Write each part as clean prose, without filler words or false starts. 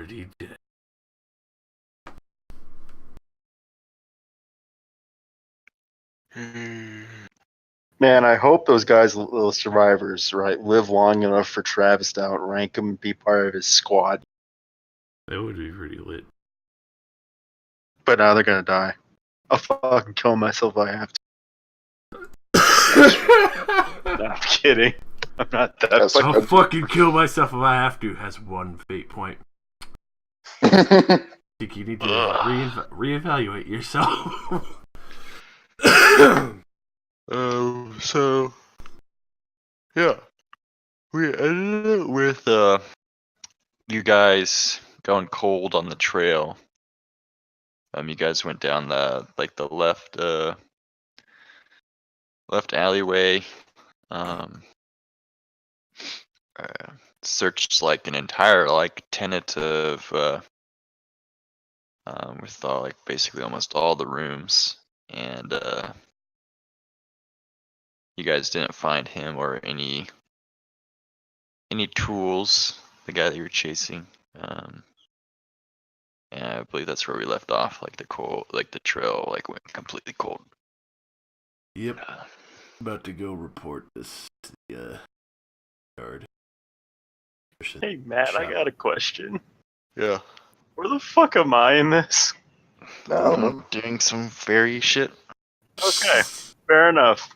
already dead. Man, I hope those guys, those survivors, right, live long enough for Travis to outrank him and be part of his squad. That would be pretty lit. But now they're gonna die. I'll fucking kill myself if I have to. No, I'm kidding. I'm not that That's I'll fucking kill myself if I have to. Has one fate point. I think you need to reevaluate yourself. So yeah, we ended it with you guys going cold on the trail. You guys went down the left alleyway. Searched like an entire tentative with basically almost all the rooms, and you guys didn't find him or any tools, the guy that you were chasing. And I believe that's where we left off. The trail went completely cold. Yep. About to go report this to the guard. Hey, Matt, I got a question. Yeah. Where the fuck am I in this? I don't know. Doing some fairy shit. Okay, fair enough.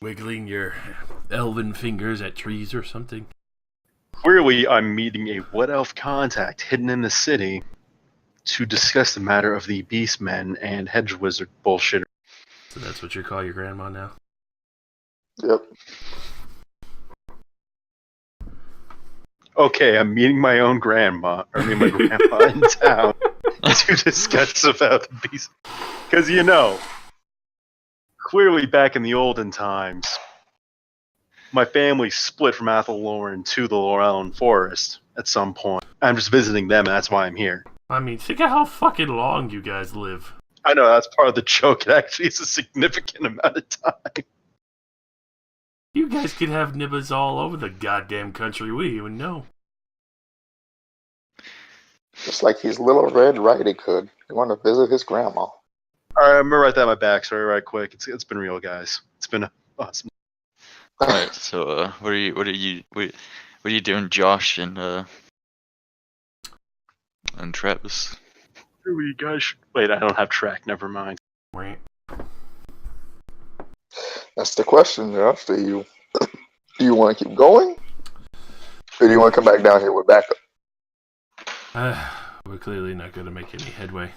Wiggling your elven fingers at trees or something. Clearly, I'm meeting a Wood Elf contact hidden in the city to discuss the matter of the Beastmen and Hedge Wizard bullshit. So that's what you call your grandma now? Yep. Okay, I'm meeting my own grandma, my grandma in town to discuss about the Beast. Because, clearly back in the olden times, my family split from Athelloren to the Laurellan Forest at some point. I'm just visiting them, and that's why I'm here. I mean, think of how fucking long you guys live. I know, that's part of the joke. It actually is a significant amount of time. You guys could have nibbas all over the goddamn country. We didn't even know. Just like his little Red Riding Hood. He wanted to visit his grandma. All right, I'm gonna write that on my backstory right quick. It's been real, guys. It's been awesome. All right. So what are you doing, Josh and Travis? You guys should... Wait, I don't have track. Never mind. Right. That's the question, Josh. Do you want to keep going? Or do you want to come back down here with backup? We're clearly not going to make any headway.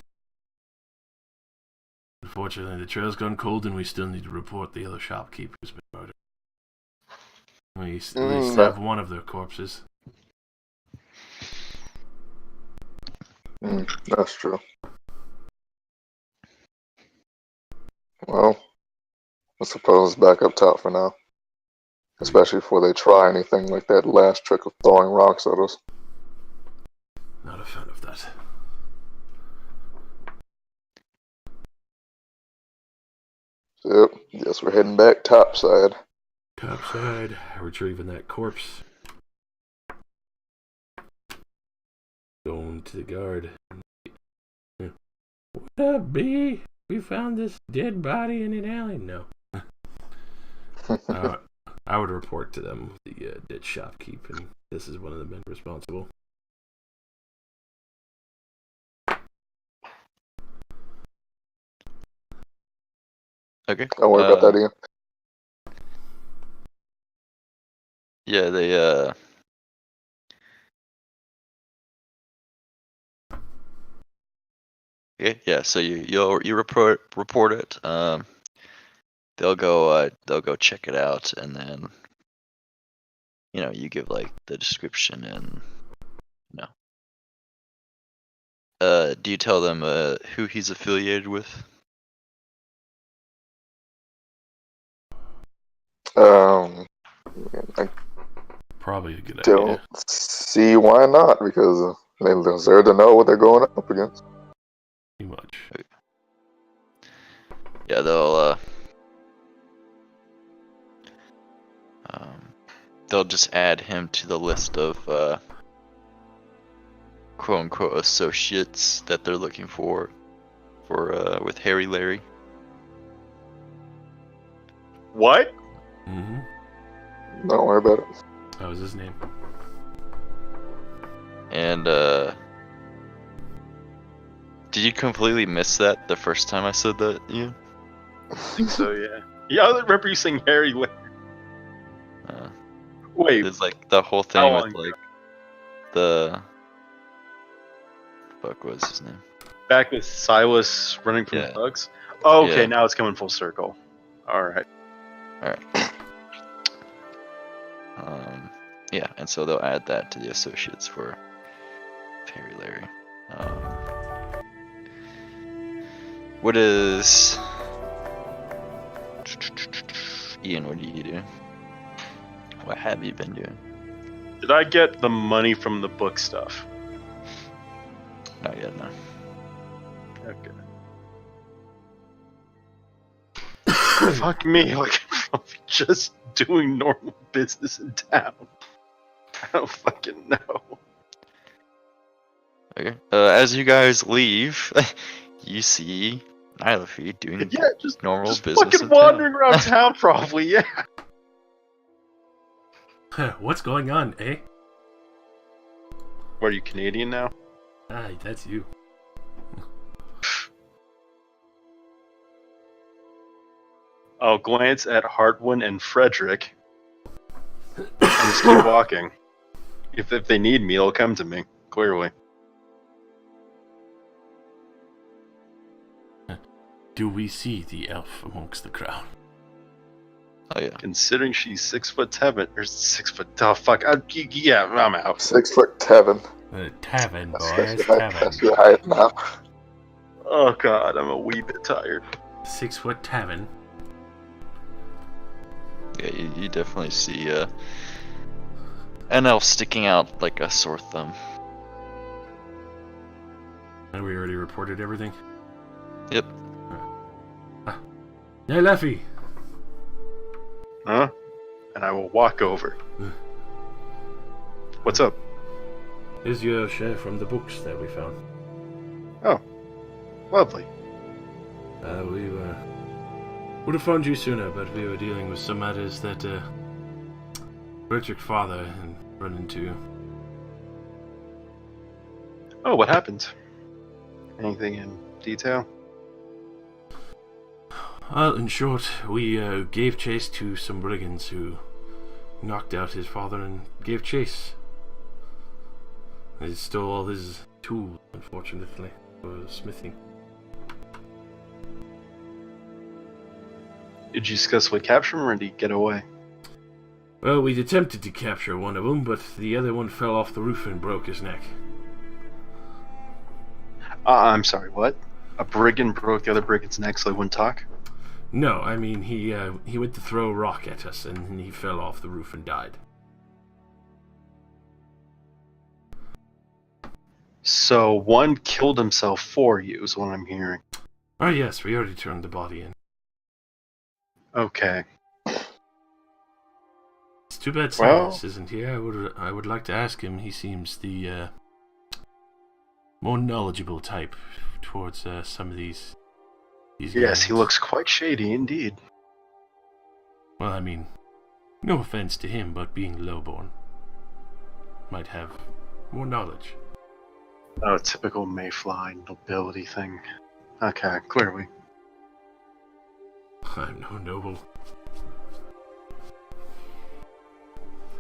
Unfortunately, the trail's gone cold and we still need to report the other shopkeeper who's been murdered. We at least have one of their corpses. That's true. Well, I suppose back up top for now. Especially before they try anything like that last trick of throwing rocks at us. Not a fan of that. Yep, guess we're heading back topside. Topside, retrieving that corpse. Going to the guard. What up, B? We found this dead body in an alley? No. I would report to them the dead shopkeep, and this is one of the men responsible. Okay. Don't worry about that, Ian. Yeah, they yeah. So you report it. They'll go check it out, and then you give the description, and do you tell them who he's affiliated with? I Probably a good don't idea. see why not, because they deserve to know what they're going up against. Too much. Yeah, they'll they'll just add him to the list of quote unquote associates that they're looking for with Harry Larry. What? Mm-hmm. Don't worry about it. That was his name. And did you completely miss that the first time I said that, Ian? I think so, yeah. Yeah, I remember you saying Harry Larry. Wait, There's like the whole how thing with long like the fuck was his name? back with Silas running from Yeah. thugs? Oh, okay, Yeah. now it's coming full circle. Alright. Yeah, and so they'll add that to the associates for Harry Larry. What is Ian? What do you do? What have you been doing? Did I get the money from the book stuff? Not yet, no. Okay. Fuck me, like, I'm just doing normal business in town. I don't fucking know. Okay. As you guys leave, you see Nylafi doing Yeah, just normal just business fucking in town. wandering around town, probably. Yeah. What's going on, eh? What, are you Canadian now? Ah, that's you. I'll glance at Hartwin and Frederick and just keep walking. If they need me, they'll come to me, clearly. Do we see the elf amongst the crowd? Oh yeah. Considering she's 6'7", or 6 foot. Oh fuck! Yeah, I'm out. 6'7". Tavern, boys, That's tavern. your height now. Oh god, I'm a wee bit tired. 6 foot tavern. Yeah, you definitely see an elf sticking out like a sore thumb. And we already reported everything. Yep. Hey, Leffy. Huh? And I will walk over. What's up? Here's your share from the books that we found. Lovely. We would have found you sooner, but we were dealing with some matters that Frederick's father had run into. Oh, what happened? Anything in detail? Well, in short, we gave chase to some brigands who knocked out his father and gave chase. They stole all his tools, unfortunately, for smithing. Did you successfully capture him, or did he get away? Well, we'd attempted to capture one of them, but the other one fell off the roof and broke his neck. I'm sorry, what? A brigand broke the other brigand's neck so he wouldn't talk? No, I mean, he went to throw a rock at us, and he fell off the roof and died. So one killed himself for you, is what I'm hearing. Oh yes, we already turned the body in. Okay. It's too bad Well- Cyrus isn't here. I would like to ask him. He seems the more knowledgeable type towards some of these Yes, he gangs. looks quite shady indeed. Well, I mean, no offense to him, but being lowborn might have more knowledge. Oh, typical Mayfly nobility thing. Okay, clearly. I'm no noble.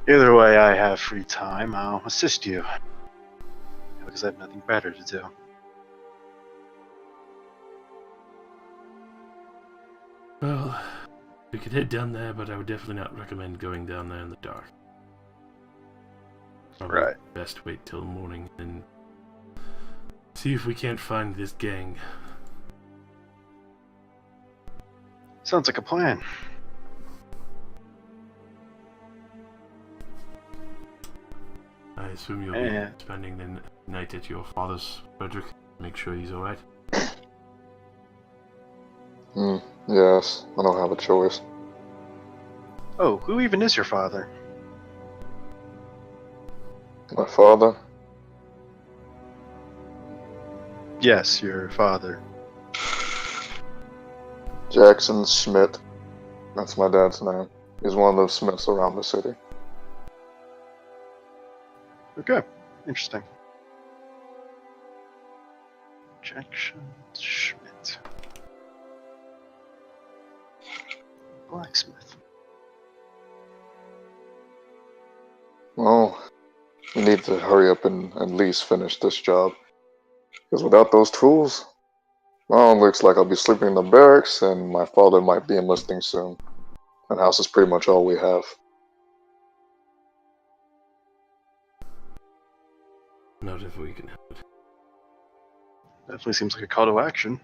Either way, I have free time. I'll assist you. Because I have nothing better to do. Well, we could head down there, but I would definitely not recommend going down there in the dark. Probably Right. best wait till morning and see if we can't find this gang. Sounds like a plan. I assume you'll Yeah. be spending the night at your father's, Frederick. Make sure he's alright. Yes, I don't have a choice. Oh, who even is your father? My father? Yes, your father. Jackson Schmidt. That's my dad's name. He's one of those Smiths around the city. Okay, interesting. Jackson Schmidt. Blacksmith. Well, we need to hurry up and at least finish this job. Because without those tools, well, it looks like I'll be sleeping in the barracks and my father might be enlisting soon. And house is pretty much all we have. Not if we can help it. Definitely seems like a call to action.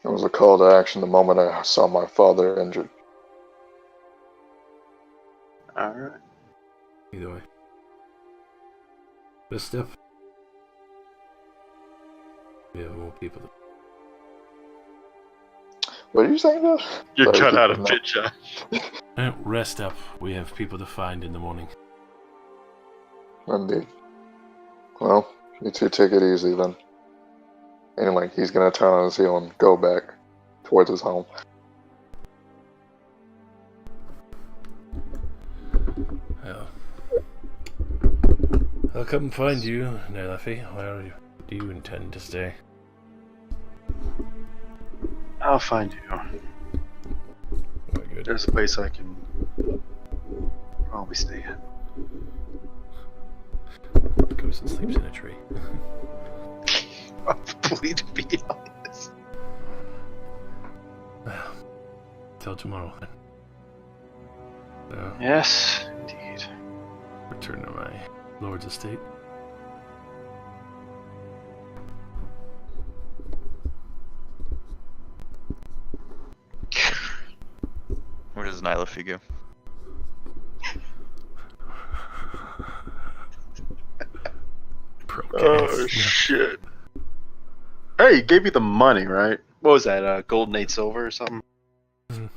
It was a call to action the moment I saw my father injured. Alright. Either way. Best step. We have more people. What are you saying, though? You Sorry, cut keep out a going bit, Josh. Rest up. We have people to find in the morning. Indeed. Well, you two take it easy then. Anyway, he's gonna turn on his heel and go back towards his home. Well, I'll come find you, Nelafy. Where do you intend to stay? I'll find you. Very good. There's a place I can probably stay at. Goes and sleeps in a tree. Probably, to be honest. Well, till tomorrow then. So, Yes, indeed. return to my lord's estate. Where does Nyla go? Oh, shit. Hey, you gave me the money, right? What was that, golden 8 silver or something? Mhm.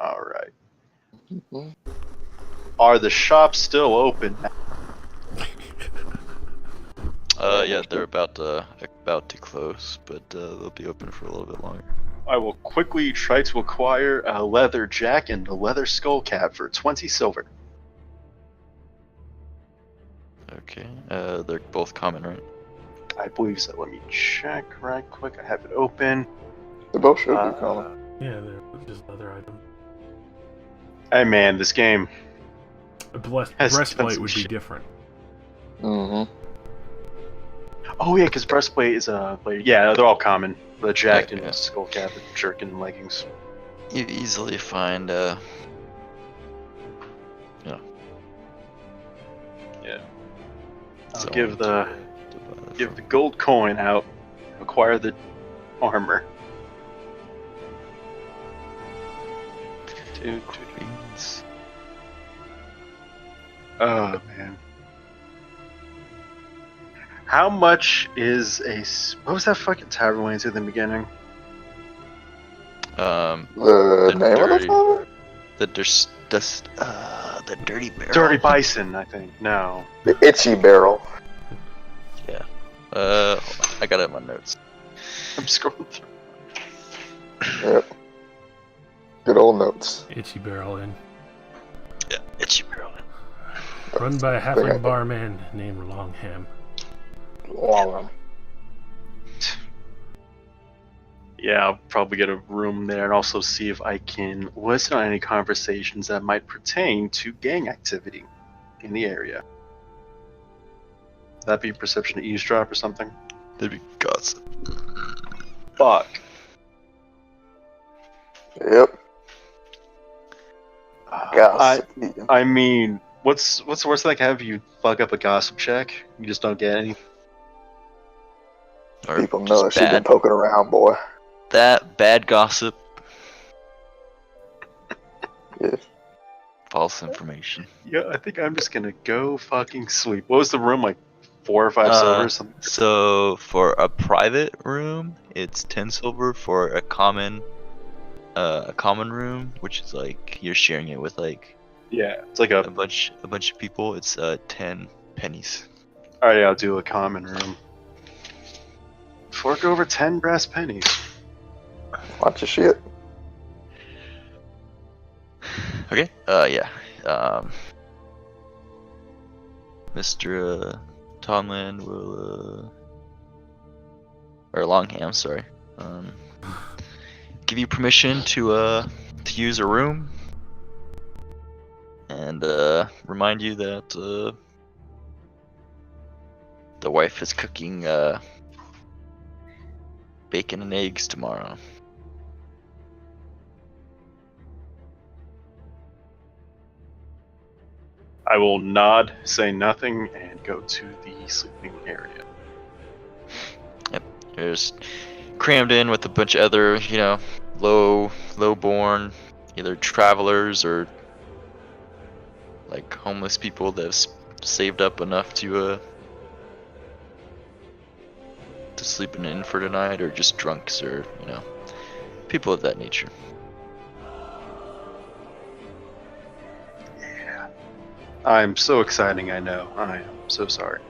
Alright. Mm-hmm. Are the shops still open? Yeah, they're about to close, but they'll be open for a little bit longer. I will quickly try to acquire a leather jack and a leather skull cap for 20 silver. Okay, they're both common, right? I believe so. Let me check right quick. I have it open. They both should be common. Yeah, they're just other items. Hey man, this game. A Has breastplate tons of would be shit. different. Mm-hmm. Oh yeah, because breastplate is yeah, they're all common. The jack Yeah. and skull cap, and jerkin and leggings. You easily find, Yeah. I'll someone give the to buy that give from. the gold coin out. Acquire the armor. Dude. Beans. Oh man. How much is what was that fucking tavern we went to in the beginning? The name of the dirty, father? the dirty barrel. Dirty Bison, I think. No. The Itchy Barrel. Yeah. I got it in my notes. I'm scrolling through. Yep. Good old notes. Itchy Barrel Inn. Yeah, itchy barrel. Run by a halfling barman named Longham. Long. Yeah, I'll probably get a room there and also see if I can listen on any conversations that might pertain to gang activity in the area. That'd be perception to eavesdrop or something. That'd be gossip. Fuck. Yep. Gossip. I mean, what's the worst thing that can have you fuck up a gossip check? You just don't get any. Or People know that just she's been bad, poking around, boy. that bad gossip. Yeah. False information. Yeah, I think I'm just gonna go fucking sleep. What was the room, like 4 or 5 silver or something? So for a private room, it's 10 silver. For a common room, which is like you're sharing it with like Yeah, it's like a. a bunch of people. It's 10 pennies. Alright, I'll do a common room. Fork over 10 brass pennies. Watch your shit. Okay. Yeah. Mr. Tomlin will or Longham, sorry. Give you permission to use a room, and remind you that the wife is cooking bacon and eggs tomorrow. I will nod, say nothing, and go to the sleeping area. You're just crammed in with a bunch of other, low-born, either travelers or like homeless people that have saved up enough to sleep in an inn for tonight, or just drunks, or people of that nature. Yeah. I'm so exciting, I know. I am so sorry.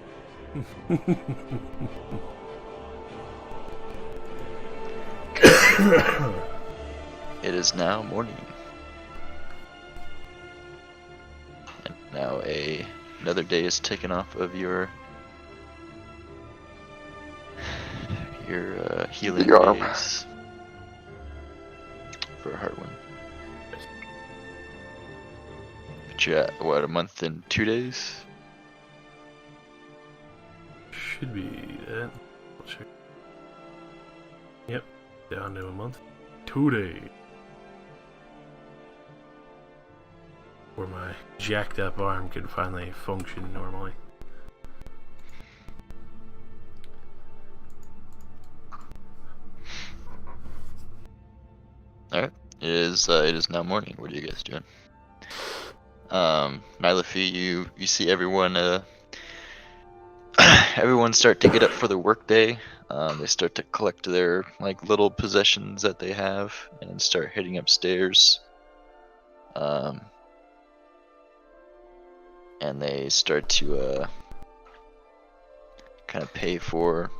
It is now morning. And now another day is taken off of your healing The arm. days for Heartwind. But you're at, what, a month and 2 days? Should be that. I'll check. Yep, down to a month. 2 days. Where my jacked up arm could finally function normally. Alright. It is now morning. What are you guys doing? Nylafi, you see everyone everyone start to get up for the workday. They start to collect their little possessions that they have and start heading upstairs. And they start to kind of pay for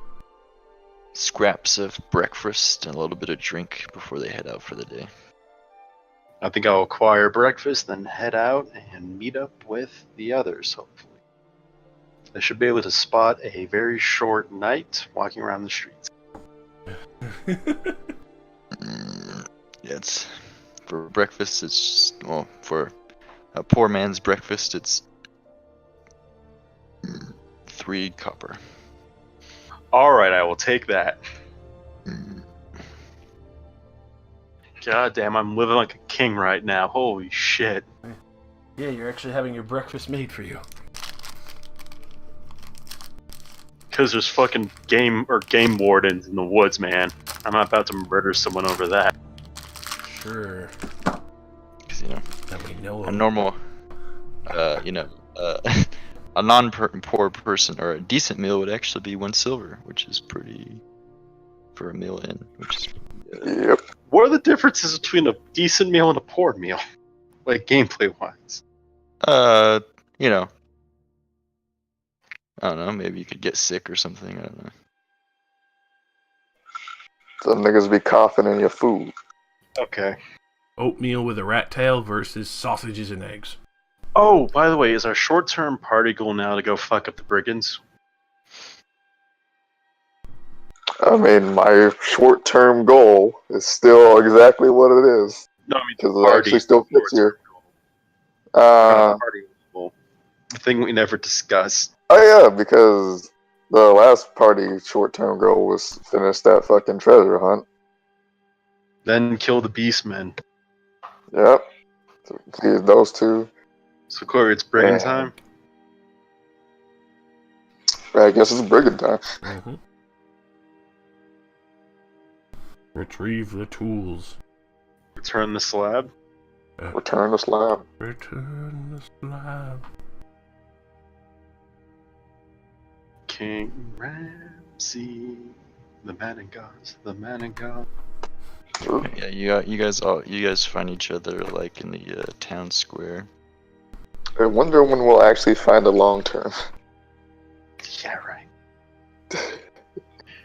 scraps of breakfast and a little bit of drink before they head out for the day. I think I'll acquire breakfast, then head out and meet up with the others, hopefully. I should be able to spot a very short knight walking around the streets. Yeah, it's for breakfast. It's for a poor man's breakfast. It's 3 copper. Alright, I will take that. God damn, I'm living like a king right now. Holy shit. Yeah, you're actually having your breakfast made for you. Because there's fucking game wardens in the woods, man. I'm not about to murder someone over that. Sure. Because That we know a of. normal, a non-poor person or a decent meal would actually be 1 silver, which is pretty for a meal in. Which is Yep. What are the differences between a decent meal and a poor meal? Like, gameplay-wise? I don't know. Maybe you could get sick or something. I don't know. Some niggas be coughing in your food. Okay. Oatmeal with a rat tail versus sausages and eggs. Oh, by the way, is our short-term party goal now to go fuck up the brigands? I mean, my short-term goal is still exactly what it is. No, I mean, Because it party actually still fits here. Party goal. The thing we never discussed. Oh yeah, because the last party short-term goal was finish that fucking treasure hunt. Then kill the beastmen. Yep. See those two. So, Corey, it's brigand time? I guess it's brigand time. Mm-hmm. Retrieve the tools. Return the slab? Return the slab. Return the slab. King Ramsey. The man in gods. The man in God. Yeah, you guys find each other in the town square. I wonder when we'll actually find a long term. Yeah, right.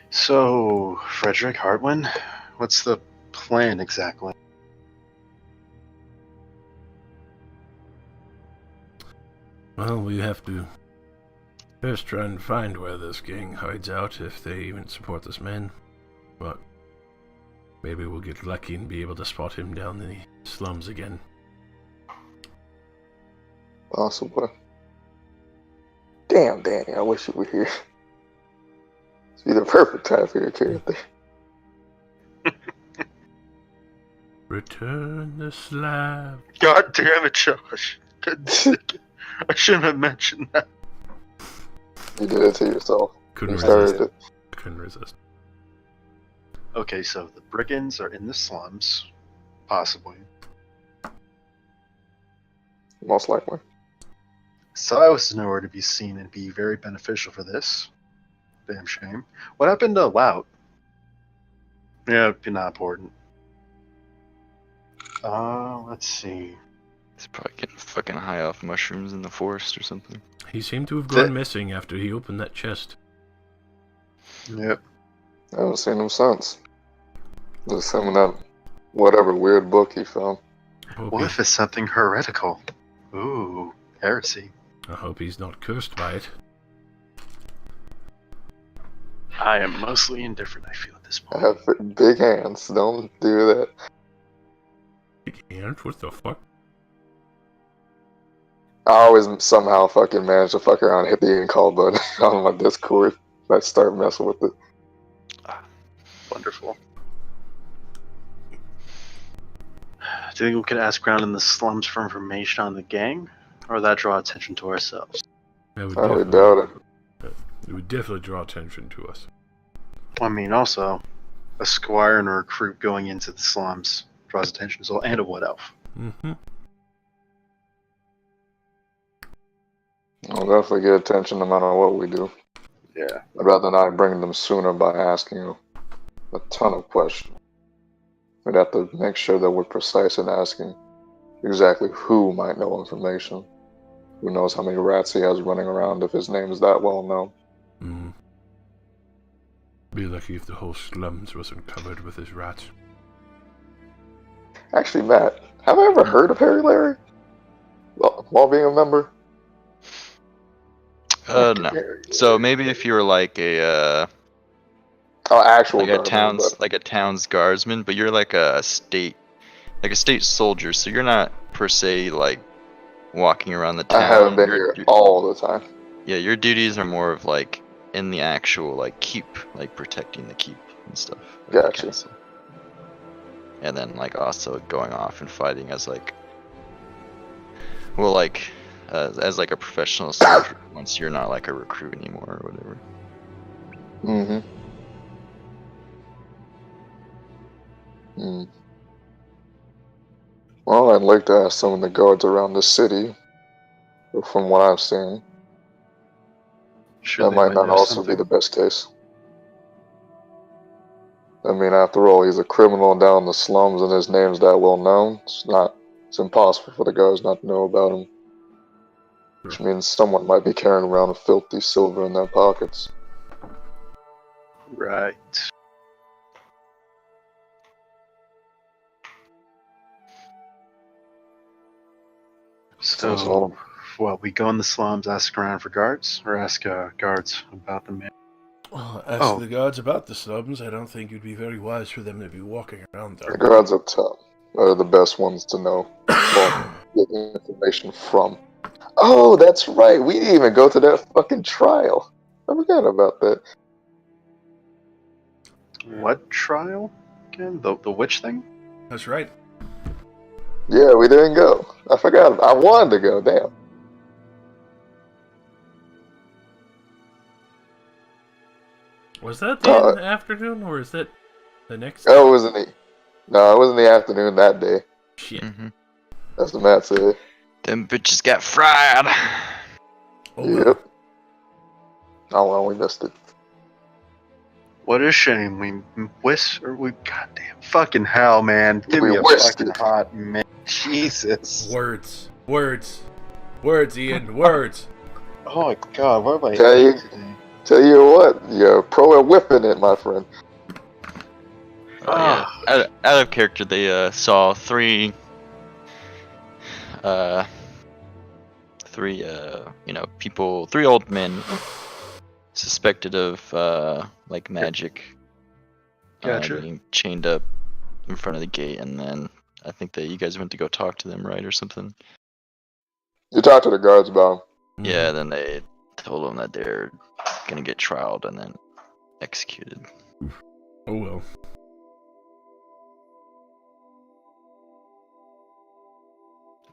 So, Frederick Hartwin, what's the plan exactly? Well, we have to first try and find where this gang hides out, if they even support this man. But maybe we'll get lucky and be able to spot him down in the slums again. Possibly. Damn, Danny, I wish you were here. It's be the perfect time for your character. Return the slab. God damn it, Josh. I shouldn't have mentioned that. You did it to yourself. Couldn't You started resist. it. Couldn't resist. Okay, so the brigands are in the slums. Possibly. Most likely. Silas is nowhere to be seen and be very beneficial for this. Damn shame. What happened to Lout? Yeah, not important. Let's see. He's probably getting fucking high off mushrooms in the forest or something. He seemed to have gone missing after he opened that chest. Yep. I haven't seen him since. Just him in that whatever weird book he found. What if it's something heretical? Ooh, heresy. I hope he's not cursed by it. I am mostly indifferent, I feel, at this I point. have big hands. Don't do that. Big hand? What the fuck? I always somehow fucking manage to fuck around and hit the end call button on my Discord. I start messing with it. Wonderful. Do you think we could ask around in the slums for information on the gang? Or would that draw attention to ourselves? I would I would doubt it. It would definitely draw attention to us. I mean, also, a squire and a recruit going into the slums draws attention as well, and a wood elf. Mm-hmm. I'll definitely get attention no matter what we do. Yeah. I'd rather not bring them sooner by asking a ton of questions. We'd have to make sure that we're precise in asking exactly who might know information. Who knows how many rats he has running around if his name is that well known. Mm. Be lucky if the whole slums wasn't covered with his rats. Actually, Matt, have I ever heard of Harry Larry? Well, while being a member? No. So maybe if you were like a Actual like a guardian, town's guardsman, but you're like a state soldier, so you're not per se like walking around the town. I haven't been here all the time. Yeah, your duties are more of like in the actual like keep, like protecting the keep and stuff. Like the Gotcha. castle. And then like also going off and fighting as like, well, like as like a professional soldier once you're not like a recruit anymore or whatever. Mm-hmm. Well, I'd like to ask some of the guards around the city, but from what I've seen, that might not also be the best case. I mean, after all, he's a criminal down in the slums and his name's that well known. It's impossible for the guards not to know about him. Which means someone might be carrying around a filthy silver in their pockets. Right. So, what, we go in the slums, ask around for guards, or ask guards about the man? Well, ask the guards about the slums. I don't think it'd be very wise for them to be walking around there. The guards up top are the best ones to know. Well, get information from. Oh, that's right. We didn't even go to that fucking trial. I forgot about that. What trial? Again? The witch thing? That's right. Yeah, we didn't go. I forgot. I wanted to go. Damn. Was that in the afternoon, or is that the next day? Oh, it was in the... No, it was in the afternoon that day. Shit. Mm-hmm. That's what Matt said. Them bitches got fried. Oh, Yep. Oh, well, we missed it. What a shame. We goddamn fucking hell, man. Give me a whisked fucking it. hot man. Jesus. Words. Words, Ian. Words. Oh my god, what am I Tell you, eating today? tell you what, you're pro at whipping it, my friend. Yeah. Out of character, they saw three people, three old men suspected of like magic, Gotcha. being chained up in front of the gate, and then I think that you guys went to go talk to them, right, or something. You talk to the guards about Yeah, then they told them that they're gonna get trialed and then executed. Oh well.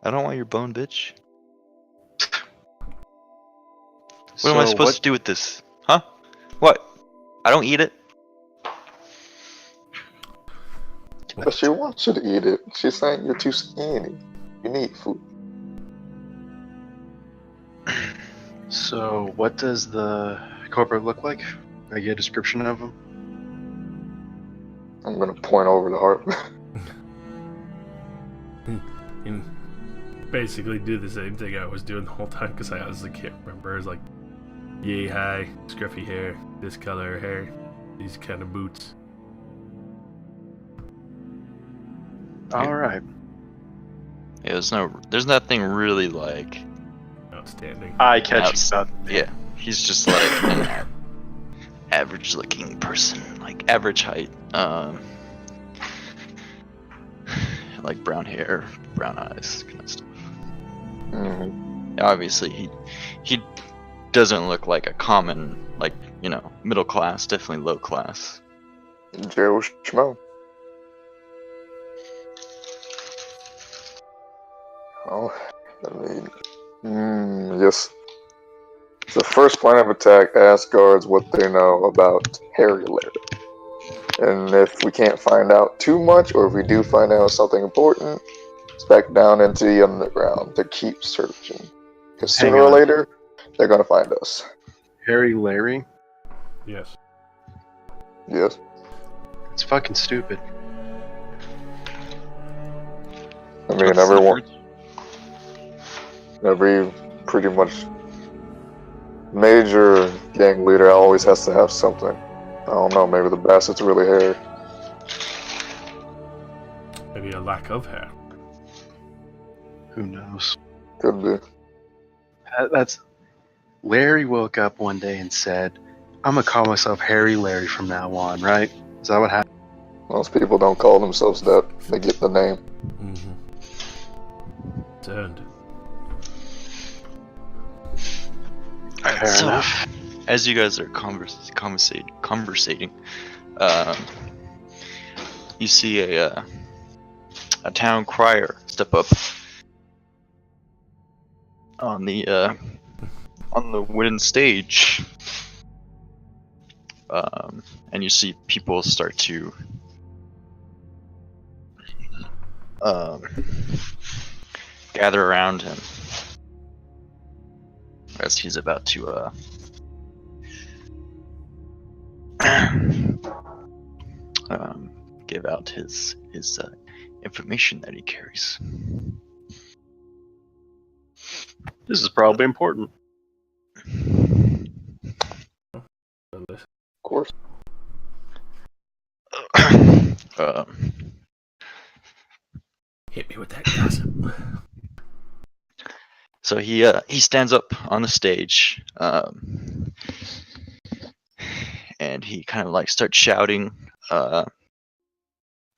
I don't want your bone, bitch. What am I supposed to do with this? Huh? What? I don't eat it? but she wants you to eat it. She's saying you're too skinny. You need food. So, what does the corporate look like? Can I get a description of him? I'm gonna point over the heart. And basically do the same thing I was doing the whole time because I honestly can't remember. It's like, yay high, scruffy hair, this color hair, these kind of boots. Alright. Yeah, there's nothing really like. Outstanding. Eye-catching about the man. Yeah, he's just like an average-looking person, like average height, like brown hair, brown eyes, kind of stuff. Mm-hmm. Obviously, he doesn't look like a common, like, middle class, definitely low class. Joe Schmo. Oh, I mean, yes. The first plan of attack, ask guards what they know about Harry Larry. And if we can't find out too much, or if we do find out something important, it's back down into the underground to keep searching. Because sooner or later, they're going to find us. Harry Larry? Yes. Yes. It's fucking stupid. I mean, every pretty much major gang leader always has to have something. I don't know, maybe the Bassett's really hairy. Maybe a lack of hair. Who knows? Could be. That's... Larry woke up one day and said, I'm gonna call myself Harry Larry from now on, right? Is that what happened? Most people don't call themselves that. They get the name. Mm-hmm. It's earned. Fair enough. As you guys are conversating, you see a town crier step up on the wooden stage, and you see people start to gather around him as he's about to give out his information that he carries. This is probably important. Of course. Hit me with that gossip. So he stands up on the stage, and he kind of like starts shouting to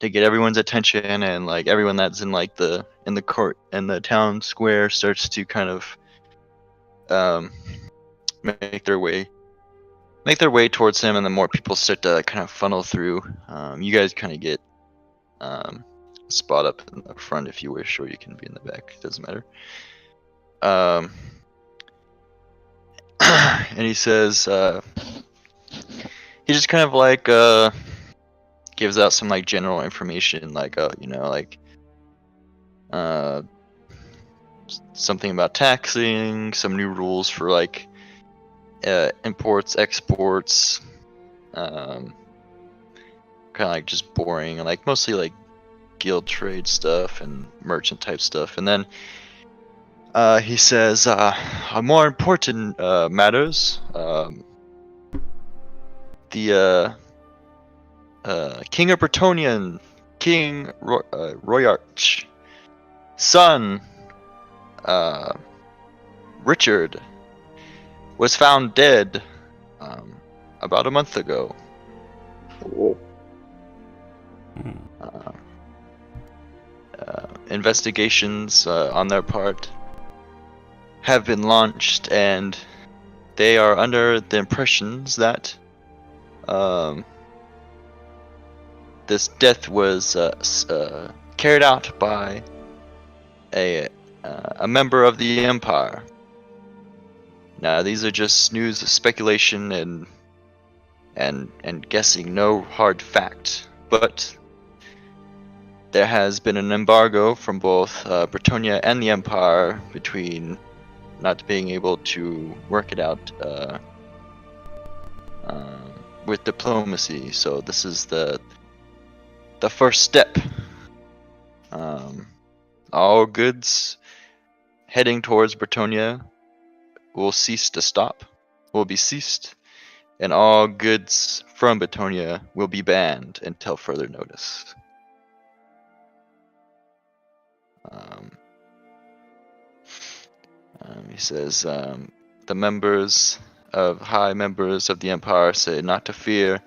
get everyone's attention, and like everyone that's in like in the court and the town square starts to kind of make their way towards him, and the more people start to kind of funnel through. You guys kind of get a spot up in the front if you wish, or you can be in the back. It doesn't matter. And he says, he just kind of like gives out some like general information, like something about taxing, some new rules for like imports, exports, kind of like just boring, like mostly like guild trade stuff and merchant type stuff. And then He says, more important matters. The King of Bretonian, King Royarch, son, Richard, was found dead about a month ago. Whoa. Investigations on their part have been launched, and they are under the impressions that this death was carried out by a member of the Empire. Now, these are just news, speculation, and guessing, no hard fact. But there has been an embargo from both Bretonia and the Empire between not being able to work it out with diplomacy. So this is the first step. All goods heading towards Bretonia will be ceased, and all goods from Bretonia will be banned until further notice. He says the high members of the Empire say not to fear.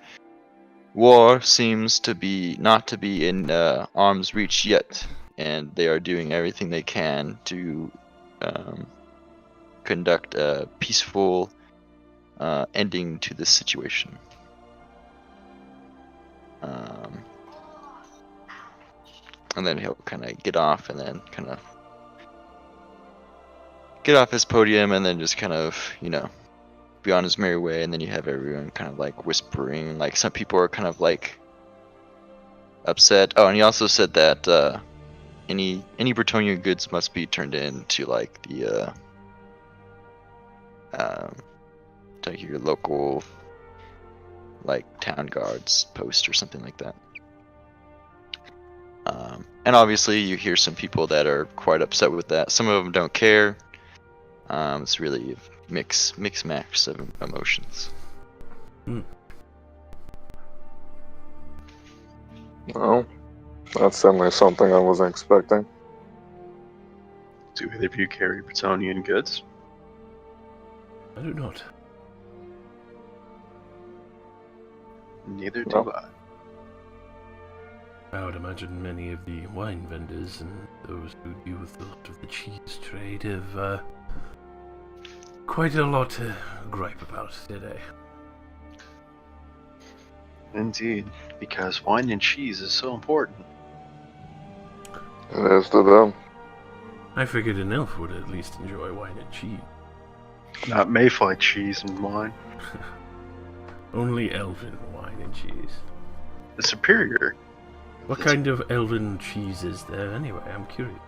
War seems to be not to be in arm's reach yet, and they are doing everything they can to conduct a peaceful ending to this situation. And then he'll kind of get off, and then kind of get off his podium, and then just kind of, be on his merry way. And then you have everyone kind of like whispering, like some people are kind of like upset. Oh, and he also said that any Bretonian goods must be turned in to like the to your local like town guards post or something like that. And obviously you hear some people that are quite upset with that. Some of them don't care. It's really a mix match of emotions. Well, that's certainly something I wasn't expecting. Do either of you carry Bretonian goods? I do not. Neither do No. I. I would imagine many of the wine vendors and those who deal with a lot of the cheese trade have quite a lot to gripe about today. Indeed, because wine and cheese is so important. It is to them. I figured an elf would at least enjoy wine and cheese. Not Mayfly cheese and wine. Only elven wine and cheese. The superior. What kind of elven cheese is there anyway? I'm curious.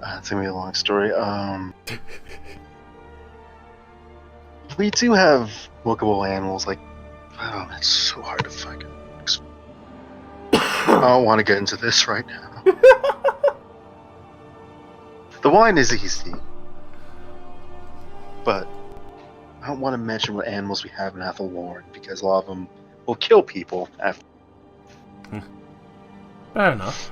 It's gonna be a long story. We do have workable animals, like, oh, it's so hard to fucking explain. I don't want to get into this right now. The wine is easy, but I don't want to mention what animals we have in Athelwarn, because a lot of them will kill people after. Fair enough.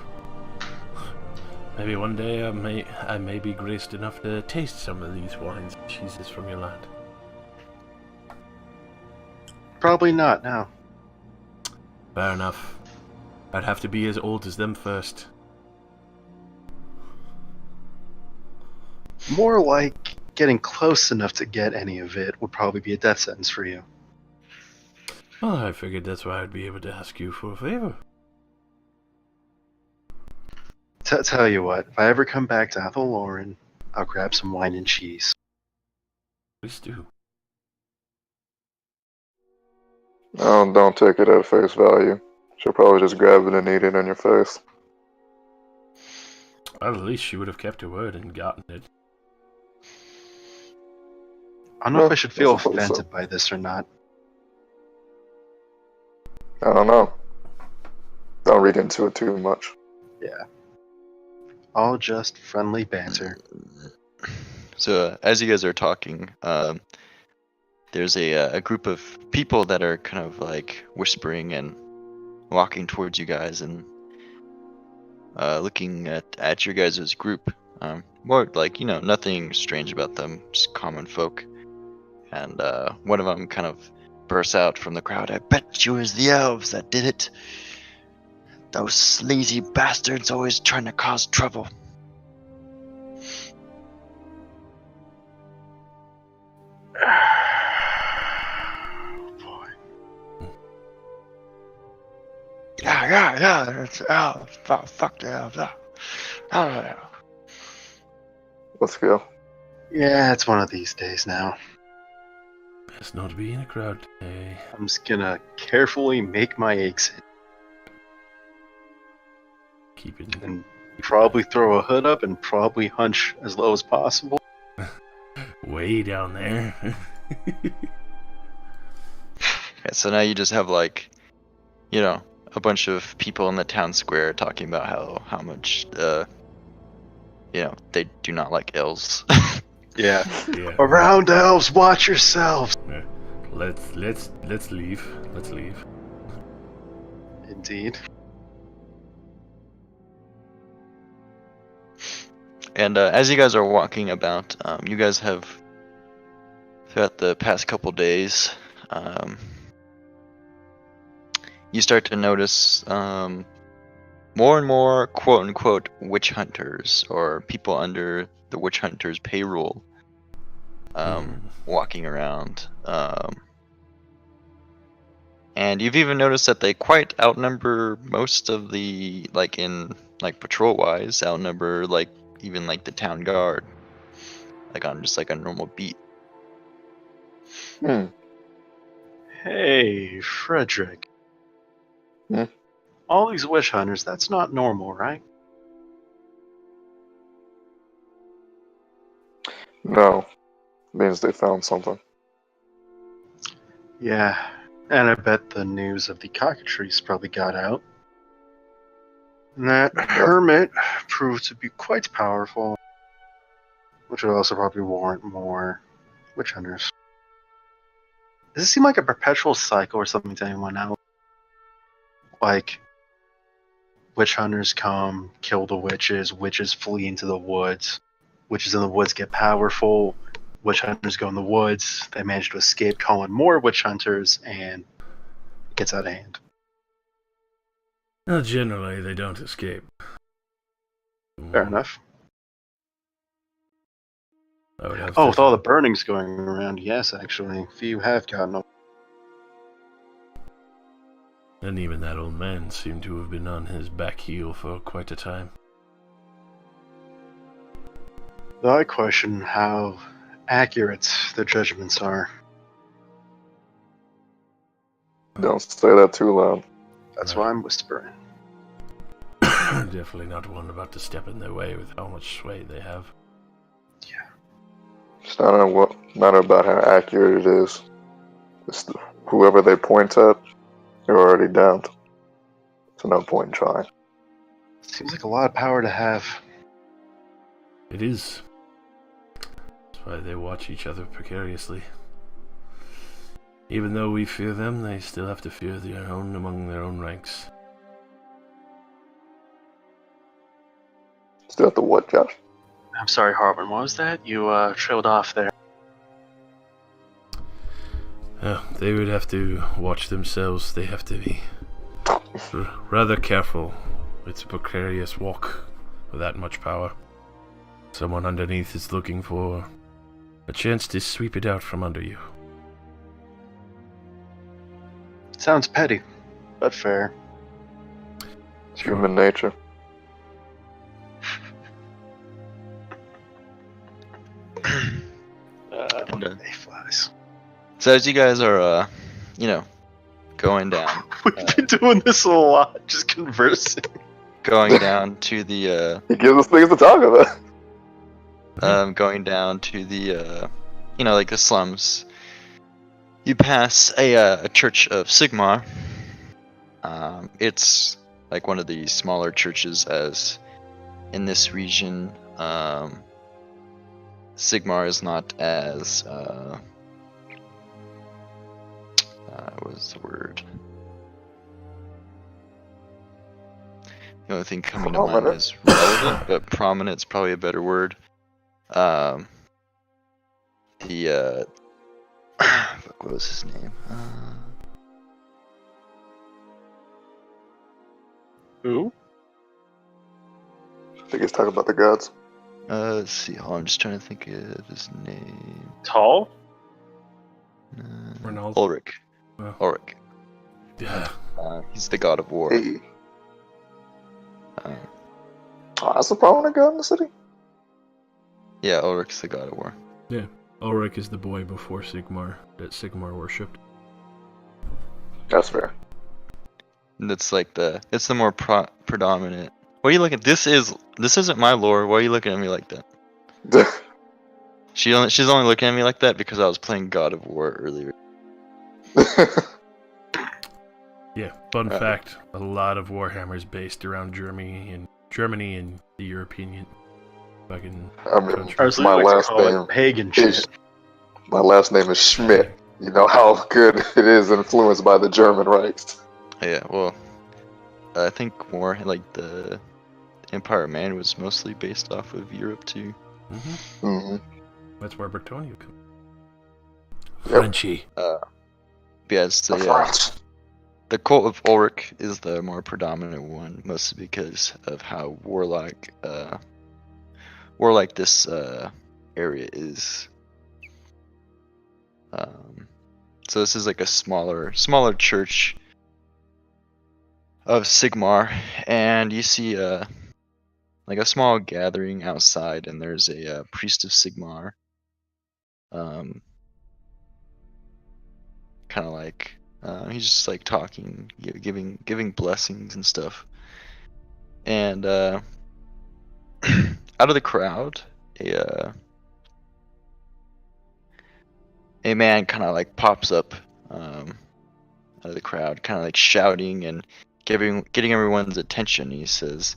Maybe one day I may be graced enough to taste some of these wines and cheeses from your land. Probably not, no. Fair enough. I'd have to be as old as them first. More like getting close enough to get any of it would probably be a death sentence for you. Well, I figured that's why I'd be able to ask you for a favor. Tell you what, if I ever come back to Athelwarn, I'll grab some wine and cheese. Please do. Oh, don't take it at face value. She'll probably just grab it and eat it in your face. Well, at least she would have kept her word and gotten it. I don't know if I Well, should feel I suppose offended so. by this or not. I don't know. Don't read into it too much. Yeah. All just friendly banter. So as you guys are talking, there's a group of people that are kind of like whispering and walking towards you guys and looking at your guys' group. More like, nothing strange about them, just common folk. And one of them kind of bursts out from the crowd. I bet you it was the elves that did it. Those sleazy bastards always trying to cause trouble. Boy. Yeah. It's elves. Fuck the elves. Let's go. Yeah, it's one of these days now. Best not to be in a crowd today. I'm just gonna carefully make my exit Keep it and probably throw a hood up and probably hunch as low as possible. way down there. Yeah, so now you just have like, a bunch of people in the town square talking about how much, they do not like elves. Yeah. Yeah. Around elves, watch yourselves. Yeah. Let's leave. Let's leave. Indeed. And as you guys are walking about, you guys have, throughout the past couple days, you start to notice more and more quote-unquote witch hunters, or people under the witch hunters' payroll, walking around. And you've even noticed that they quite outnumber most of the, patrol-wise, outnumber, even the town guard, on just a normal beat. Hey, Frederick. Hmm? All these witch hunters, that's not normal, right? No. Means they found something. Yeah, and I bet the news of the cockatrice probably got out. And that hermit proved to be quite powerful, which would also probably warrant more witch hunters. Does it seem like a perpetual cycle or something to anyone else? Like, witch hunters come, kill the witches, witches flee into the woods, witches in the woods get powerful, witch hunters go in the woods, they manage to escape, call in more witch hunters, and it gets out of hand. Well, generally, they don't escape. Fair enough. I would have Oh, to with all the burnings going around, yes, actually. Few have gotten up. And even that old man seemed to have been on his back heel for quite a time. Though I question how accurate their judgments are. Don't say that too loud. That's why I'm whispering. Definitely not one about to step in their way with how much sway they have. It's not about how accurate it is. It's whoever they point at, you're already down. So no point in trying. Seems like a lot of power to have. It is. That's why they watch each other precariously. Even though we fear them, they still have to fear their own among their own ranks. Still at the what, Josh? I'm sorry, Harvin, what was that? You trailed off there. They would have to watch themselves. They have to be rather careful. It's a precarious walk with that much power. Someone underneath is looking for a chance to sweep it out from under you. Sounds petty, but fair. It's human nature. Mayflies. So as you guys are, going down, We've been doing this a lot, just conversing. going down to the, He gives us things to talk about. going down to the, the slums. You pass a church of Sigmar. It's like one of the smaller churches, as in this region, Sigmar is not as what's the word? The only thing coming to mind Prominent. is relevant, but prominent's probably a better word. What was his name? Who? I think he's talking about the gods. Let's see. Hold on, I'm just trying to think of his name. Tall? Ronaldo. Ulrich. Oh. Ulrich. Yeah. He's the god of war. Hey. Oh, that's the prominent god in the city? Yeah, Ulrich's the god of war. Yeah. Ulrich is the boy before Sigmar that Sigmar worshipped. That's fair. And it's like it's the more predominant. What are you looking? This isn't my lore. Why are you looking at me like that? She's only looking at me like that because I was playing God of War earlier. Yeah. Fun fact: a lot of Warhammer is based around Germany and the European fucking I mean, country. Or as my we like to last call it, name pagan is shit. my last name is Schmidt. You know how good it is influenced by the German Reichs. Yeah, well, I think more like the Empire of Man was mostly based off of Europe too. Mm-hmm. Mm-hmm. That's where Bretonnia comes. Yep. Frenchy. Yeah, it's the cult of Ulrich is the more predominant one, mostly because of how warlike this area is. So this is like a smaller church of Sigmar, and you see like a small gathering outside, and there's a priest of Sigmar, kind of like he's just like talking, giving blessings and stuff, and out of the crowd, a man kind of like pops up out of the crowd, kind of like shouting and getting everyone's attention. He says,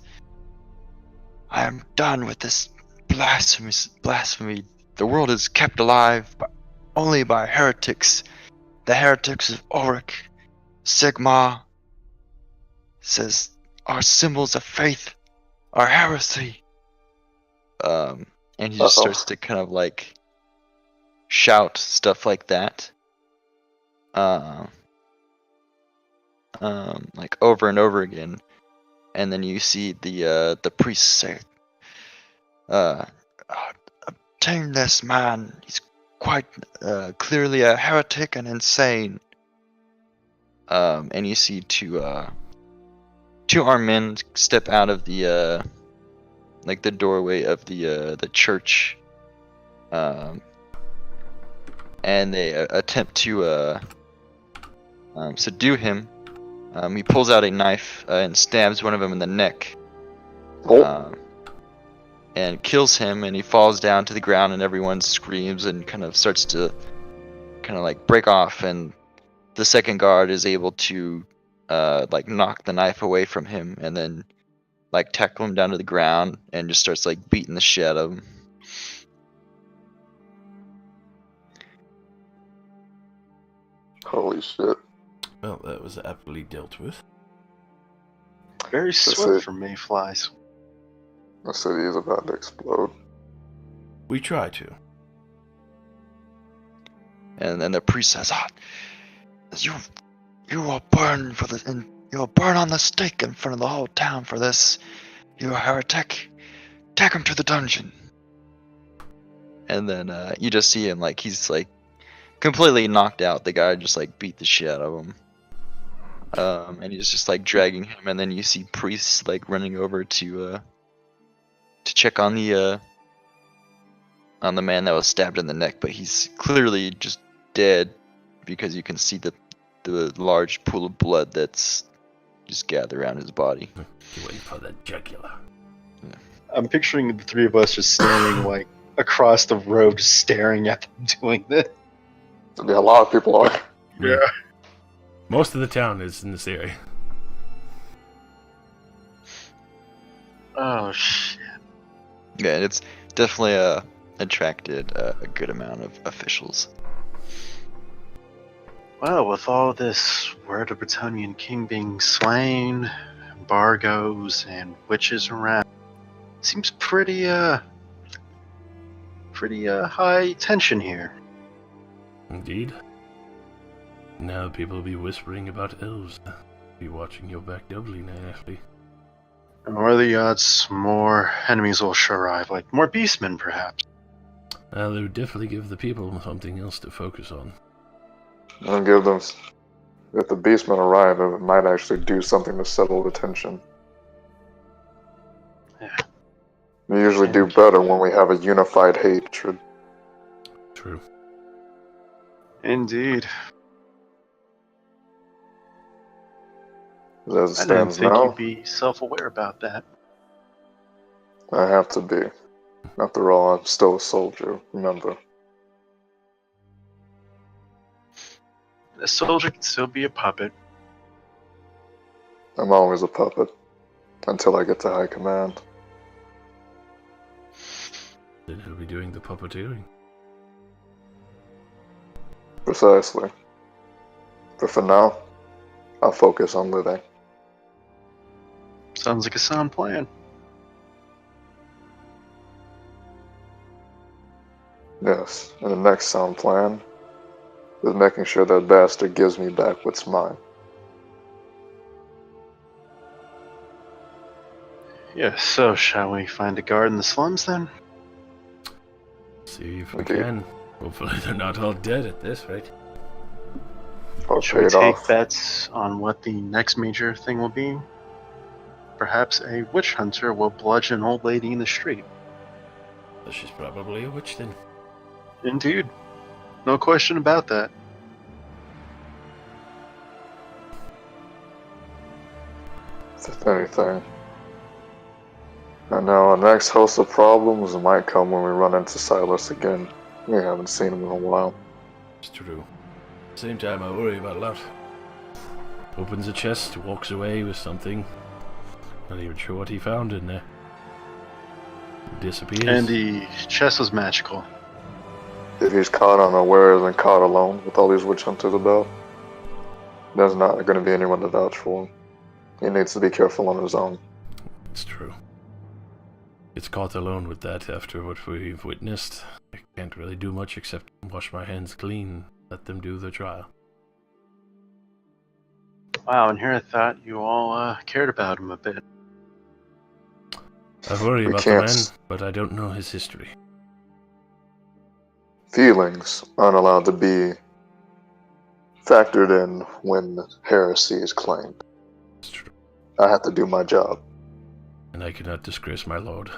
"I am done with this blasphemy. The world is kept alive only by heretics. The heretics of Ulrich. Sigmar says our symbols of faith are heresy." And he just starts to kind of like shout stuff like that, like over and over again. And then you see the priest say, "Obtain this man. He's quite clearly a heretic and insane." And you see two armed men step out of the like the doorway of the church, and they attempt to subdue him. He pulls out a knife and stabs one of them in the neck, and kills him, and he falls down to the ground, and everyone screams and kind of starts to kind of like break off, and the second guard is able to like knock the knife away from him, and then like tackle him down to the ground and just starts like beating the shit out of him. Holy shit. Well, that was aptly dealt with. Very swift for mayflies. The city is about to explode. We try to. And then the priest says, "You will burn you will burn on the stake in front of the whole town for this. You heretic. Take him to the dungeon." And then you just see him like he's like completely knocked out. The guy just like beat the shit out of him. And he's just like dragging him, and then you see priests like running over to check on the man that was stabbed in the neck, but he's clearly just dead because you can see the large pool of blood that's just gathered around his body. You're waiting for the jugular. I'm picturing the three of us just standing like across the road, just staring at them doing this. Yeah, a lot of people are. Yeah. Most of the town is in this area. Oh shit. Yeah, it's definitely attracted a good amount of officials. Well, with all this word of Bretonian king being slain, embargoes, and witches around, seems pretty high tension here. Indeed. Now people will be whispering about elves. Be watching your back doubly now, Ashley. And what are the odds more enemies will arrive? Like more beastmen, perhaps? They would definitely give the people something else to focus on. And give them. If the beastmen arrive, it might actually do something to settle the tension. Yeah. We usually do better when we have a unified hatred. True. Indeed. As it I didn't stands think now, you'd be self-aware about that. I have to be. After all, I'm still a soldier, remember. A soldier can still be a puppet. I'm always a puppet. Until I get to high command. Then he'll be doing the puppeteering. Precisely. But for now, I'll focus on living. Sounds like a sound plan. Yes, and the next sound plan is making sure that bastard gives me back what's mine. Yes, so shall we find a guard in the slums then? See if we Indeed. can. Hopefully they're not all dead at this rate. Or Should we paid take off. bets on what the next major thing will be? Perhaps a witch hunter will bludgeon an old lady in the street. She's probably a witch then. Indeed. No question about that. If anything. And now our next host of problems might come when we run into Silas again. We haven't seen him in a while. It's true. Same time, I worry about a lot. Opens a chest, walks away with something. Not even sure what he found in there. Disappears. And the chest was magical. If he's caught unawares and caught alone with all these witch hunters about, there's not going to be anyone to vouch for him. He needs to be careful on his own. It's true. Gets caught alone with that after what we've witnessed. I can't really do much except wash my hands clean, let them do the trial. Wow, and here I thought you all cared about him a bit. I worry We about the can't man, but I don't know his history. Feelings aren't allowed to be factored in when heresy is claimed. It's true. I have to do my job. And I cannot disgrace my lord.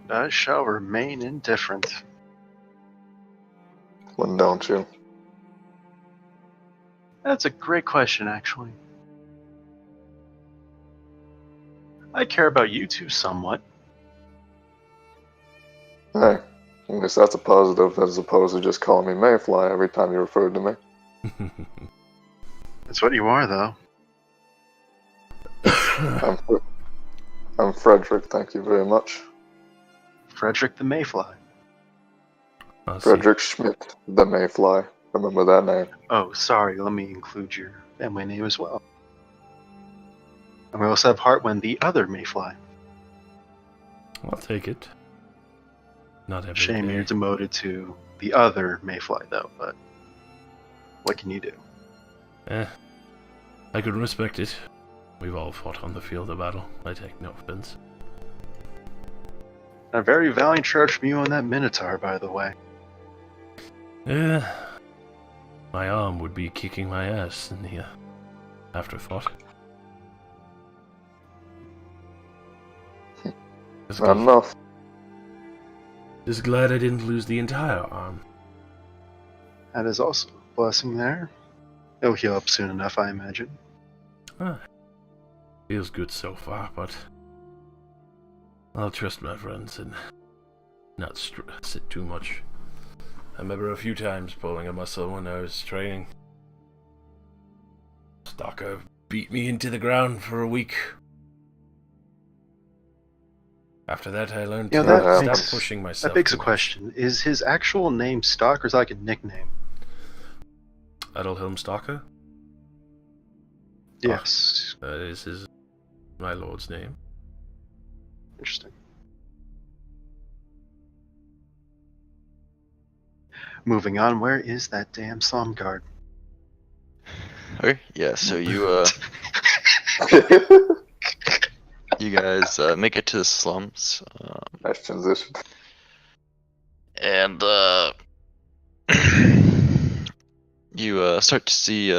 And I shall remain indifferent. When don't you? That's a great question, actually. I care about you two somewhat. Hey, I guess that's a positive as opposed to just calling me Mayfly every time you referred to me. That's what you are, though. I'm Frederick, thank you very much. Frederick the Mayfly. I'll see. Frederick Schmidt, the Mayfly. Remember that name. Oh, sorry, let me include your family name as well. And we also have Hartwin the other Mayfly. I'll take it. Not every Shame day. you're demoted to the other Mayfly, though, but what can you do? I could respect it. We've all fought on the field of battle. I take no offense. A very valiant charge from you on that Minotaur, by the way. My arm would be kicking my ass in the afterthought. Not enough. Just glad I didn't lose the entire arm. That is also a blessing there. It'll heal up soon enough, I imagine. Feels good so far, but I'll trust my friends and not stress it too much. I remember a few times pulling a muscle when I was training. Stalker beat me into the ground for a week. After that, I learned Yeah, to that stop makes- pushing myself. That begs too a much. question. Is his actual name Stock or is that like a nickname? Adelhelm Stalker? Yes. That is my lord's name. Interesting. Moving on, where is that damn slum guard? Okay, yeah. So you you guys make it to the slums, Nice transition. and you start to see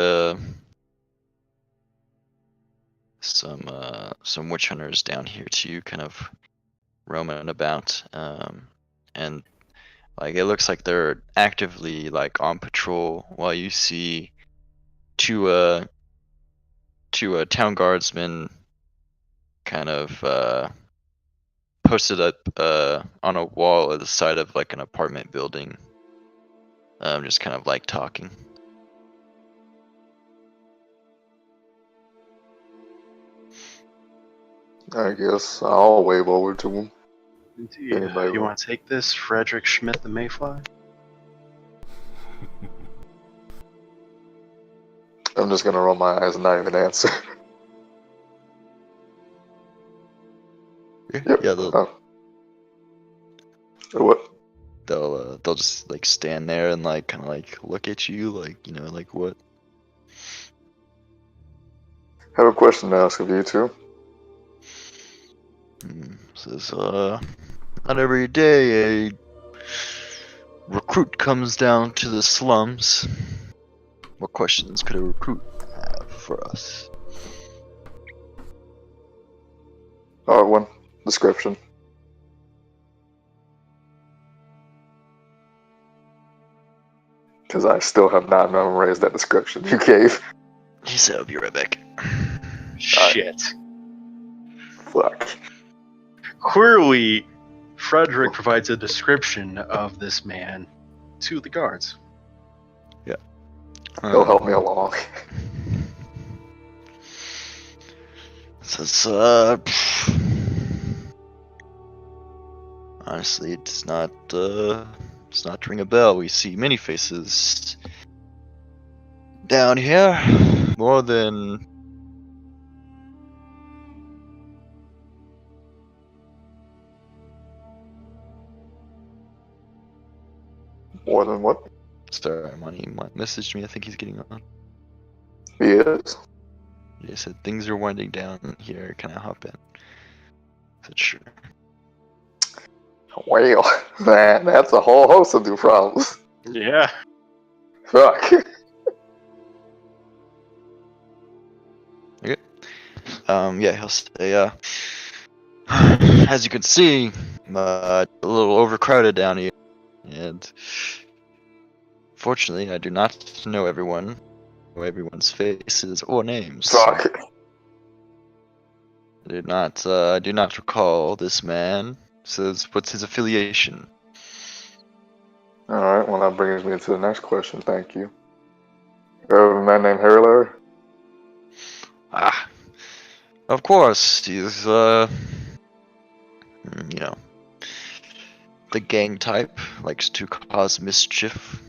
some witch hunters down here too, kind of roaming about, and like it looks like they're actively like on patrol, while you see two town guardsmen kind of posted up on a wall at the side of like an apartment building, just kind of like talking. I guess I'll wave over to him. Anybody You want- want to take this, Frederick Schmidt the Mayfly? I'm just gonna roll my eyes and not even answer. Yep. Yeah, What? they'll just like stand there and like kind of like look at you, like, you know, like what? I have a question to ask of you two. Says not every day a recruit comes down to the slums. What questions could a recruit have for us? Alright, one. Description. Because I still have not memorized that description you gave. He said, "I'll be right back." Shit. Fuck. Queerly, Frederick provides a description of this man to the guards. He'll help me along. Says, honestly, it's not ring a bell. We see many faces down here, more than More than what? sorry, Money messaged me. I think he's getting on. He is. He said things are winding down here. Can I hop in? I said sure. Well, man, that's a whole host of new problems. Yeah. Fuck. Yeah, he'll say, as you can see, a little overcrowded down here, and fortunately, I do not know everyone's faces or names. Fuck. I do not recall this man. Says, what's his affiliation? Alright, well that brings me to the next question, thank you. You have a man named Harry Larry? Ah, of course, he's, you know, the gang type, likes to cause mischief.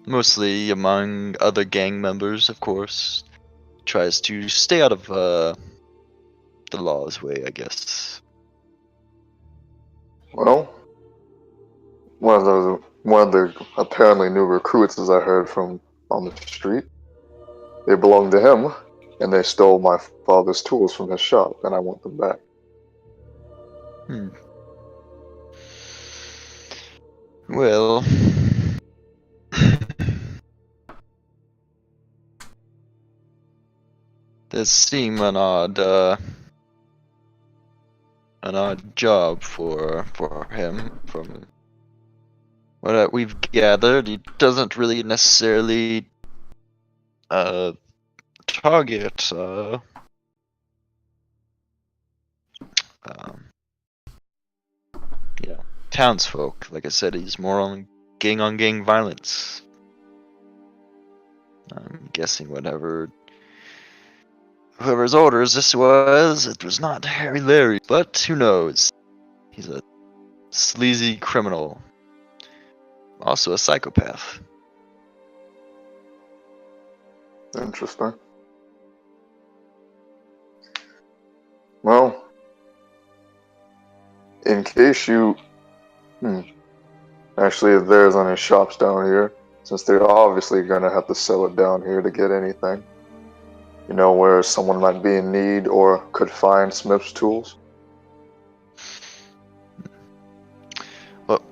Mostly among other gang members, of course. Tries to stay out of, the law's way, I guess. Well, one of the apparently new recruits, as I heard from on the street, they belong to him, and they stole my father's tools from his shop, and I want them back. Well, this seem an odd job for him. From what we've gathered, he doesn't really necessarily target you know, townsfolk. Like I said, he's more on gang violence. I'm guessing whoever's orders this was, it was not Harry Larry, but who knows? He's a sleazy criminal. Also a psychopath. Interesting. Well, in case you... Actually, if there's any shops down here, since they're obviously going to have to sell it down here to get anything, you know where someone might be in need or could find Smith's tools? Well,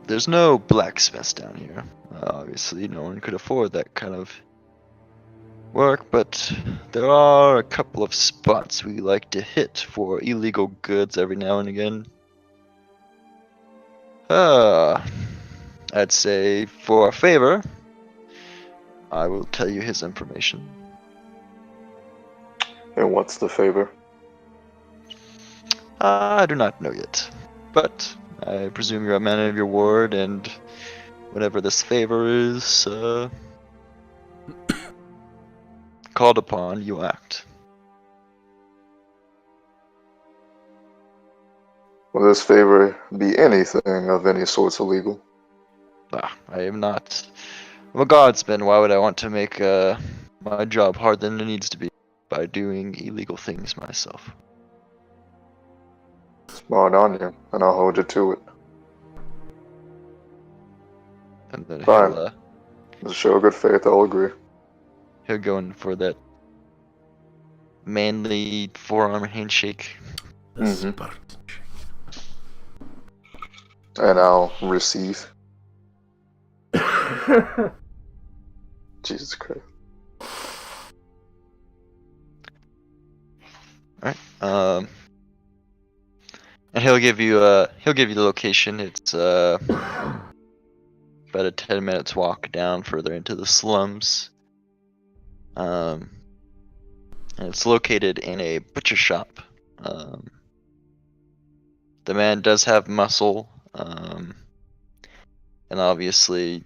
there's no blacksmiths down here. Obviously, no one could afford that kind of work, but there are a couple of spots we like to hit for illegal goods every now and again. I'd say for a favor, I will tell you his information. And what's the favor? I do not know yet, but I presume you're a man of your word, and whatever this favor is called upon, you act. Will this favor be anything of any sorts illegal? I am not. I'm a guardsman. Why would I want to make my job harder than it needs to be by doing illegal things myself? Smart on you, and I'll hold you to it. And then Fine. As a show of good faith, I'll agree. he'll go in for that manly forearm handshake. Mhm. And I'll receive. Jesus Christ. Alright. And he'll give you the location. It's about a 10 minutes walk down further into the slums. And it's located in a butcher shop. The man does have muscle, and obviously,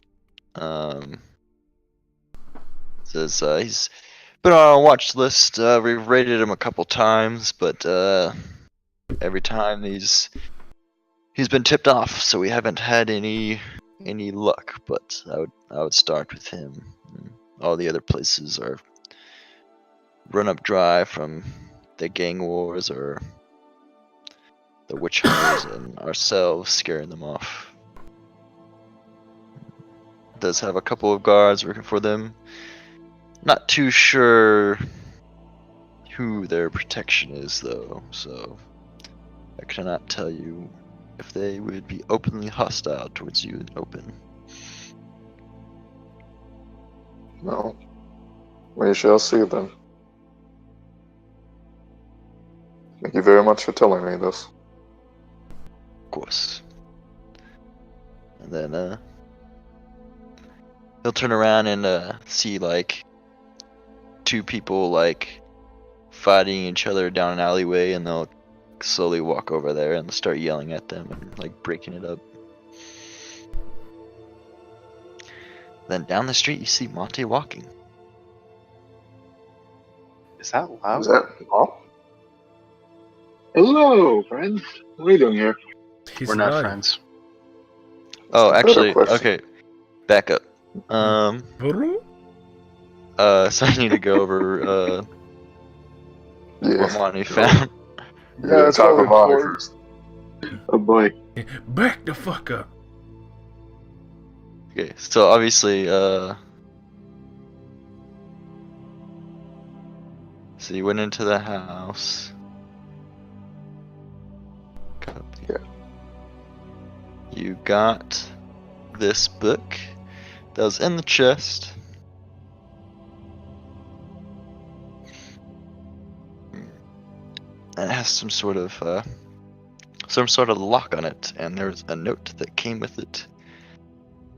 says he's been on our watch list. We've raided him a couple times, but every time he's been tipped off, so we haven't had any luck. But I would start with him. All the other places are run up dry from the gang wars or the witch hunters and ourselves scaring them off. Does have a couple of guards working for them. Not too sure who their protection is though, so I cannot tell you if they would be openly hostile towards you in open. No. We shall see then. Thank you very much for telling me this. Of course. And then he'll turn around and see like two people like fighting each other down an alleyway, and they'll slowly walk over there and start yelling at them and like breaking it up. Then down the street you see Monte walking. Is that loud? Is that all? Hello, friends. What are you doing here? We're not friends. Oh, Better actually, question. okay. Back up. So I need to go over Yeah. what Monty found. Yeah, it's talk all about it important. first. Oh boy. Back the fuck up. Okay, so obviously, so you went into the house. Yeah. You got this book that was in the chest. And it has some sort of lock on it, and there's a note that came with it.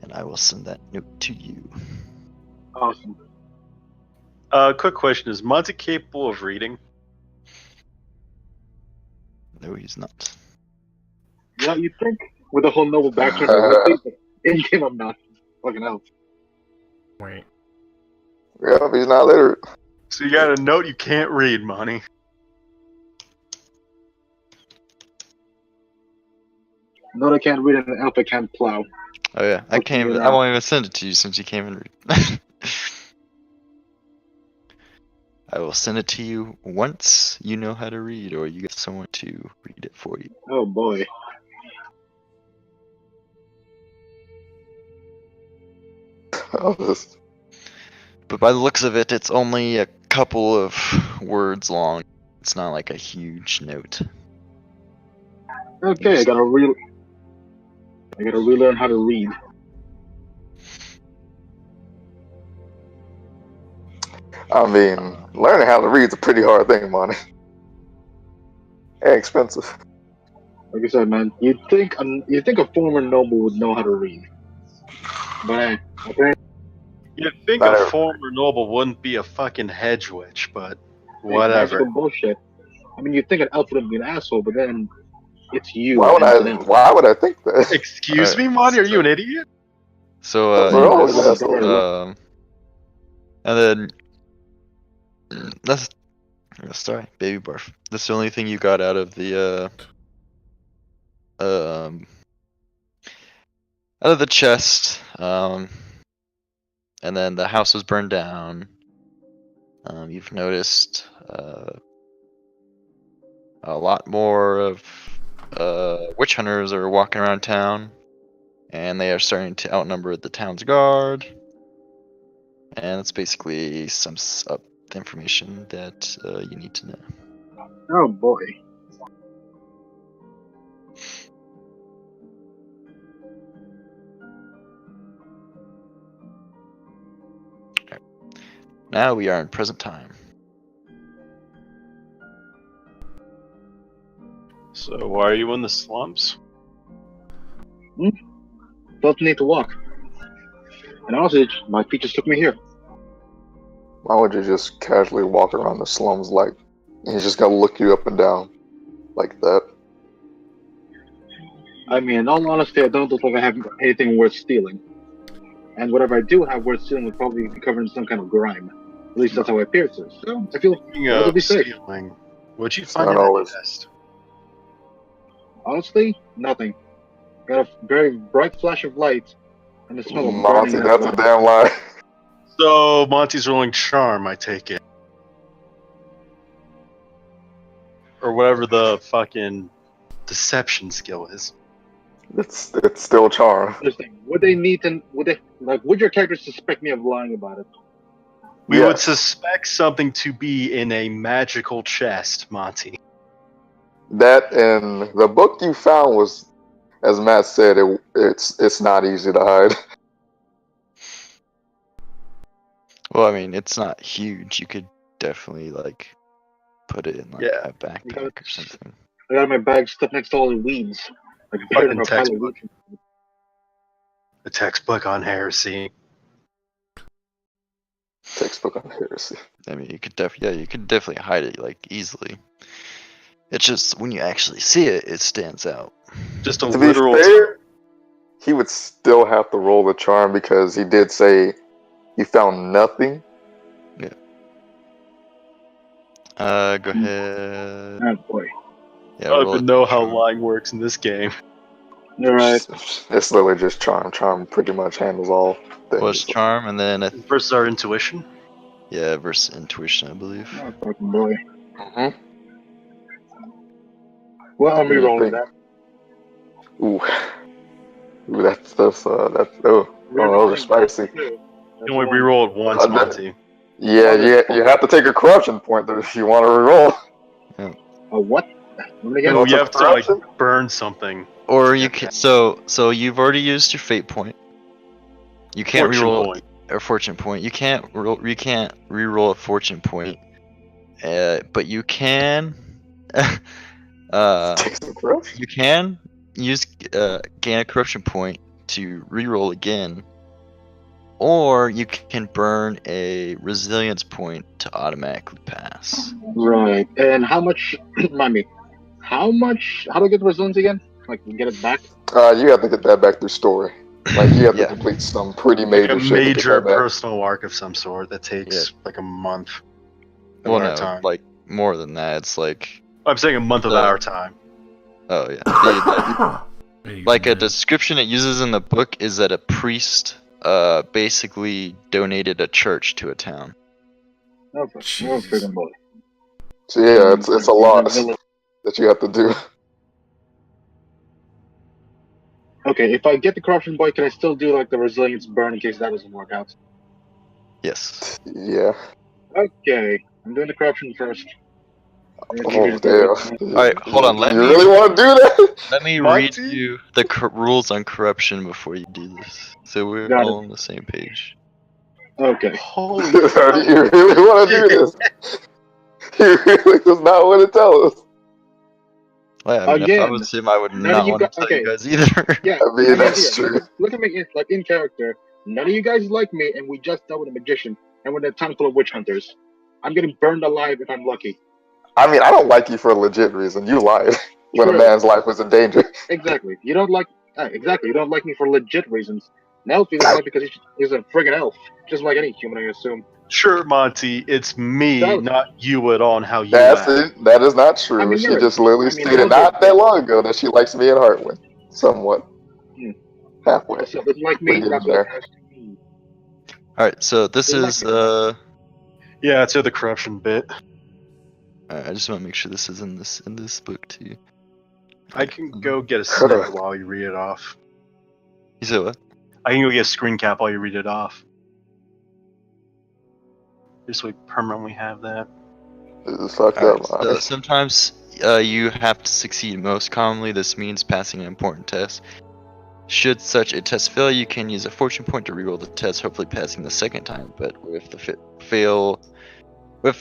And I will send that note to you. Awesome. Quick question: is Monty capable of reading? No, he's not. Yeah, you think with the whole noble background, I would think, but in game I'm not. Fucking hell. Wait. Yeah, but he's not literate. So you got a note you can't read, Monty. No, I can't read an elf. I can't plow. Oh yeah, I Okay, can't. I won't even send it to you since you can't even read. I will send it to you once you know how to read, or you get someone to read it for you. Oh boy. Oh, this. But by the looks of it, it's only a couple of words long. It's not like a huge note. Okay, I gotta relearn how to read. I mean, learning how to read is a pretty hard thing, money. And expensive. Like I said, man, you'd think a former noble would know how to read, but apparently, You'd think Not a every- former noble wouldn't be a fucking hedge witch, but that's whatever. some bullshit. I mean, you'd think an elf would be an asshole, but then it's you. Why would and I? an elf. Why would I think that? Excuse Alright. me, Monty, are you an idiot? So, We're always anyways, assholes. and then that's sorry, baby barf. That's the only thing you got out of the out of the chest. And then the house was burned down. You've noticed a lot more of witch hunters are walking around town, and they are starting to outnumber the town's guard. And it's basically some the information that you need to know. Oh boy. Now we are in present time. So why are you in the slums? Felt the need to walk, and honestly, my feet just took me here. Why would you just casually walk around the slums like he's just gonna look you up and down like that? I mean, in all honesty, I don't look like I have anything worth stealing, and whatever I do have worth stealing would probably be covered in some kind of grime. At least that's how I appear to. So I feel Speaking relatively of safe. stealing, what'd you It's find not in that always- chest? Honestly, nothing. Got a very bright flash of light, and the smell of Monty, burning that's a out. damn lie. So Monty's rolling charm, I take it. Or whatever the fucking deception skill is. It's still charm. Interesting. Would they need to? Would your character suspect me of lying about it? We would Yes. suspect something to be in a magical chest, Monty. That and the book you found was, as Matt said, it's not easy to hide. Well, I mean, it's not huge. You could definitely like put it in like Yeah. a backpack or something. I got my bag stuck next to all the weeds. Like buried in a pile of textbook. weeds. A textbook on heresy. Textbook on heresy. I mean, you could definitely hide it like easily. It's just when you actually see it, it stands out. Just a To be literal. fair, he would still have to roll the charm because he did say he found nothing. Go ahead. Oh boy. Yeah, I don't roll even it. know how lying works in this game. You're right. It's literally just charm. Charm pretty much handles all things. Plus charm, and then Versus our intuition. versus intuition, I believe. Oh fucking boy. Mhm. Well, I'm What do you re-rolling think? that. Ooh, that's those are spicy. You can only reroll it once, Monty. Yeah, you have to take a corruption point though if you want to reroll. A what? What again? No, What's you a have to like corruption? burn something. Or you can so you've already used your fate point. You can't Fortune reroll point. or fortune point. You can't reroll a fortune point. But you can Take some corruption. you can use gain a corruption point to reroll again. Or you can burn a resilience point to automatically pass. Right. And how much? Remind me. How much? How do I get the resilience again? Like get it back? You have to get that back through story. Like you have Yeah. to complete some pretty Like major a shit major to get that back. personal arc of some sort that takes like a month of Well, our no, time. like more than that. It's like I'm saying a month of our time. oh yeah. Like a description it uses in the book is that a priest basically donated a church to a town. Oh, freaking boy. So yeah, it's a lot that you have to do. Okay, if I get the corruption boy, can I still do like the resilience burn in case that doesn't work out? Yes. Yeah. Okay, I'm doing the corruption first. Oh damn. Alright, hold on. You really want to do that? Let me read you the rules on corruption before you do this, so we're Got all on the same page. Okay. Holy You really want to do this? He really does not want to tell us. Well, I mean, if I Again, was him, I would none not of you want to gu- tell you okay. guys either. Yeah, I mean, that's true. Look at me, like in character. None of you guys like me, and we just dealt with a magician, and we're in a town full of witch hunters. I'm getting burned alive if I'm lucky. I mean, I don't like you for a legit reason. You lied when True. a man's life was in danger. Exactly. You don't like. Exactly. You don't like me for legit reasons. An elf you dislike because he's a friggin' elf, just like any human, I assume. Sure, Monty, it's me, So- not you at all, and how you That's act. it. That is not true. I mean, She you're- just literally I mean, stated those not are- that long ago that she likes me and Hartwin. Somewhat. Halfway. So doesn't like me. We're getting That's what there. it has to be. Alright, so this They're is, like- Yeah, it's the corruption bit. I just want to make sure this is in this book too. I can go get a snip while you read it off. You said what? I can go get a screen cap while you read it off. Just so we permanently have that. This is fucked Alright, up, so Lonnie. sometimes you have to succeed. Most commonly, this means passing an important test. Should such a test fail, you can use a fortune point to reroll the test, hopefully passing the second time. But if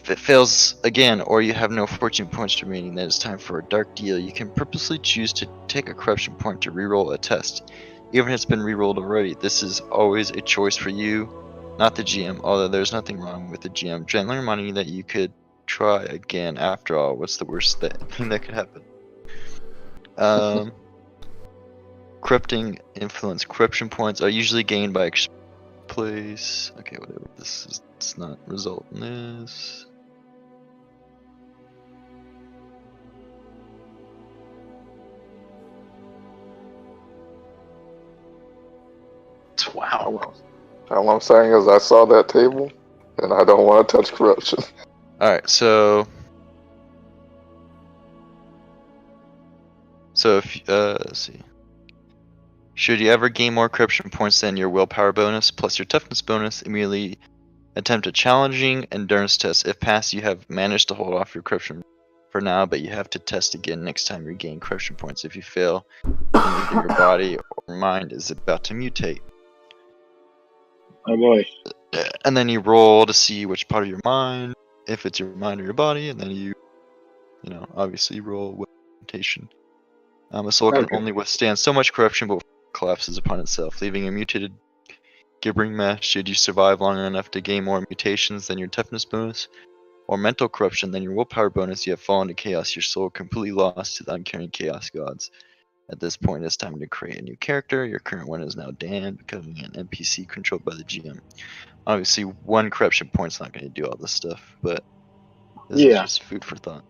it fails again, or you have no fortune points remaining, then it's time for a dark deal. You can purposely choose to take a corruption point to reroll a test, even if it's been rerolled already. This is always a choice for you, not the GM. Although there's nothing wrong with the GM gently reminding you that you could try again. After all, what's the worst thing that could happen? Corrupting influence. Corruption points are usually gained by place. Okay, whatever. It's not result in this. Wow. All I'm saying is I saw that table, and I don't want to touch corruption. Alright, so if let's see. Should you ever gain more corruption points than your willpower bonus plus your toughness bonus, immediately attempt a challenging endurance test. If passed, you have managed to hold off your corruption for now, but you have to test again next time you gain corruption points. If you fail, then either your body or mind is about to mutate. Oh boy. And then you roll to see which part of your mind, if it's your mind or your body, and then you obviously roll with mutation. A soul can only withstand so much corruption, but collapses upon itself, leaving a mutated gibbering mess. Should you survive long enough to gain more mutations than your toughness bonus, or mental corruption than your willpower bonus, you have fallen to chaos. Your soul completely lost to the uncaring chaos gods. At this point, it's time to create a new character. Your current one is now Dan, becoming an NPC controlled by the GM. Obviously, one corruption point's not going to do all this stuff, but this is just food for thought.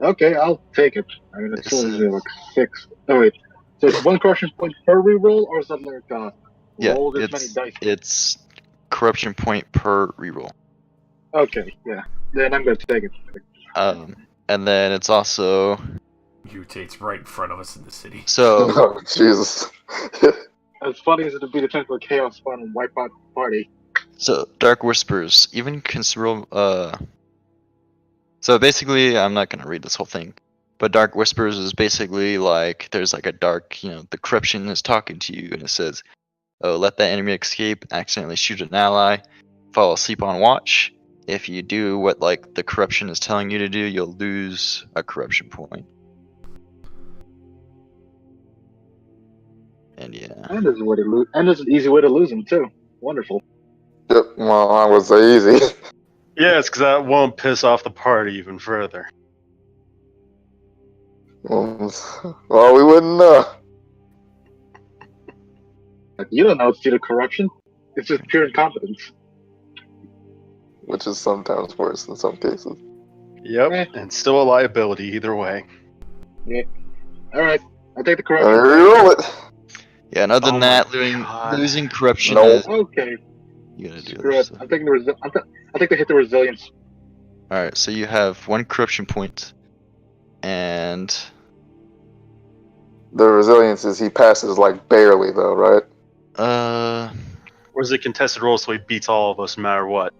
Okay, I'll take it. I mean, it's only like 6. Oh wait, so it's 1 corruption point per reroll, or something like roll this many dice? It's corruption point per reroll. Okay, yeah. Then I'm gonna take it. And then it's also mutates right in front of us in the city. So Oh, Jesus. As funny as it would be to turn to a chaos spawn and wipe out the party. So Dark Whispers, even considerable. So basically, I'm not gonna read this whole thing, but Dark Whispers is basically like there's like a dark, the corruption is talking to you, and it says, "Oh, let that enemy escape. Accidentally shoot an ally. Fall asleep on watch. If you do what like the corruption is telling you to do, you'll lose a corruption point." And yeah. And there's a way to lose. And there's an easy way to lose them too. Wonderful. Yep, well, I would say easy. Yeah, it's because that won't piss off the party even further. Well, we wouldn't know. Like, you don't know it's due to corruption. It's just pure incompetence. Which is sometimes worse in some cases. Yep, and still a liability either way. Yeah. Alright. I'll take the There corruption. you roll it. Yeah, and other than Oh that, my God. losing corruption Nope. is Okay. you gotta do Screw other it. stuff. I'm taking the I'll take the hit the resilience. Alright, so you have 1 corruption point, and The resilience is he passes like barely though, right? Or is it contested roll so he beats all of us no matter what?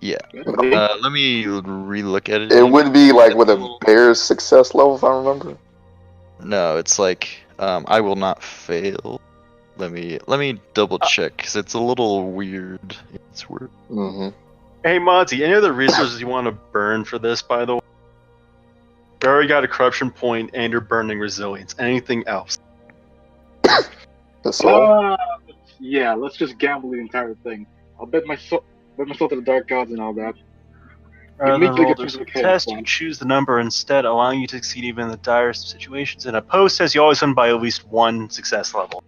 yeah. See? Let me relook at it. It again. would be like with a bear's success level, if I remember. No, it's like I will not fail. Let me double check because it's a little weird. It's weird. Mm-hmm. Hey Monty, any other resources you want to burn for this, by the way? You already got a corruption point and you're burning resilience. Anything else? The soul. Yeah, let's just gamble the entire thing. I'll bet my soul to the dark gods and all that. Rather than Immediately roll gets this into the chaos test, you one. choose the number instead, allowing you to succeed even in the direst situations. In a post says you always win by at least 1 success level.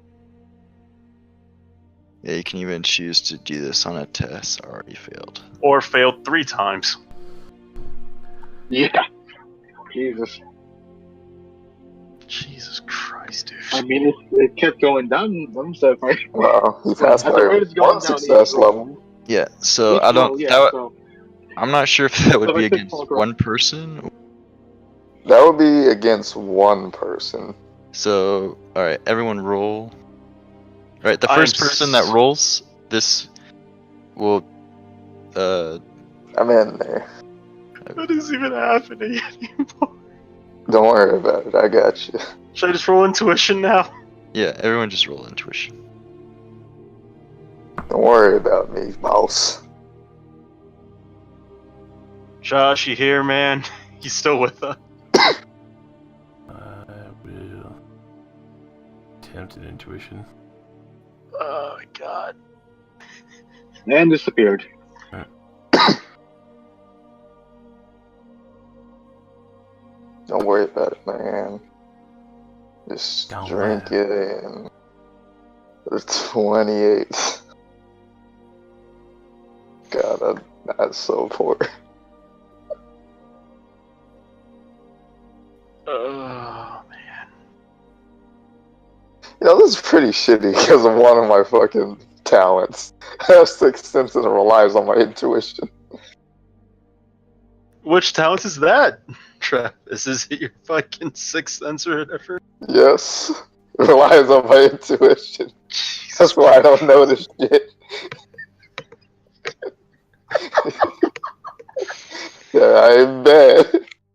Yeah, you can even choose to do this on a test already failed. Or failed 3 times. Yeah. Jesus. Jesus Christ, dude. I mean, it kept going down, so if I... Wow, he passed At by the rate it's going one down success each roll. level. Yeah, so Each I don't. roll, yeah, so... I'm not sure if that would So be I think against Paul one person. That would be against one person. So, all right, everyone roll. All right, the first person that rolls this will. I'm in there. What is even happening anymore? Don't worry about it. I got you. Should I just roll intuition now? Yeah, everyone just roll intuition. Don't worry about me, mouse. Josh, you here, man? You still with us? I will attempt an intuition. Oh my god. And disappeared. Don't worry about it, man. Just Don't drink worry. it in. It's 28. God, that's so poor. Oh man. You know, this is pretty shitty because of one of my fucking talents. I have 6 sense and it relies on my intuition. Which talent is that, Travis? Is it your fucking sixth sense or whatever? Yes. It relies on my intuition. Jesus. That's why I don't know this shit. Yeah, I'm bad.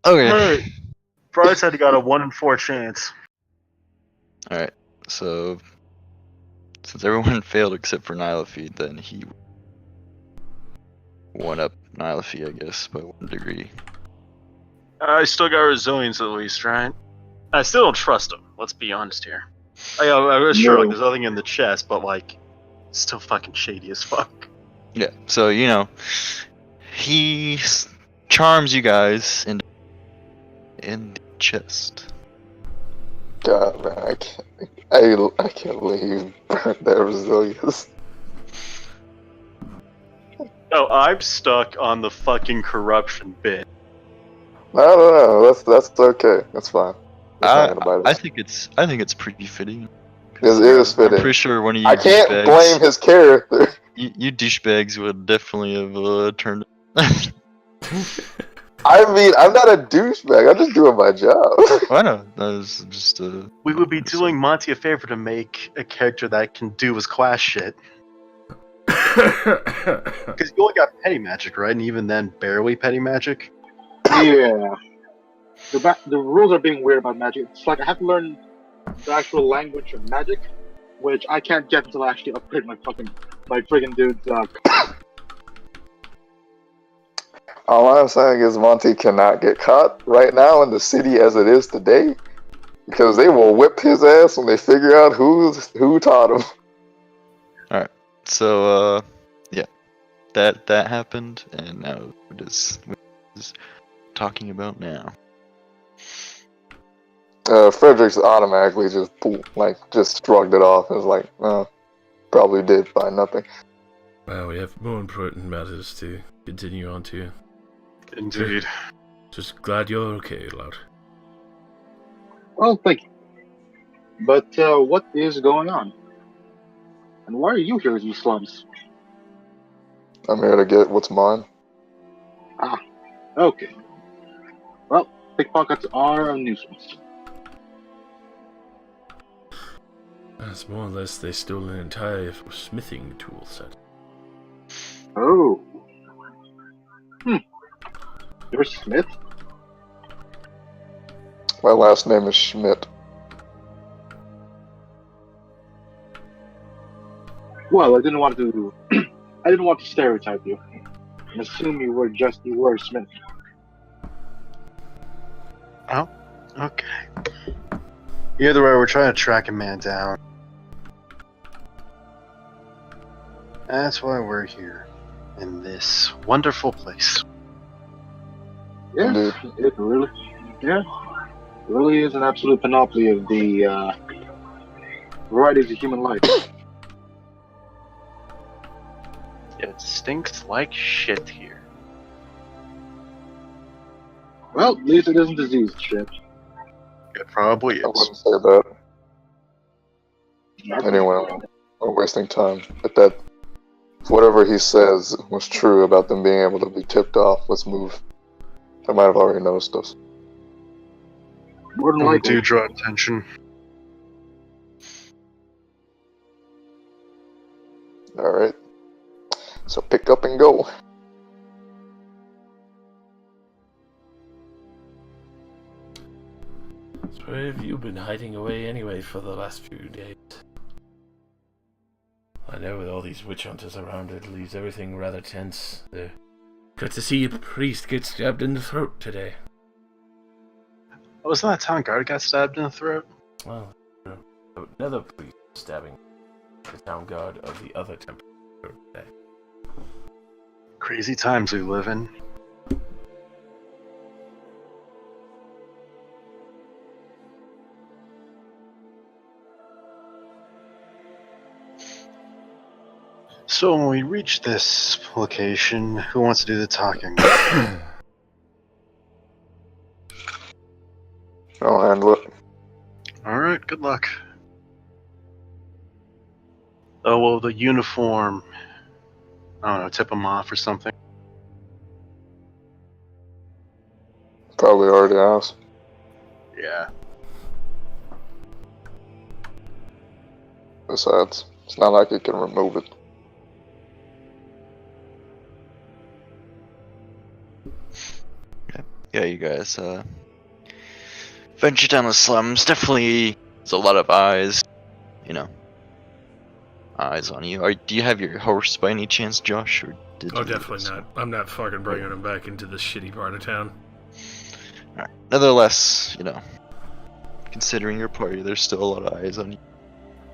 Okay. Alright. Brian said he got a 1 in 4 chance. All right. So, since everyone failed except for Nilafeed, then he won up Nilafeed, I guess, by 1 degree. I still got resilience at least, right? I still don't trust him. Let's be honest here. I was sure, like, No. there's nothing in the chest, but like, still fucking shady as fuck. Yeah. So he charms you guys in the chest. God, man, I can't believe you burnt that resilience. Oh, I'm stuck on the fucking corruption bit. No, that's okay. That's fine. It's not gonna bite I us. think it's pretty fitting. It is I'm fitting. pretty sure one of you I can't douchebags, blame his character. you douchebags would definitely have turned. I mean, I'm not a douchebag. I'm just doing my job. I know. That was just We would be doing Monty a favor to make a character that can do his class shit. Because you only got petty magic, right? And even then, barely petty magic. Yeah. The rules are being weird about magic. It's like I have to learn the actual language of magic, which I can't get until I actually upgrade my friggin' dude's All I'm saying is Monty cannot get caught right now in the city as it is today, because they will whip his ass when they figure out who taught him. so. Yeah, that happened, and now what is talking about now? Fredericks automatically just shrugged it off and was like, probably did find nothing. Well, we have more important matters to continue on to. Indeed. Just glad you're okay, lad. Well, thank you. But what is going on? And why are you here in these slums? I'm here to get what's mine. Ah, okay. Well, pickpockets are a nuisance. That's more or less they stole an entire smithing tool set. Oh. You're Smith? My last name is Schmidt. Well, I didn't want to. I didn't want to stereotype you and assume you were Smith. Oh, okay. Either way, we're trying to track a man down. That's why we're here, in this wonderful place. Yes, it really. Yeah, it really is an absolute panoply of the varieties of human life. It stinks like shit here. Well, at least it isn't diseased shit. It probably I is. wouldn't say that. Anyway, I'm wasting time. But that, if whatever he says was true about them being able to be tipped off, let's move. They might have already noticed us. More than We likely. do draw attention. Alright. So pick up and go. So where have you been hiding away anyway for the last few days? I know with all these witch hunters around it leaves everything rather tense. Good to see a priest get stabbed in the throat today. Wasn't that town guard got stabbed in the throat? Well, another priest stabbing the town guard of the other temple today. Crazy times we live in. So when we reach this location, who wants to do the talking? I'll handle it. Alright, good luck. Oh, well, the uniform. I don't know, tip them off or something. Probably already asked. Yeah. Besides, it's not like he can remove it. Yeah, you guys venture down the slums. Definitely, there's a lot of eyes. Eyes on you. Do you have your horse by any chance, Josh? Or did Oh, you definitely not. I'm not fucking bringing him back into this shitty part of town. Alright. Nevertheless, considering your party, there's still a lot of eyes on you.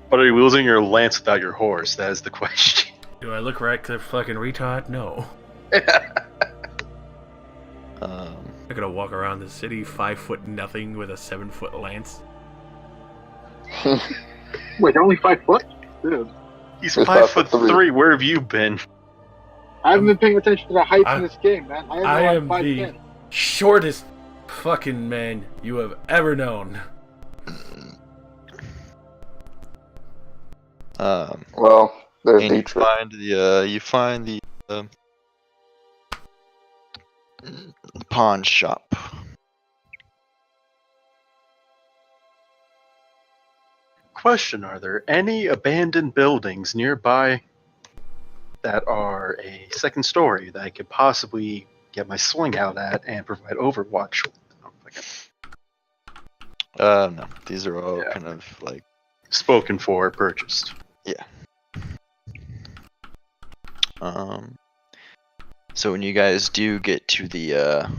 But are you wielding your lance without your horse? That is the question. Do I look like a fucking retard? No. I'm gonna walk around the city 5 foot nothing with a 7 foot lance. Wait, you're only 5 foot? Dude. He's He's 5'3". Where have you been? I haven't been paying attention to the heights in this game, man. I am like the 5'10". shortest fucking man you have ever known. Well, there's And you Dietrich. find the pawn shop. Question, are there any abandoned buildings nearby that are a second story that I could possibly get my sling out at and provide overwatch with? No, these are all Yeah. kind of like Spoken for, purchased. So when you guys do get to the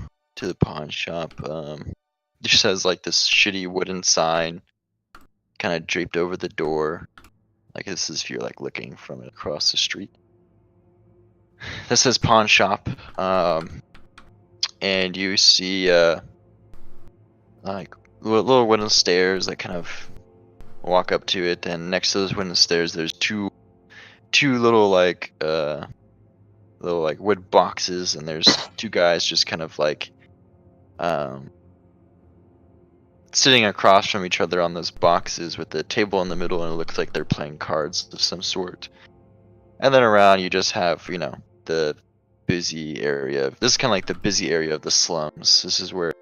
pawn shop, it just has like this shitty wooden sign kind of draped over the door. Like this is if you're like looking from it across the street. This says pawn shop, and you see like little wooden stairs that kind of walk up to it, and next to those wooden stairs there's two little like wood boxes, and there's two guys just kind of like sitting across from each other on those boxes with the table in the middle, and it looks like they're playing cards of some sort. And then around you just have, you know, the busy area. This is kind of like the busy area of the slums. This is where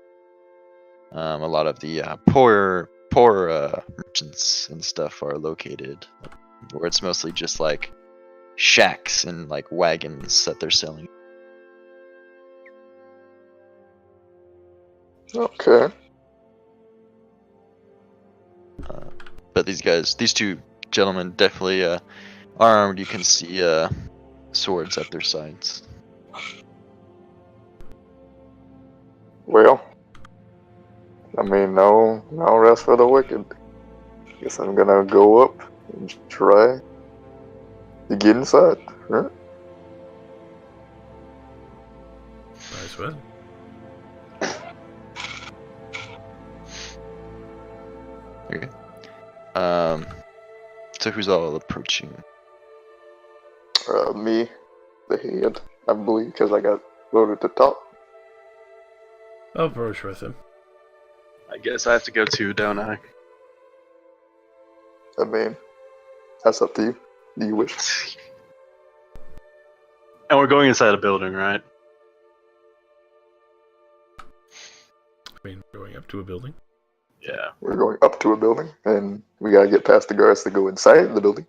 a lot of the poor merchants and stuff are located, where it's mostly just like shacks and like wagons that they're selling. Okay. But these two gentlemen, definitely armed. You can see swords at their sides. Well, I mean, no rest for the wicked. Guess I'm gonna go up and try to get inside, right? Might as well. Okay. So who's all approaching? Me, the head, I believe, because I got voted to top. I'll approach with him. I guess I have to go too, don't I? I mean, that's up to you. Do you wish? And we're going inside a building, right? I mean, going up to a building. Yeah. We're going up to a building, and we gotta get past the guards to go inside the building.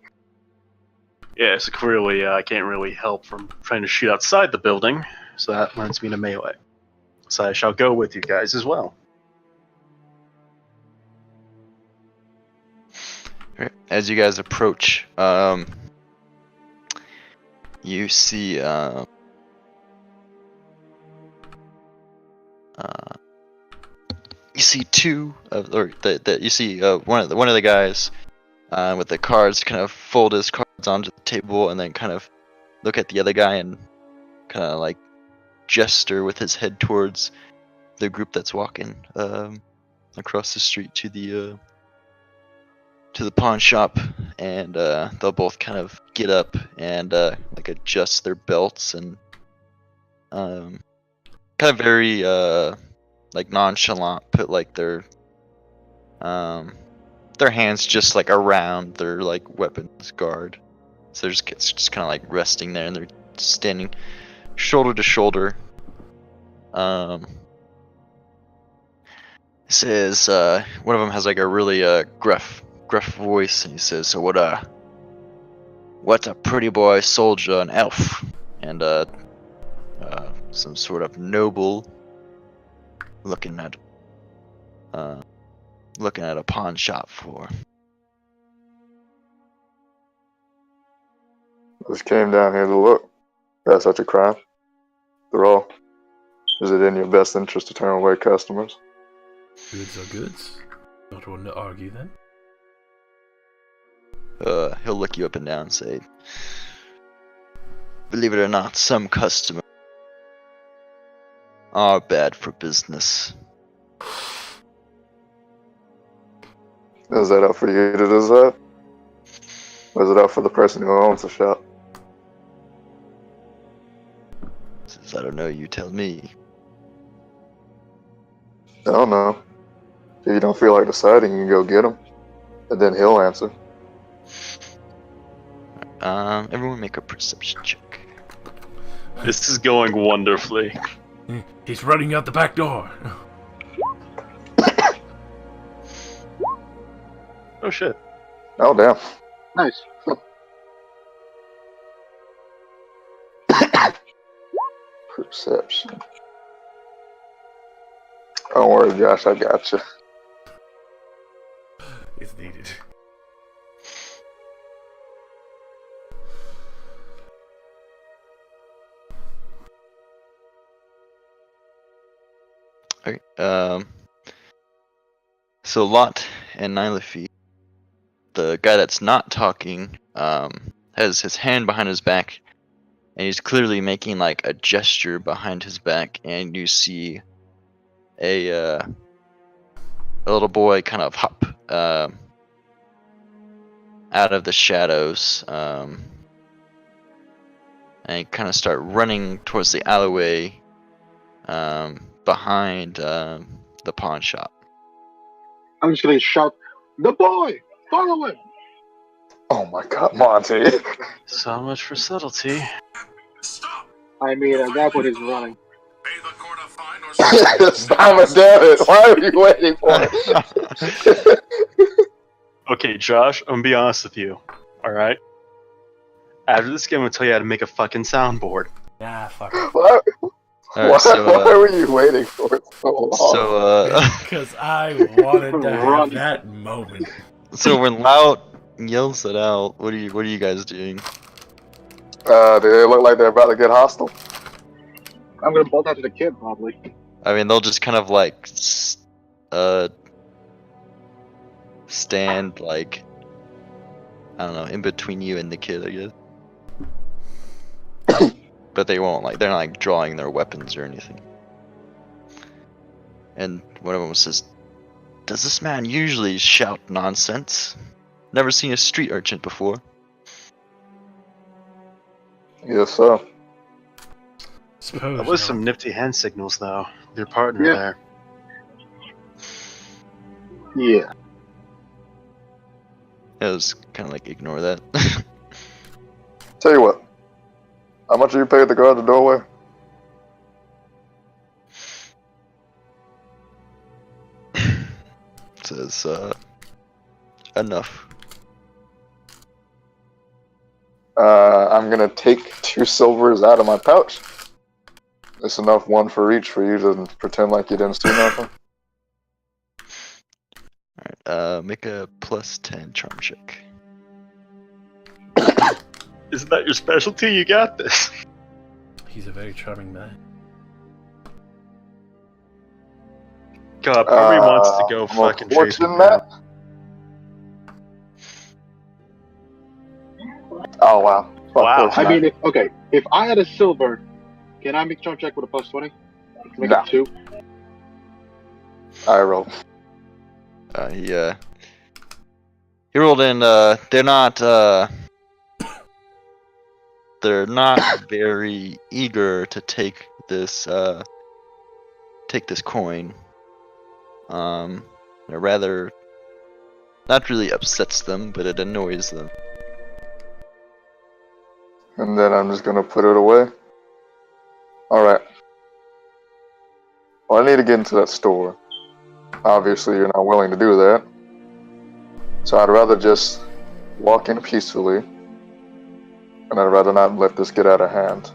Yeah, so clearly I can't really help from trying to shoot outside the building, so that lends me to melee. So I shall go with you guys as well. Right. As you guys approach, you see two of, or that you see one of the guys with the cards kind of fold his cards onto the table and then kind of look at the other guy and kind of like gesture with his head towards the group that's walking across the street to the pawn shop, and they'll both kind of get up and like adjust their belts and kind of very like nonchalant put like their hands just like around their like weapons guard. So it's just kind of like resting there, and they're standing shoulder to shoulder. It says one of them has like a really gruff voice, and he says, "So what a pretty boy soldier, an elf, and some sort of noble looking at a pawn shop for." Just came down here to look. That's such a crime. After all, is it in your best interest to turn away customers? Goods are goods. Not one to argue then. He'll look you up and down and say, "Believe it or not, some customers are bad for business." Is that up for you to decide? Or is it up for the person who owns the shop? Says, "I don't know, you tell me." I don't know. If you don't feel like deciding, you can go get him. And then he'll answer. Everyone make a perception check. This is going wonderfully. He's running out the back door. Oh shit. Oh, damn. Nice. Perception. Don't worry, Josh, I got you. It's needed. Okay. So Lot and Nylafi, the guy that's not talking, has his hand behind his back, and he's clearly making like a gesture behind his back, and you see a little boy kind of hop out of the shadows, and kind of start running towards the alleyway behind the pawn shop. I'm just gonna shout, "The boy! Follow him!" Oh my god, Monty. So much for subtlety. Stop! I mean, at that point he's running. Pay the court a fine or Stop it, damn it. Why are you waiting for it? Okay, Josh, I'm gonna be honest with you. Alright? After this game, I'm gonna tell you how to make a fucking soundboard. Yeah, fuck it. Why, Alright, so, why were you waiting for it so long? so, Because I wanted to have Run. that moment. so when Loud yells it out, what are you guys doing? Do they look like they're about to get hostile? I'm gonna bolt out to the kid, probably. I mean, they'll just kind of like, stand like, I don't know, in between you and the kid, I guess. But they won't, like, they're not like drawing their weapons or anything. And one of them says, "Does this man usually shout nonsense? Never seen a street urchin before." Yes, sir. Suppose That was no. some nifty hand signals, though. Your partner Yeah. there. Yeah. It was kind of like, ignore that. Tell you what. How much do you pay to guard the doorway? Says, enough. I'm gonna take 2 silvers out of my pouch. It's enough, one for each, for you to pretend like you didn't see nothing. Alright, make a +10 charm check. Isn't that your specialty? You got this. He's a very charming man. God, part of me wants to go I'm fucking chase him. fortune, Matt. Oh wow. Fuck Wow. fortune, I mean, Matt. if I had a silver, can I make charm check with a +20? Make No. it 2. I roll. He rolled in, they're not very eager to take this coin. It rather, not really upsets them, but it annoys them. And then I'm just gonna put it away. Alright. Well, I need to get into that store. Obviously, you're not willing to do that. So I'd rather just walk in peacefully. And I'd rather not let this get out of hand.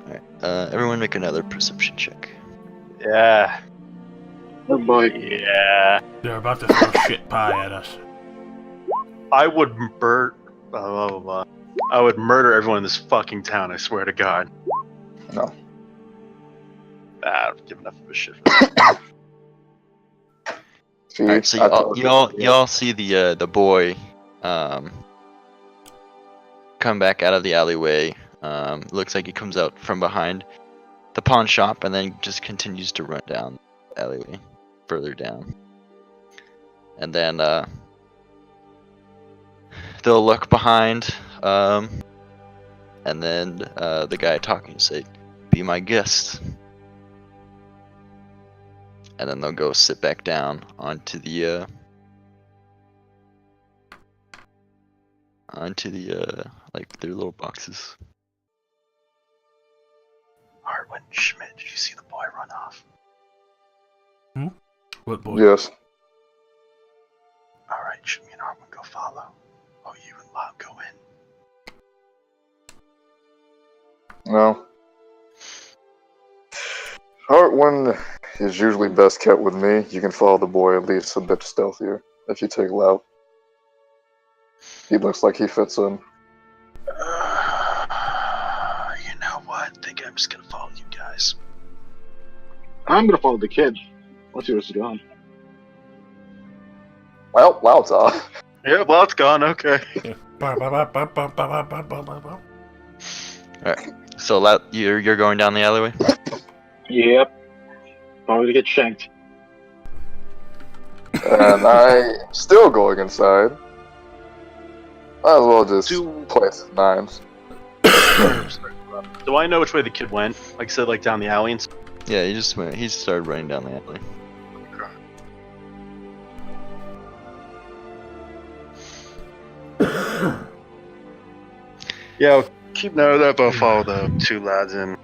Alright, everyone make another perception check. Yeah. Oh boy. Yeah. They're about to throw shit pie at us. I would I would murder everyone in this fucking town, I swear to God. No. I don't give enough of a shit for that. See, Alright, so I told y'all see the boy come back out of the alleyway. Looks like he comes out from behind the pawn shop and then just continues to run down the alleyway further down. And then they'll look behind, and then the guy talking say, "Be my guest." And then they'll go sit back down onto the like their little boxes. Harwin Schmidt, did you see the boy run off? What boy? Yes. Alright, should me and Harwin go follow? Oh, you and Loud go in. No. Hartwin is usually best kept with me. You can follow the boy at least a bit stealthier if you take Loud. He looks like he fits in. You know what? I think I'm just gonna follow you guys. I'm gonna follow the kid. Let's see what's going on. Well, Loud's off. Yeah, Loud's gone, okay. So you're going down the alleyway. Yep. Probably to get shanked. And I'm still going inside. Might as well just Do- play some nines. Do I know which way the kid went? Like I said, like down the alley and stuff? Yeah, he started running down the alley. Yeah, I'll keep note of that, but I'll follow the two lads in.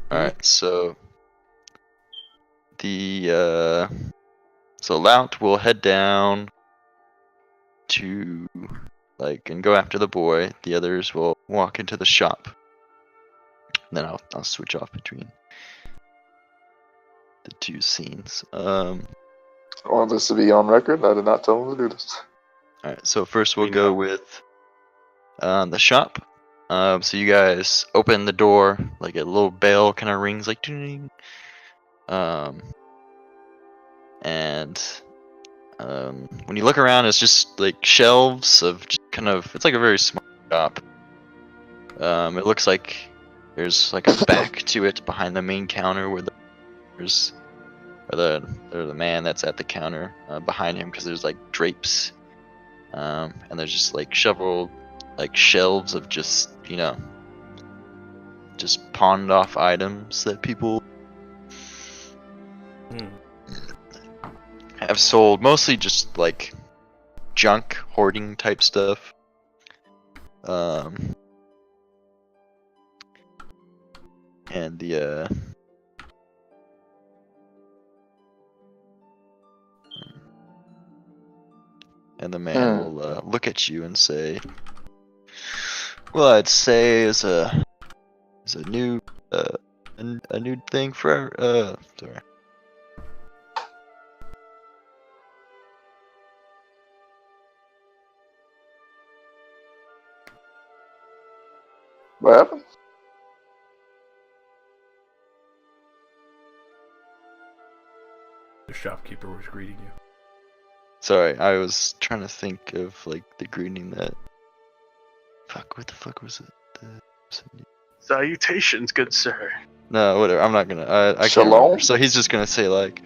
Alright, so so Lount will head down to and go after the boy. The others will walk into the shop. And then I'll switch off between the two scenes. I want this to be on record. I did not tell him to do this. Alright, so first we'll We go know. with the shop. So you guys open the door, like a little bell kind of rings, like ding. And when you look around, it's just like shelves of just it's like a very small shop. It looks like there's like a back to it behind the main counter where there's the man that's at the counter behind him, because there's like drapes, and there's just like several like shelves of just just pawned off items that people have sold, mostly just like junk hoarding type stuff. And the man will look at you and say, "Well, I'd say is a new a new thing for sorry." What happened? The shopkeeper was greeting you. Sorry, I was trying to think of like the greeting that. Fuck, what the fuck was it? Salutations, good sir. No, whatever. I'm not gonna. I can't Shalom? remember. So he's just gonna say like,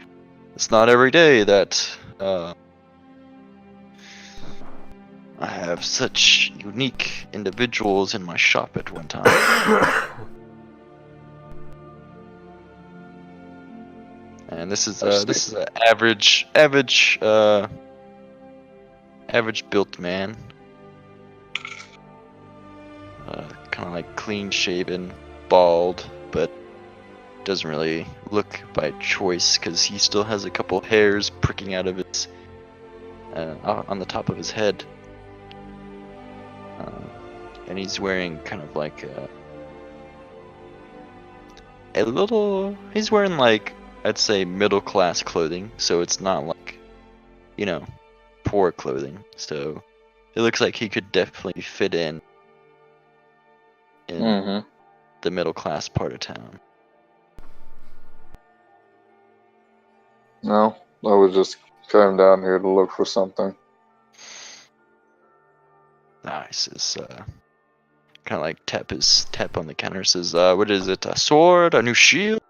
"It's not every day that I have such unique individuals in my shop at one time." And this is an average built man. Kind of like clean shaven, bald, but doesn't really look by choice because he still has a couple hairs pricking out of his on the top of his head, and he's wearing kind of like he's wearing like, I'd say, middle class clothing, so it's not like poor clothing. So it looks like he could definitely fit in the middle class part of town. No, I was just coming down here to look for something. Nice. Is kind of like tap on the counter. Says, "What is it? A sword? A new shield?"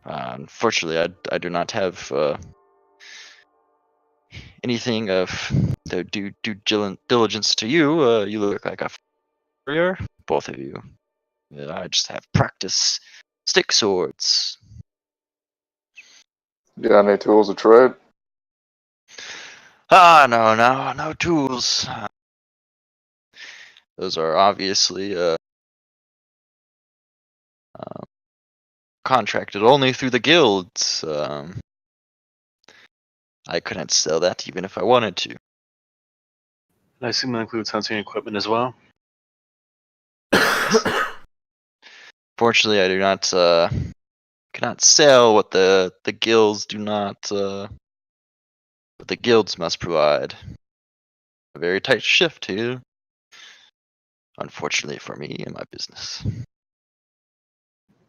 Unfortunately, I do not have anything of the due diligence to you. You look like a warrior, both of you. I just have practice stick swords. You got any tools of trade? No tools. Those are obviously contracted only through the guilds. I couldn't sell that even if I wanted to. I assume that includes hunting equipment as well. Fortunately, I do not cannot sell what the guilds do not what the guilds must provide. A very tight shift here. Unfortunately for me and my business.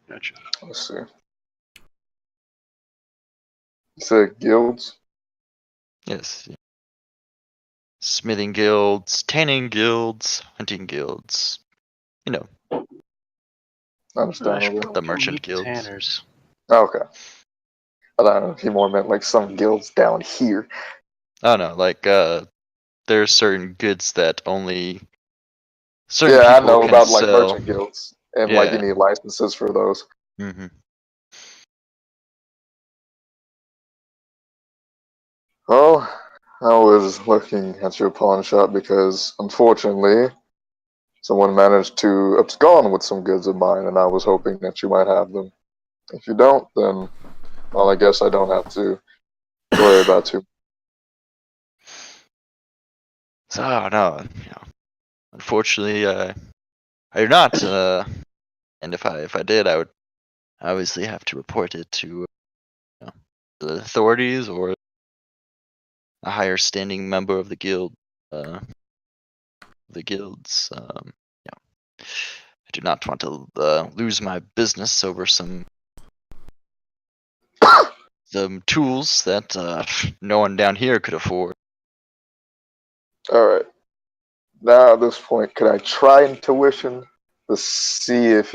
Gotcha. Let's see. You said guilds? Yes. Yeah. Smithing guilds, tanning guilds, hunting guilds. Understandable. The merchant guilds. Tanners. Okay. I don't know if he more meant like some guilds down here. Oh no, like there's certain goods that only certain Yeah, I people know can about like sell. merchant guilds, and like you Yeah. need licenses for those. Mm-hmm. Well, I was looking at your pawn shop because, unfortunately, someone managed to abscond with some goods of mine, and I was hoping that you might have them. If you don't, then, well, I guess I don't have to worry about you. So, no, unfortunately, I do not. And if I did, I would obviously have to report it to the authorities or a higher standing member of the guild. The guilds. I do not want to lose my business over some tools that no one down here could afford. Alright. Now, at this point, could I try intuition to see if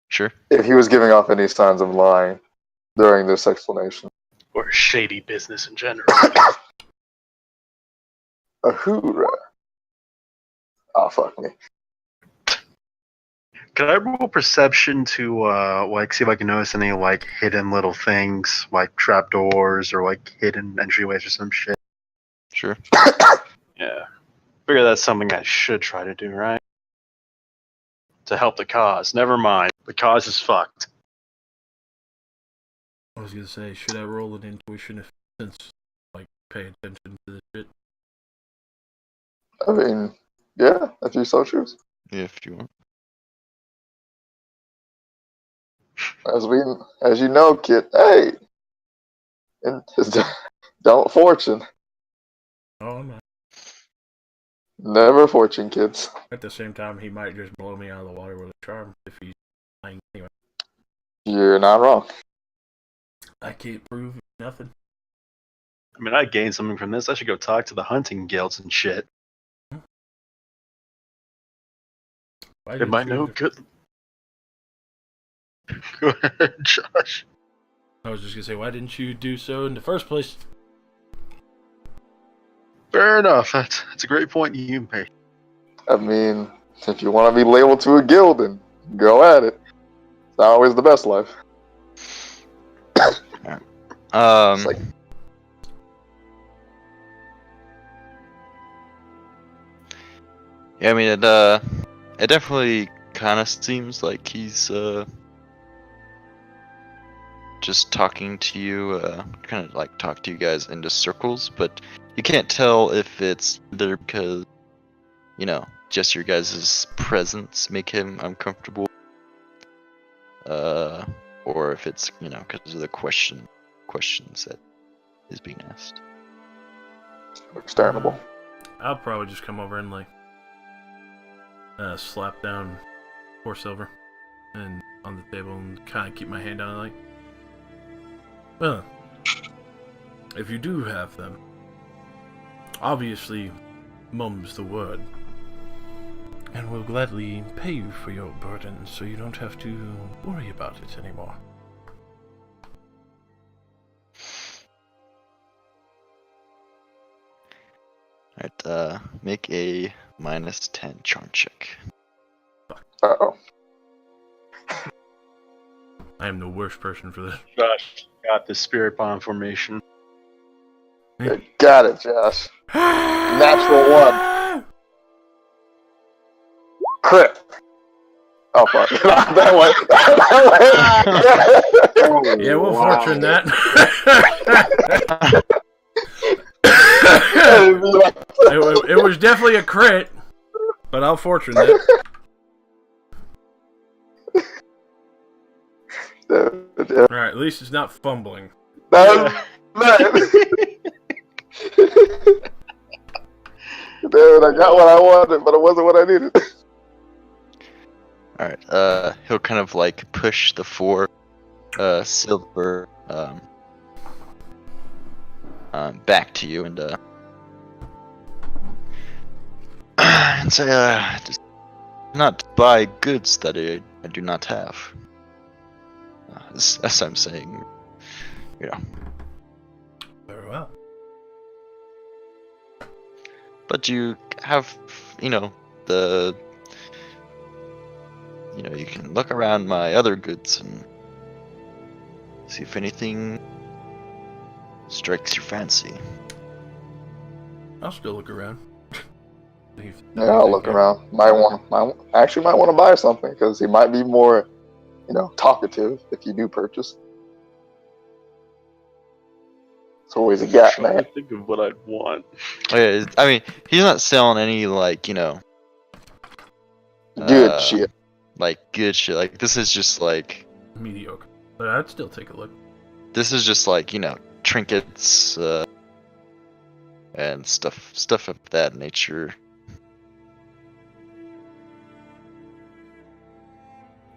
Sure. if he was giving off any signs of lying during this explanation? Or shady business in general. A hoorah. Oh, fuck me. Can I roll perception to like see if I can notice any like hidden little things, like trapdoors or like hidden entryways or some shit? Sure. Yeah. Figure that's something I should try to do, right? To help the cause. Never mind. The cause is fucked. I was gonna say, should I roll an intuition since like pay attention to this shit? I mean, yeah, if you so choose. If you want. As you know, kid, hey, and don't fortune. Oh, I'm not. Never fortune, kids. At the same time, he might just blow me out of the water with a charm if he's lying anyway. You're not wrong. I can't prove nothing. I mean, I gained something from this. I should go talk to the hunting guilds and shit. Why They might know good. Go ahead, Josh. I was just gonna say, why didn't you do so in the first place? Fair enough. That's a great point you make. I mean, if you want to be labeled to a guild, then go at it. It's not always the best life. It's like, yeah, I mean, it definitely kind of seems like he's just talking to you, kind of like talk to you guys into circles, but you can't tell if it's either because, just your guys' presence make him uncomfortable, or if it's, because of the questions that is being asked. understandable. I'll probably just come over and like slap down 4 silver and on the table and kind of keep my hand on it like, well, if you do have them, obviously mum's the word, and we'll gladly pay you for your burden so you don't have to worry about it anymore. Alright, make a -10 charm check. Uh-oh. I am the worst person for this. Josh got the spirit bomb formation. You got it, Josh. Natural 1. Crit. Oh, fuck. That one. Yeah, we'll fortune that. it was definitely a crit, but I'll fortune that. Alright, at least it's not fumbling. Damn it, I got what I wanted, but it wasn't what I needed. Alright, he'll kind of like push the 4 silver back to you and say, just not buy goods that I do not have. As I'm saying, Very well. But you have, you can look around my other goods and see if anything strikes your fancy. I'll still look around. Yeah, I'll look around. Might want to buy something because he might be more, talkative if you do purchase. It's always a gap, Trying man. to think of what I'd want. Oh, yeah, I mean, he's not selling any Good shit. like good shit. Like this is just like Mediocre. But I'd still take a look. this is just like trinkets and stuff of that nature.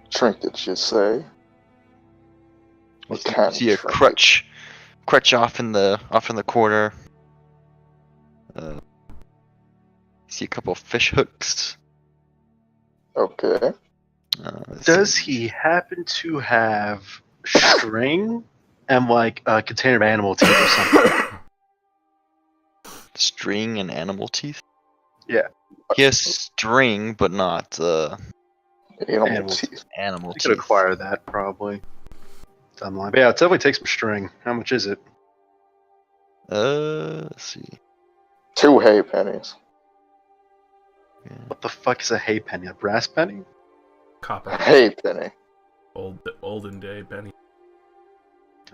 Trinkets, you say? What kind of See a trinket? crutch off in the corner. See a couple fish hooks. Okay. Does he happen to have string and like a container of animal teeth or something? String and animal teeth? Yeah. He has string, but not Animal teeth. animal I teeth. could acquire that probably. Down the line. But yeah, it definitely takes some string. How much is it? Let's see. 2 hay pennies. Yeah. What the fuck is a hay penny? A brass penny? Copper. Hay penny. Olden day penny.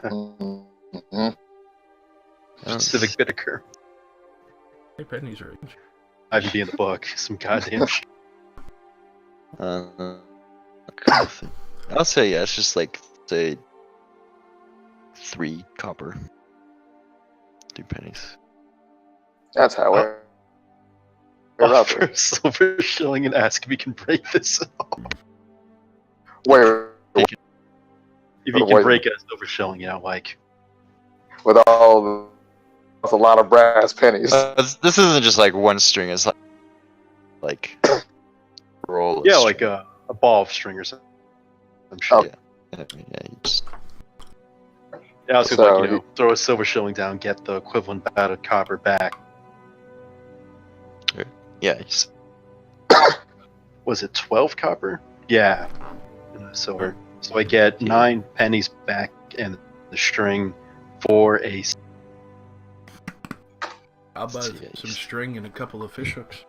Mm-hmm. Civic Bittaker. Hey, pennies are. IVD in the book. Some goddamn shit. I'll say it's just like say 3 copper. 3 pennies. That's how it. Offer a silver shilling and ask if he can break this off. Where? If he can Wait. break a silver shilling, like. With all the. With a lot of brass pennies. This isn't just like one string. It's like roll. Of Yeah, string. like a ball of string or something. I'm sure. Oh. Yeah, you just Yeah, I was So gonna throw a silver shilling down, get the equivalent amount of copper back. yeah. Was it 12 copper? Yeah. Silver. So I get 9 pennies back and the string for a. I'll buy some string and a couple of fish hooks.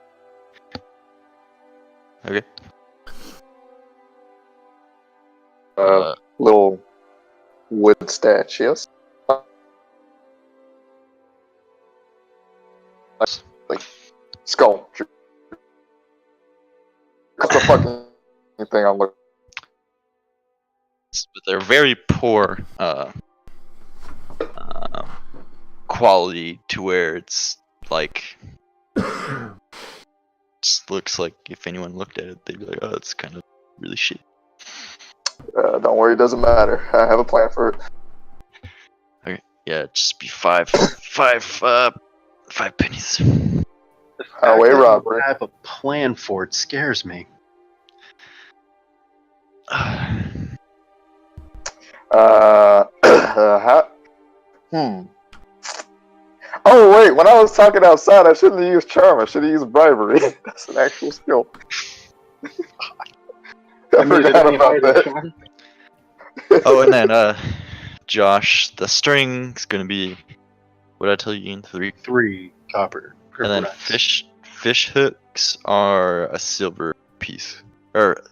Okay. Little wood statues. Like sculpture. That's the fucking thing I'm looking. But they're very poor quality to where it's like just looks like if anyone looked at it they'd be like, oh, it's kind of really shit. Don't worry, it doesn't matter. I have a plan for it. Okay, yeah, just be five pennies. Highway robbery. I have a plan for it. Scares me. Oh wait, when I was talking outside, I shouldn't have used charm. I should have used bribery. That's an actual skill. I forgot about that. Oh, and then Josh, the string's gonna be what did I tell you, Ian? 3. 3 copper. Per And then brass. fish hooks are a silver piece, or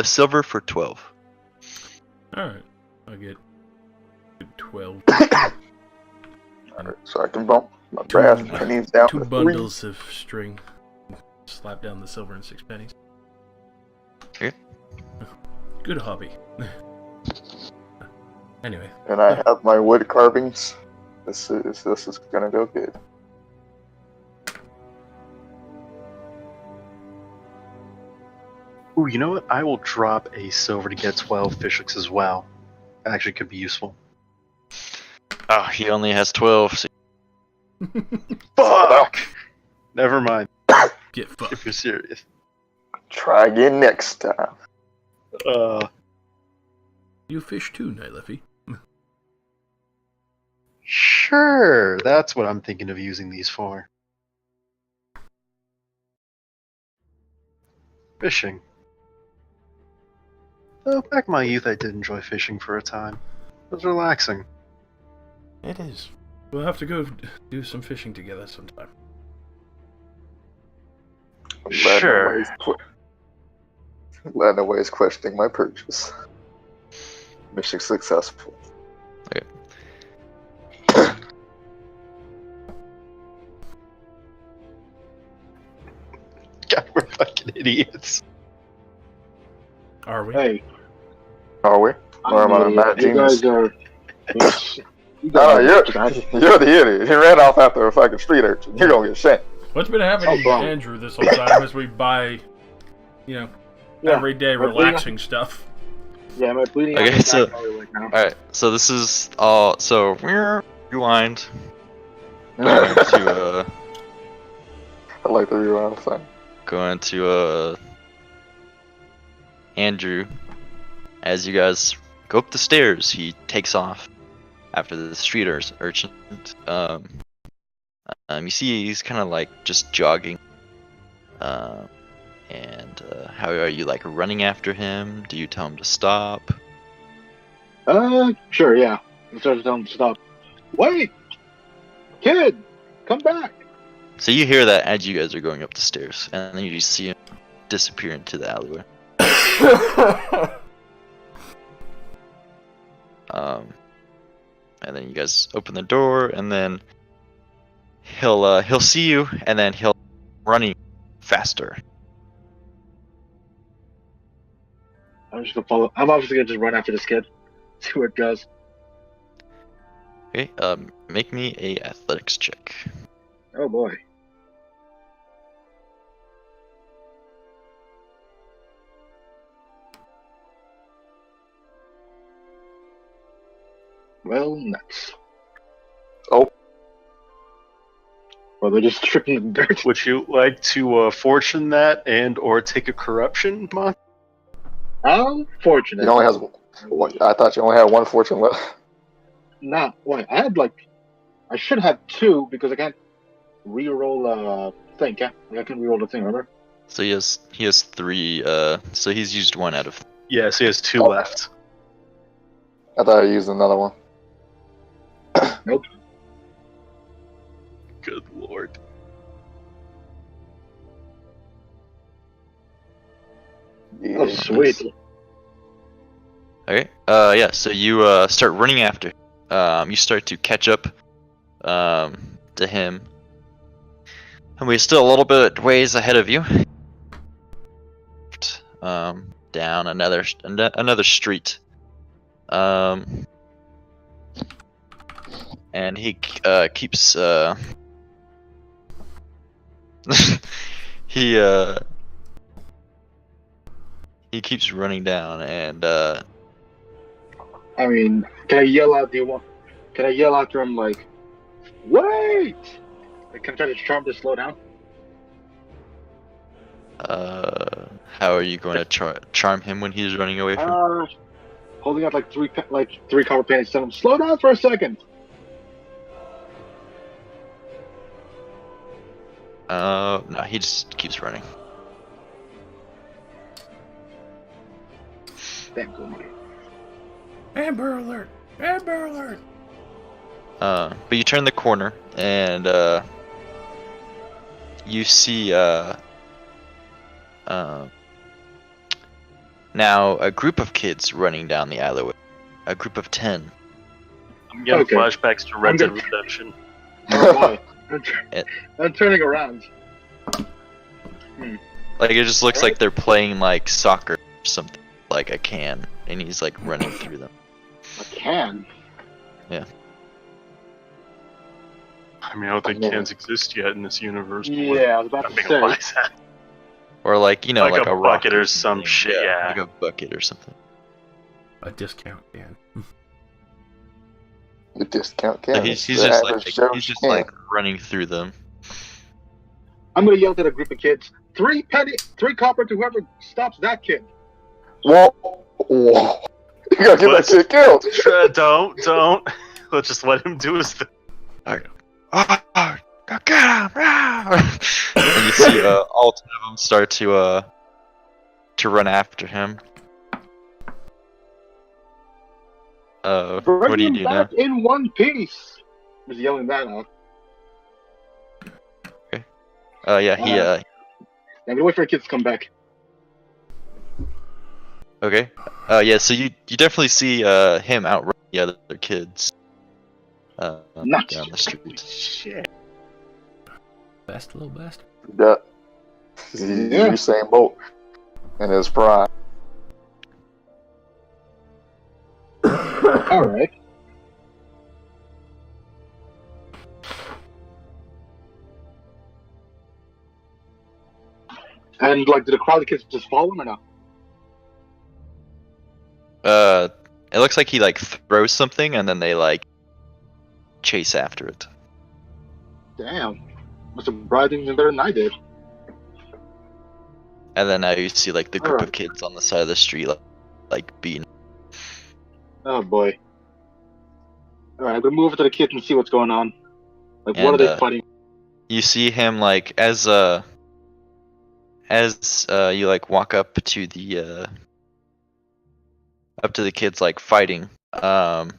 silver for 12. Alright. I'll get 12. Alright, so I can bump my brass pennies down to 2 3. bundles of string. Slap down the silver and 6 pennies. Okay. Good hobby. Anyway. And I have my wood carvings. This is gonna go good. Ooh, you know what? I will drop a silver to get 12 fish hooks as well. That actually could be useful. Oh, he only has 12. So Fuck! Never mind. Get fucked. If you're serious. Try again next time. You fish too, Night Leffy. Sure. That's what I'm thinking of using these for. Fishing. Oh, back in my youth, I did enjoy fishing for a time. It was relaxing. It is. We'll have to go do some fishing together sometime. Sure. Ladno is questioning my purchase. Mission successful. God, we're fucking idiots. Are we? Hey, Are we? Or am I a mad you genius? guys are. You No, guys you're the idiot. He ran off after a fucking street urchin. You're gonna get shanked. What's been happening to bro. Andrew this whole time as we buy, Yeah, everyday we're relaxing stuff? Yeah, my bleeding. Okay, out so- right now. Alright, so this is all. So we're rewind. Going to I like the rewind thing. Andrew. As you guys go up the stairs, he takes off after the street urchin. You see he's kind of like just jogging. How are you, like, running after him? Do you tell him to stop? Sure, yeah. I started to tell him to stop. Wait! Kid! Come back! So you hear that as you guys are going up the stairs, and then you just see him disappear into the alleyway. And then you guys open the door, and then he'll see you, and then he'll running faster. I'm just gonna follow. I'm obviously gonna just run after this kid. See where it goes. Okay, make me a athletics check. Oh boy. Well, nuts. Oh. Well, they're just tripping the dirt. Would you like to fortune that and or take a corruption, Mon? How fortunate. He only has one. I thought you only had one fortune left. Nah, wait, I had like. I should have two because I can't re-roll a thing, can I can re-roll the thing, remember? So he has 3. So he's used 1 out of. Yes, he has 2 left. I thought I used another one. Nope. Good lord. Yeah. Oh, sweet. Okay. Yeah. So you start running after. You start to catch up to him, and we're still a little bit ways ahead of you. Down another street. And he keeps he keeps running down, and I mean, can I yell out? Can I yell after him like, wait? Like, can I try to charm to slow down? how are you going to charm him when he's running away from? Holding out like three copper pennies, telling him, slow down for a second. No, he just keeps running. Damn good money. Amber alert! Amber alert! But you turn the corner, and you see now a group of kids running down the alleyway. A group of 10. I'm getting Okay. flashbacks to Red Dead Redemption. Oh boy. It- I'm turning around. Like, it just looks like they're playing like soccer or something, like a can, and he's like running through them. A can. I mean, I don't think cans exist yet in this universe. but Yeah, I was about I'm to being say. wise at. Or like, you know, Like like a a rock bucket or some something. shit, yeah. Like a bucket or something. A discount can. The discount So can. he's The just like average Joe's can. like running through them. I'm gonna yell at a group of kids. 3 copper to whoever stops that kid. Whoa, whoa! You gotta get Let's- that kid killed. Don't. Let's just let him do his thing. Oh, go get him! And you see all 10 of them start to run after him. What Bring do you him do now? back in one piece. Just yelling that out. Yeah, he I'm gonna wait for the kids to come back. Okay. Yeah, so you definitely see him outrun the other kids Not down the street. Shit. Best little bastard. Yeah. Yeah. Usain Bolt in his prime. All right. And like, did the crowd of kids just follow him or not? It looks like he like throws something and then they like chase after it. Damn. Must have brought things in better than I did. And then now you see like the group Alright. of kids on the side of the street like being. Oh boy. Alright, I'm gonna move over to the kids and see what's going on. Like, what are And, they fighting? You see him like as you like walk up to the kids like fighting. The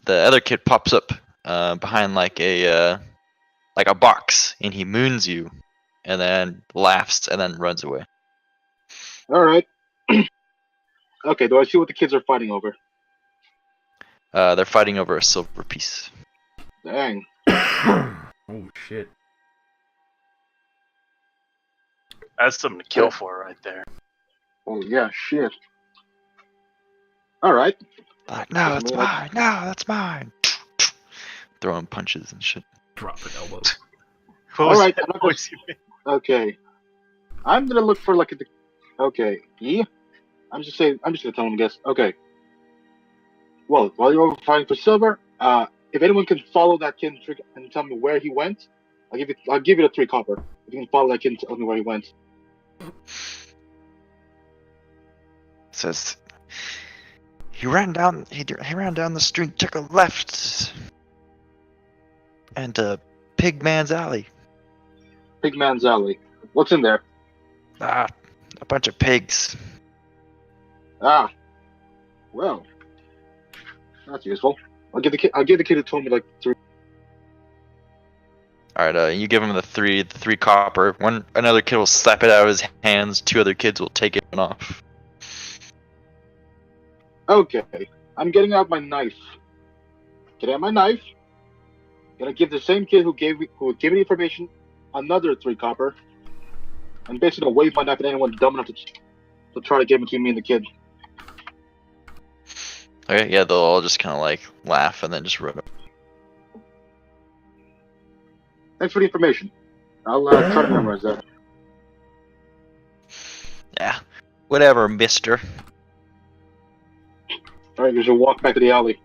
other kid pops up behind like a box and he moons you, and then laughs and then runs away. Alright. Okay, do I see what the kids are fighting over? They're fighting over a silver piece. Dang. Oh shit. That's something to kill for right there. Oh yeah, shit. Alright. Like, no, that's mine. No, that's mine. Throwing punches and shit. Dropping elbows. What was Alright, that I'm not gonna- voice you made? Okay. I'm gonna look for like okay. Yeah? I'm just gonna tell them, I guess. Okay. Well, while you're over fighting for silver, if anyone can follow that kid and tell me where he went, I'll give you the 3 copper. If you can follow that kid and tell me where he went. Says he ran down the street, took a left, and Pig Man's Alley. Pigman's Alley. What's in there? A bunch of pigs. Ah. Well. That's useful. I'll give the kid who told me like 3. All right, you give him the three copper. Another kid will slap it out of his hands. 2 other kids will take it off. Okay. I'm getting out my knife. Get out my knife. Gonna give the same kid who gave me the information another 3 copper. I'm basically gonna wave my knife at anyone dumb enough to try to get between me and the kid. Okay, yeah, they'll all just kind of like laugh and then just run up. Thanks for the information. I'll try to memorize that. Yeah, whatever, mister. Alright, you should walk back to the alley.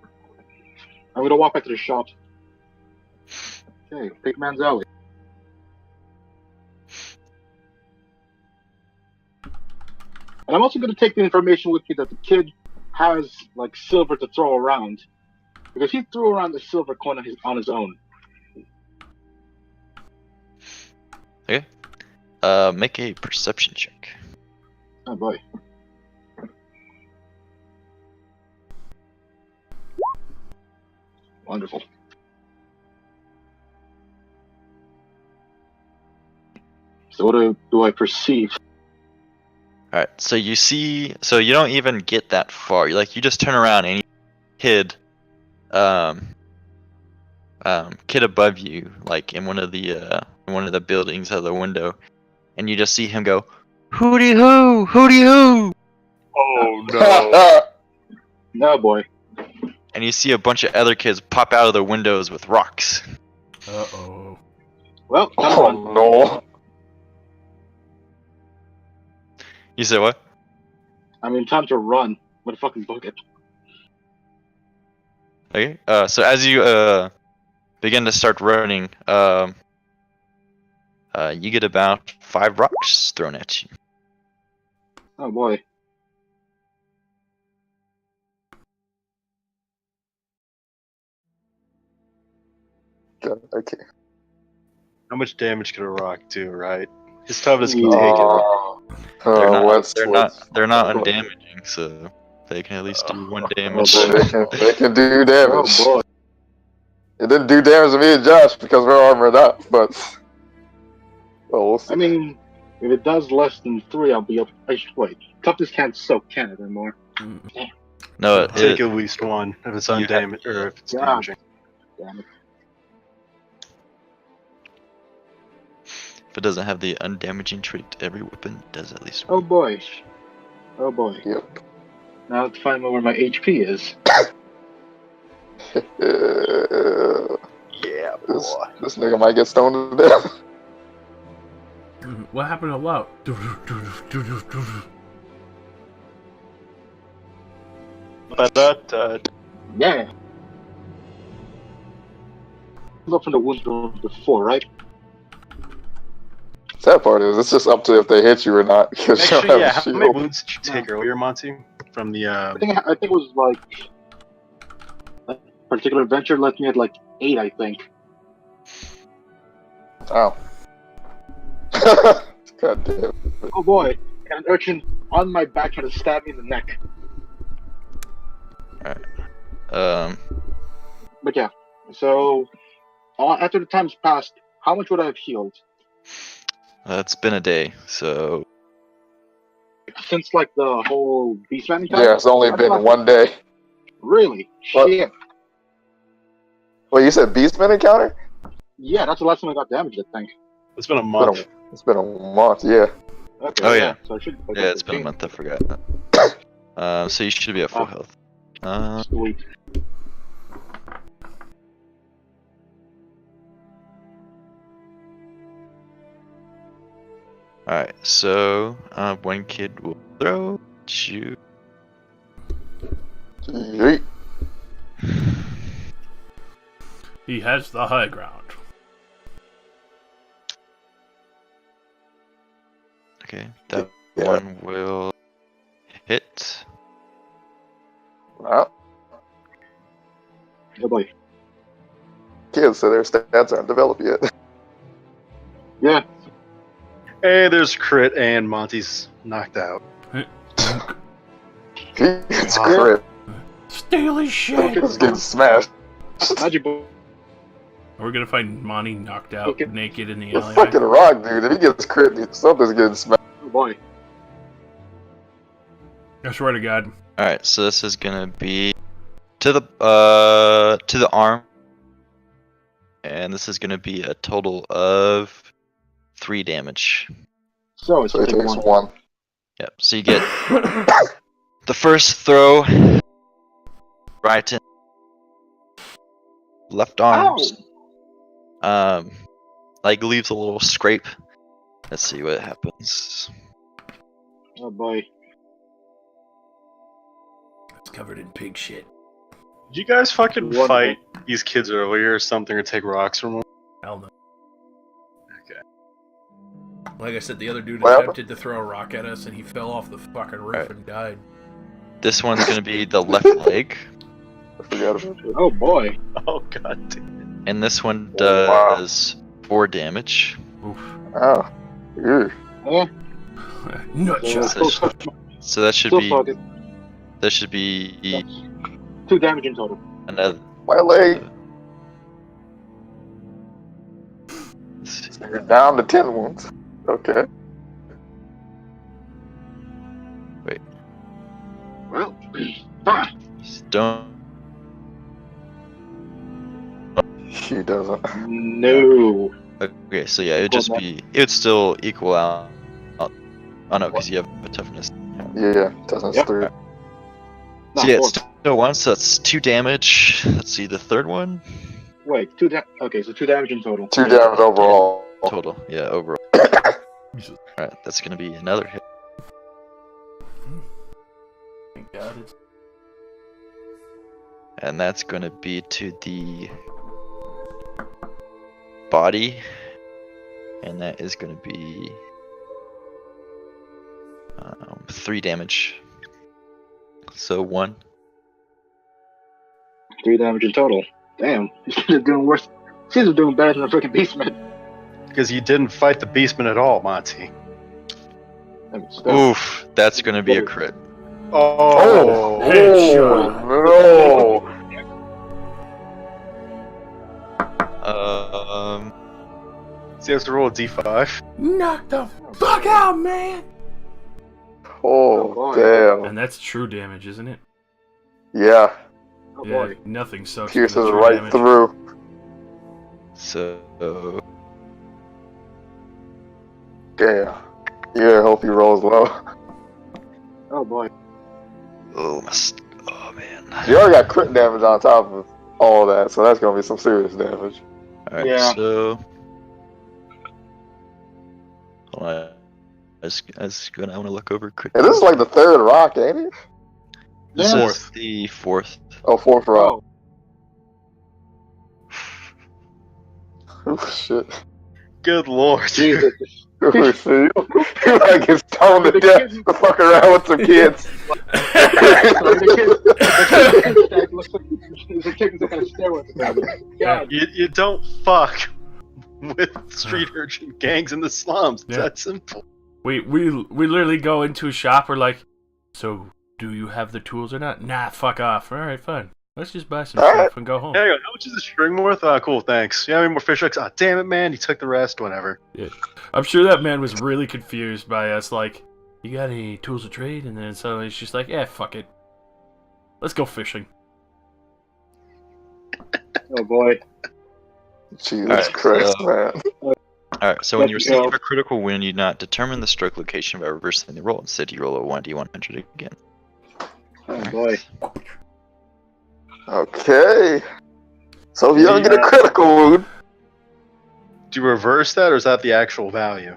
I'm gonna walk back to the shop. Okay, Pigman's Alley. And I'm also gonna take the information with me that the kid has like silver to throw around, because he threw around the silver coin on his own. Okay. Make a perception check. Oh boy. Wonderful. So what do I perceive? All right, so you don't even get that far. You just turn around and you kid above you, like in one of the buildings out of the window, and you just see him go, "Hooty hoo, hooty hoo," Oh no. No boy. and you see a bunch of other kids pop out of the windows with rocks. Uh-oh. Well, time to Oh run. no. You said what? I mean, time to run with a fucking bucket. Okay. So as you begin to start running, you get about 5 rocks thrown at you. Oh boy. Okay. How much damage could a rock do, right? His toughness can take it. They're not undamaging, so they can at least do 1 damage. They can do damage. Oh boy. It didn't do damage to me and Josh because we're armored up, but well, we'll see. I mean, if it does less than 3, I'll be up. Wait, toughness can't soak, can it anymore? No, Take it, at least one if it's You have undamaged to- or if it's God. damaging. Damn it. if it doesn't have the undamaging trait, every weapon does at least Oh one. boy. Oh boy. Yep. Now I have to find out where my HP is. Yeah, This nigga might get stoned to death. What happened to Lout? But Yeah. Up from the wounds before, right? Sad part is, it's just up to if they hit you or not. Because you actually, don't yeah. have How a many shield. wounds did you take earlier, Monty? From the I think it was like that particular adventure left me at like 8, I think. Oh. God damn. Oh boy, and an urchin on my back trying to stab me in the neck. But yeah, so after the time's passed, how much would I have healed? It's been a day, so Since like the whole beastman time? Yeah, it's only been one day. Really? What? Shit. Wait, you said Beastman encounter? Yeah, that's the last time I got damaged, I think. it's been a month. It's been a month, yeah. Okay, Oh, yeah. So I should. yeah, it's been a month. I forgot. So you should be at full health. Sweet. Alright, so one kid will throw, shoot. Yeet. He has the high ground. Okay, that Yeah. one will hit. Well, Oh boy. kids, so their stats aren't developed yet. Yeah. Hey, there's crit and Monty's knocked out. It's Ah. crit. Steal his shit! It's getting smashed. Magic boy. We're gonna find Monty knocked out, Okay. naked in the The alleyway. fucking rock, dude. If he gets crit, something's getting smashed. Oh boy. I swear to God. Alright, so this is gonna be to the arm. And this is gonna be a total of 3 damage. So it's So he taking takes one. one. Yep, so you get the first throw right in left arm. Like leaves a little scrape. Let's see what happens. Oh boy. It's covered in pig shit. Did you guys fucking One fight these kids earlier or something, or take rocks from them? Hell no. Okay. Like I said, the other dude What attempted to throw a rock at us and he fell off the fucking roof Alright. and died. This one's gonna be the left leg, I forgot about that. Oh boy. Oh god damn. and this one Oh, wow. does 4 damage. Oof. Oh. Ew. Yeah. Nut So, shot. still, So that should still be focused. 2 damage in total. another. My leg. You're down to 10 wounds. Okay. Well, fine. Don't. She doesn't. No. Okay, so yeah, it would just be. It would still equal out. Oh no, because you have a toughness. Yeah, toughness Yep. 3. So Not yeah, four. it's still 1, so that's 2 damage. Let's see the third one. Wait, okay, so 2 damage in total. 2 damage overall. Total, yeah, overall. Alright, that's gonna be another hit. Thank God it's... And that's gonna be to the body. And that is gonna be 3 damage. So 1. 3 damage in total. Damn, they're doing worse. She's doing better than the freaking beastman. Because you didn't fight the beastman at all, Monty. I mean, still. Oof, that's gonna be a crit. Oh, Headshot. no! So you have to roll a d5. Knock the fuck out, man! Oh, boy. damn. And that's true damage, isn't it? Yeah, Oh Yeah, boy. nothing sucks. pierces for the true right damage. through. So Damn. Yeah, hope he rolls low. Oh boy. oh man. You already got crit damage on top of all that, so that's gonna be some serious damage. Alright, Yeah. so hold on. I want to look over quick. And this is like the third rock, ain't it? This Yeah. is the fourth. Oh, fourth rock. Oh, Oh, shit. Good lord. Jesus. Oh, shit. You like get stoned to death to fuck around with some kids. The kid looks like he's taking some kind of steroids. God. You don't fuck with street urchin gangs in the slums. It's Yeah. that simple. We literally go into a shop. We're like, so do you have the tools or not? Nah, fuck off. All right, fine. Let's just buy some All right. stuff and go home. There you go. How much is the string worth? Cool, thanks. You have any more fish hooks? Damn it, man. You took the rest. Whatever. I'm sure that man was really confused by us. Like, you got any tools of trade? And then so he's just like, yeah, fuck it. Let's go fishing. Oh boy. Jesus Alright, Christ, so- man. Alright, so when you Let's receive go. a critical win, you do not determine the stroke location by reversing the roll. Instead, you roll a 1d100 again. Oh boy. Okay. So if you don't get a critical wound, Do you reverse that, or is that the actual value?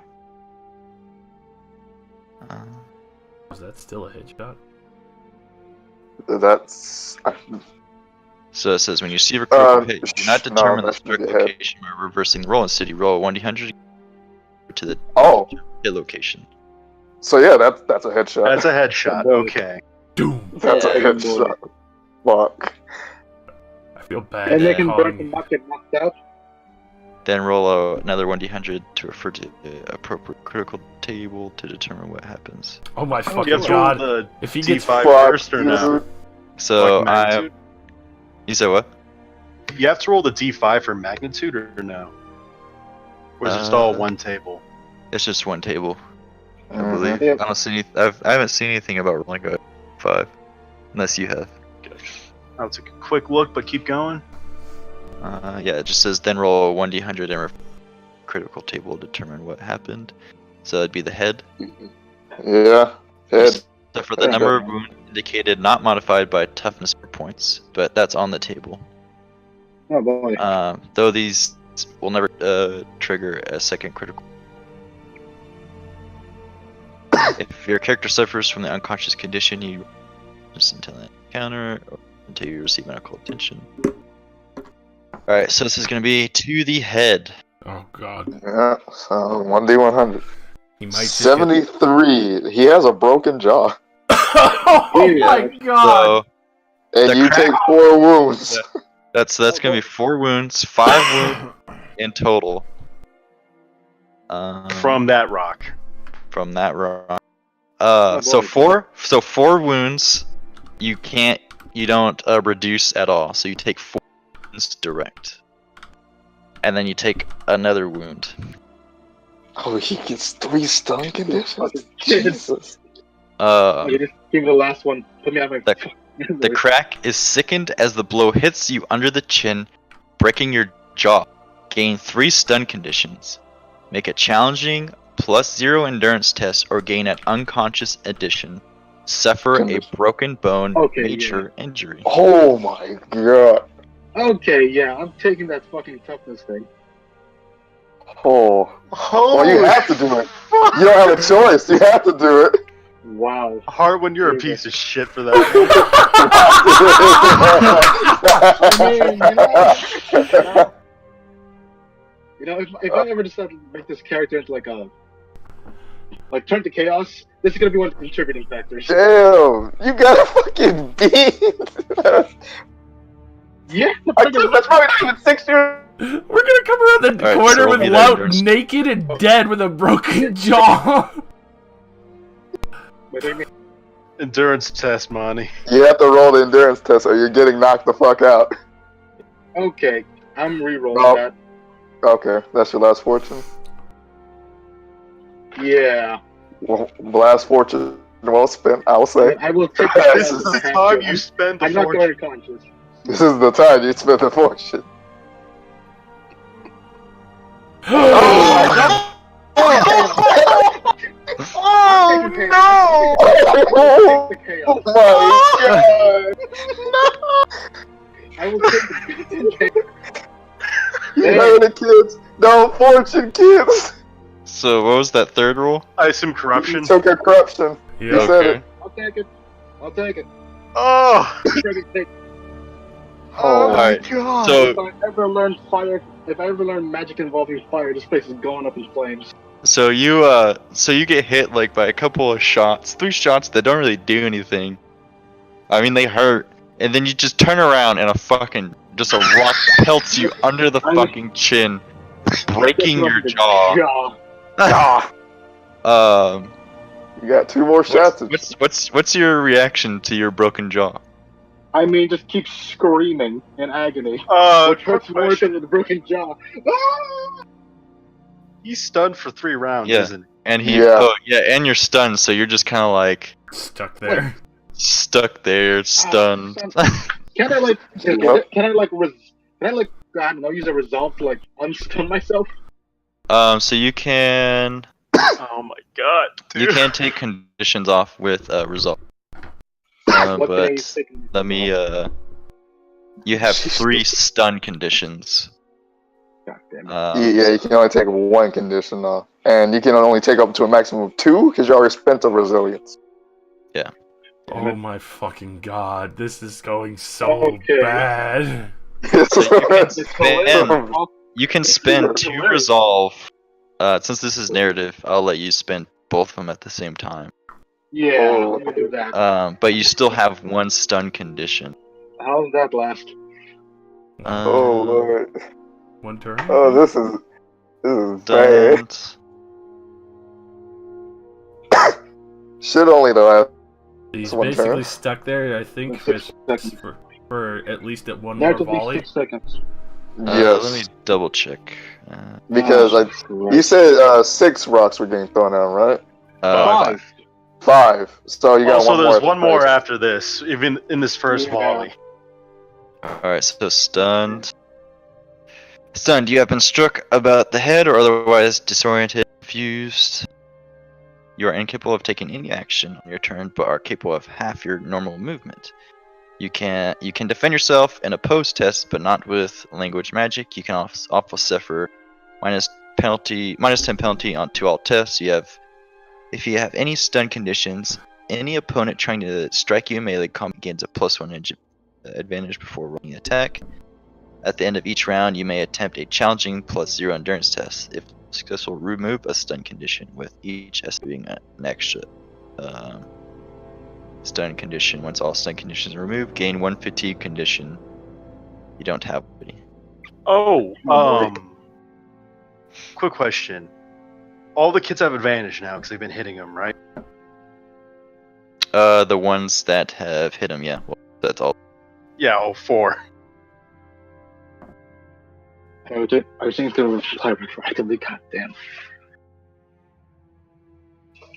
Is that still a headshot? that's... So it says when you receive a critical hit, you do not no, determine the that's stroke gonna be a hit. location by reversing the roll. Instead, you roll a 1d100 to the Oh, hit location. so yeah, that's a headshot. That's a headshot. Okay. Doom. That's a Yeah. headshot. Fuck. I feel bad. And they can calling- break and not get knocked out. Then roll another 1d100 to refer to the appropriate critical table to determine what happens. Oh my Do you have fucking to roll god. the If he gets D5 Fuck first or no? you. So Like magnitude? you said what? You have to roll the D5 for magnitude or no? Or is it just all one table? It's just one table, I Mhm. believe. Yep. I don't see I haven't seen anything about rolling a 5, unless you have. I'll take a quick look, but keep going. Yeah, it just says then roll a 1d100 and critical table to determine what happened. So it'd be the head. Yeah. Head. So for the number of wounds indicated, not modified by toughness per points, but that's on the table. Oh boy. Though these will never trigger a second critical. If your character suffers from the unconscious condition, you just until that encounter or until you receive medical attention. Alright, so this is going to be to the head. Oh god. Yeah. So 1d100. He might just get- 73. He has a broken jaw. Oh my god. So And The you crack- take 4 wounds. that's going to be 4 wounds, 5 wounds in total. From that rock. From that rock. Oh, So boy. 4 wounds. You don't reduce at all. So you take 4 wounds direct, and then you take another wound. Oh, he gets 3 stun conditions? Fucking Jesus. Okay, just give me the last one. Put me out of my. The crack is sickened as the blow hits you under the chin, breaking your jaw. Gain 3 stun conditions. Make a challenging +0 endurance test or gain an unconscious addition. Suffer a broken bone Okay, major injury. Oh my god. Okay, yeah, I'm taking that fucking toughness thing. Oh. Oh, Well, you have to do it. You don't have a choice. You have to do it. Wow. Hard when you're a piece of shit for that. You know, if I ever decide to make this character into turn to chaos, this is gonna be one of the contributing factors. Damn. You got a fucking beat. Yeah, That's probably not even 6 years. We're gonna come around the Alright, corner so with be Lout there, naked and dead with a broken jaw. But I mean, Endurance test, Monty. You have to roll the endurance test or you're getting knocked the fuck out. okay, I'm re-rolling No. that. Okay, that's your last fortune. Yeah. Well, blast fortune well spent, I'll say. I will take the This is chance the if I have time to. you spend the I'm not fortune. very conscious. This is the time you spend the fortune. Oh, I'm taking chaos. Oh, Take the chaos. my I will take the chaos. You heard it, kids. No fortune, kids. So what was that third rule? I assume You corruption. took a corruption. yeah. You said it. I'll take it. I'll take it. Oh! Oh my Alright, god! so- If I ever learn magic involving fire, this place is going up in flames. So you get hit like by a couple of shots, 3 shots that don't really do anything. I mean they hurt, and then you just turn around and just a rock pelts you under the fucking chin, breaking your jaw. Ah, you got 2 more shots. What's your reaction to your broken jaw? I mean, just keep screaming in agony, which quick hurts more question. than the broken jaw. Ah! He's stunned for 3 rounds, Yeah. isn't And Yeah. and you're stunned, so you're just kind of like Stuck there. stuck there, stunned. Can I like? Can Yep. I like? I don't know. Use a resolve to like unstun myself. So you can he? Oh my god, dude. you can take conditions off with resolve. What can I But take? let me you have 3 stun conditions. God damn it. Yeah, you can only take 1 condition off. And you can only take up to a maximum of 2 because you already spent the resilience. Oh my fucking god, this is going so Okay. bad. So you can It's hilarious. spend you can spend 2 Hilarious. resolve. Since this is narrative, I'll let you spend both of them at the same time. Yeah, Oh. let me do that. But you still have 1 stun condition. How does that last? Oh, Lord. One turn. Oh, this is bad. Stunned. Should only last He's one basically turn. stuck there, I think, 6 seconds. for at least at one more Narratively volley. 6 seconds. Yes. Let me double check. Because Right. you said 6 rocks were getting thrown down, right? 5. 5. So you got Also, one more. there's at the one more face. after this, even in this first Yeah. volley. Alright, so stunned. Stunned, you have been struck about the head or otherwise disoriented, confused. You are incapable of taking any action on your turn, but are capable of half your normal movement. You can defend yourself in a pose test, but not with language magic. You can also suffer minus 10 penalty on 2 all tests. If you have any stun conditions, any opponent trying to strike you in melee combat gains a +1 advantage before rolling an attack. At the end of each round, you may attempt a challenging +0 endurance test. If successful, remove a stun condition, with each S being an extra stun condition. Once all stun conditions are removed, gain 1 fatigue condition. You don't have any. Oh, quick question. All the kids have advantage now because they've been hitting them, right? The ones that have hit him, yeah. Well, that's all. Yeah, 4. I was thinking it's going to reply retroactively. God damn.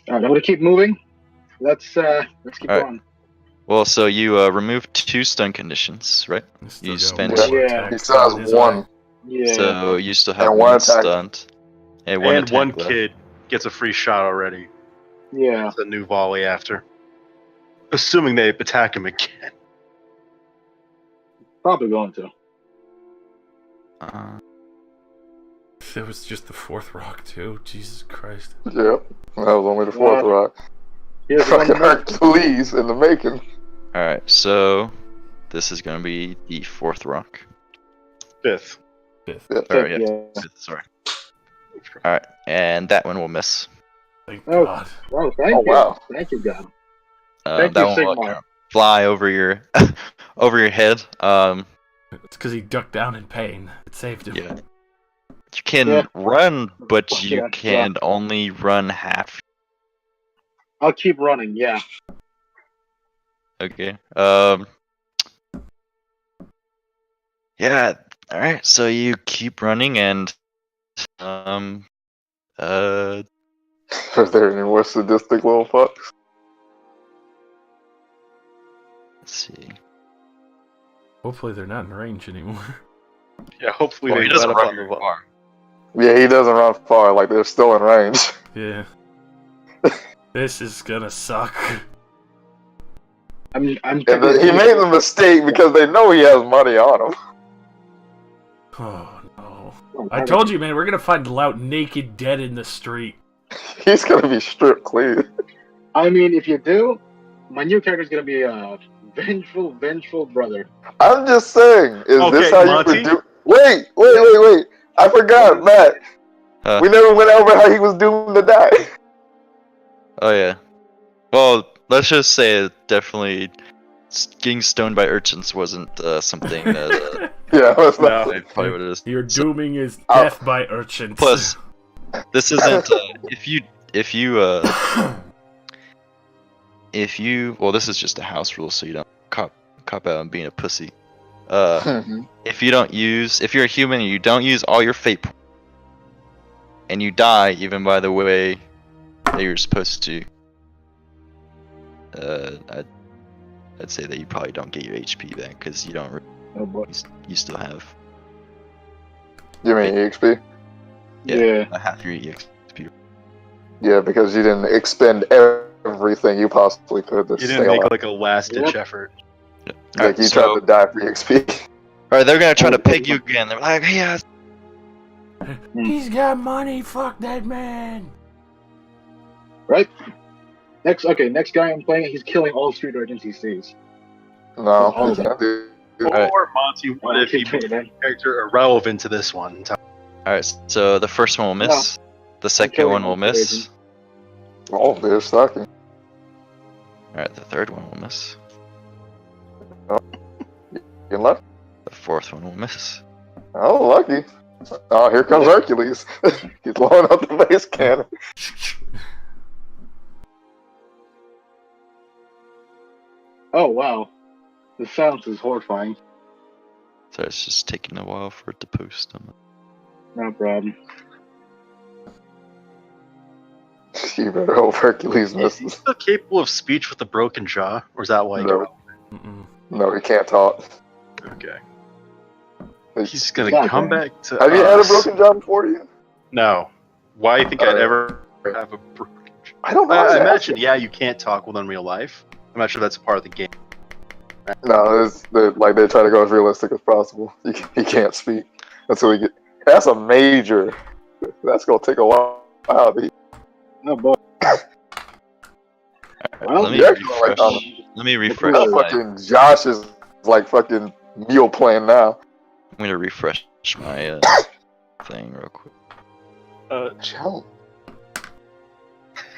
Alright, I'm going to keep moving. Let's keep Alright. going. Well, so you remove 2 stun conditions, right? Still You got spend- one more Yeah. attack He still his has 1. Yeah. So you still have And 1 one attack. stunned. And 1 And attack one left. kid gets a free shot already. Yeah. It's a new volley after. Assuming they attack him again. Probably going to. It was just the 4th rock too. Jesus Christ. Yep. That was only the 4th rock. Here's one Fucking more. Hercules in the making. Alright, so this is gonna be the 4th rock. 5th. Or, yeah, Yeah. 5th, sorry. Alright, and that one will miss. Thank Oh. God. Oh, thank Oh, you. wow. Thank you, God. Thank That you, one will Sigmar. kind of fly over your over your head. It's because he ducked down in pain. It saved him. Yeah. You can Yeah. run, but you Yeah, can only run half. I'll keep running, yeah. Okay. Yeah. All right. So you keep running, and Are there any more sadistic little fucks? Let's see. Hopefully they're not in range anymore. Yeah, hopefully Well, they he doesn't let up run on the very far. Yeah, he doesn't run far. Like they're still in range. Yeah. This is gonna suck. I'm And technically- he made the mistake because they know he has money on him. Oh no. Oh, I told you, man, we're gonna find Lout naked dead in the street. He's gonna be stripped clean. I mean, if you do, my new character's gonna be a vengeful brother. I'm just saying, is Okay, this how Monty? you would do? Wait! I forgot, Matt. We never went over how he was doomed to die. Oh yeah. Well, let's just say definitely getting stoned by urchins wasn't something that Yeah, let's not. No. I probably would have. Your dooming is Oh. death by urchins. Plus, this isn't well, this is just a house rule, so you don't cop out on being a pussy. If you're a human and you don't use all your fate points, and you die even by the way that you're supposed to, I'd say that you probably don't get your HP back because you don't. Oh boy. You still have You mean EXP? Yeah. half your EXP. Yeah, because you didn't expend everything you possibly could to You stay didn't make alive. like a last ditch effort. Like you tried to die for EXP. Alright, they're gonna try to peg you again. They're like, yeah. He's got money, fuck that man. Right? Next guy I'm playing, he's killing all street urchins he sees. No, Oh, you can't do Alright. Or Monty, what if he made the character irrelevant to this one? Alright, so the first one will miss. The second killing one will all miss. Oh, they're sucking. Alright, the third one will miss. You left? The fourth one will miss. Oh, lucky. Oh, here comes Hercules. He's blowing up the base cannon. Oh wow. The sound is horrifying. So it's just taking a while for it to post on No problem. You better hope Hercules Is he misses. still capable of speech with a broken jaw? Or is that why? No. Mm-mm. No, he can't talk. Okay. He's- He's gonna Yeah, come okay. back to Have you had a us. broken jaw before you? No. Why do you think I'd Uh, ever have a broken jaw? I don't know. I imagine, yeah, you can't talk within real life. I'm not sure that's a part of the game. No, they try to go as realistic as possible. He can't speak until he get. That's a major. That's gonna take a while. Oh boy. Well, let me yeah, refresh. Let me refresh Oh, my. fucking Josh is like fucking meal plan now. I'm gonna refresh my thing real quick.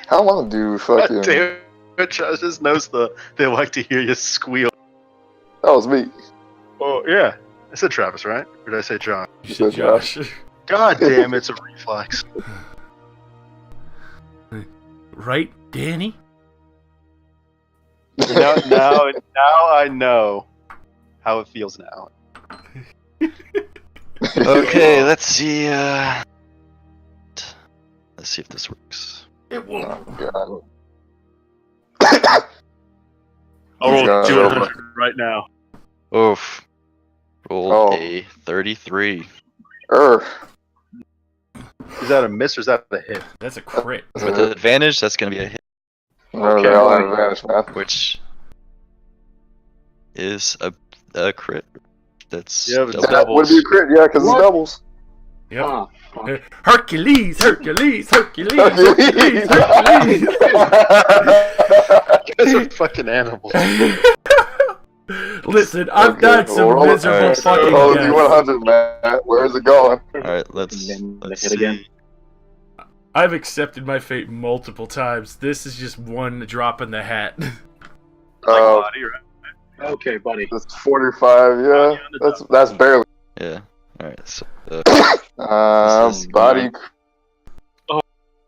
How long do fucking? Damn it, Josh just knows they like to hear you squeal. That was me. Oh yeah, I said Travis, right? Or did I say John? You said Josh. God damn, it's a reflex. Right, Danny? Now I know how it feels now. Okay, let's see. Let's see if this works. It won't. God. I'll roll Yeah, 200 right now. Oof. Rolled Oh. a 33. Is that a miss or is that a hit? That's a crit. With advantage, that's gonna be a hit, Remember, they all have advantage, man. which is a crit. That's Yeah, but That doubles. would be a crit, yeah, because it's What? doubles. Yep. Ah, fuck. Hercules, Hercules, Hercules, Hercules, Hercules. You guys are fucking animals. Listen, I've Okay, done some roll it. miserable Alright, fucking Oh, deaths. D100, man. Where's it going? Alright, let's Then let's hit again. see. I've accepted my fate multiple times. This is just one drop in the hat. Body, right? Okay, buddy. That's 45, yeah. That's barely. Yeah. Alright, so This is Body.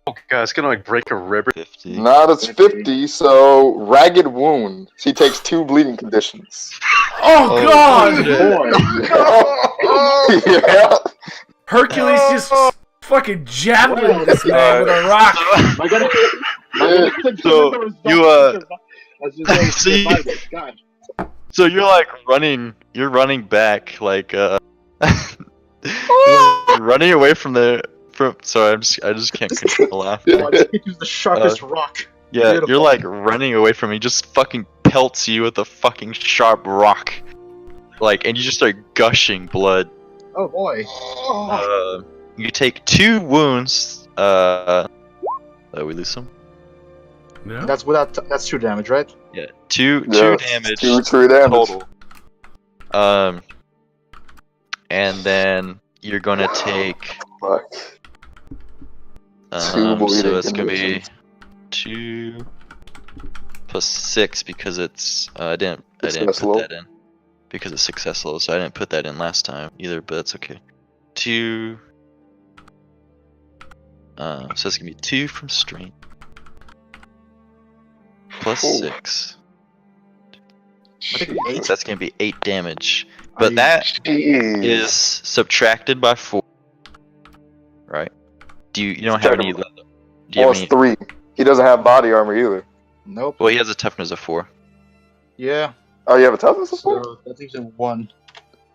Oh god, it's gonna like break a rib. 50. Nah, that's 50, so ragged wound. He takes 2 bleeding conditions. Oh, Oh, God! shit. Boy. Yeah. Hercules just fucking javelin this man with a rock. My God. God. So you're like running back, like running away from the. Sorry, I just can't control the laugh. Use the sharpest rock. Yeah, Beautiful. you're like running away from me. He just fucking pelts you with a fucking sharp rock, like, and you just start gushing blood. Oh boy. You take 2 wounds. We lose some. No? That's 2 damage, right? Yeah, two Yeah, damage. 2 true damage. Total. And then you're gonna take. Fuck. 2 So bleeding it's gonna be conditions. 2 plus 6 because it's I didn't Success put level. that in because it's success level, so I didn't put that in last time either, but that's okay. 2. So it's gonna be 2 from strength plus Ooh. 6. I think 8. So that's gonna be 8 damage, Are but you- that Jeez. is subtracted by 4. Right? You don't have any? Do you Well, have it's any? 3. He doesn't have body armor either. Nope. Well, he has a toughness of 4. Yeah. Oh, you have a toughness of 4? So that leaves it 1.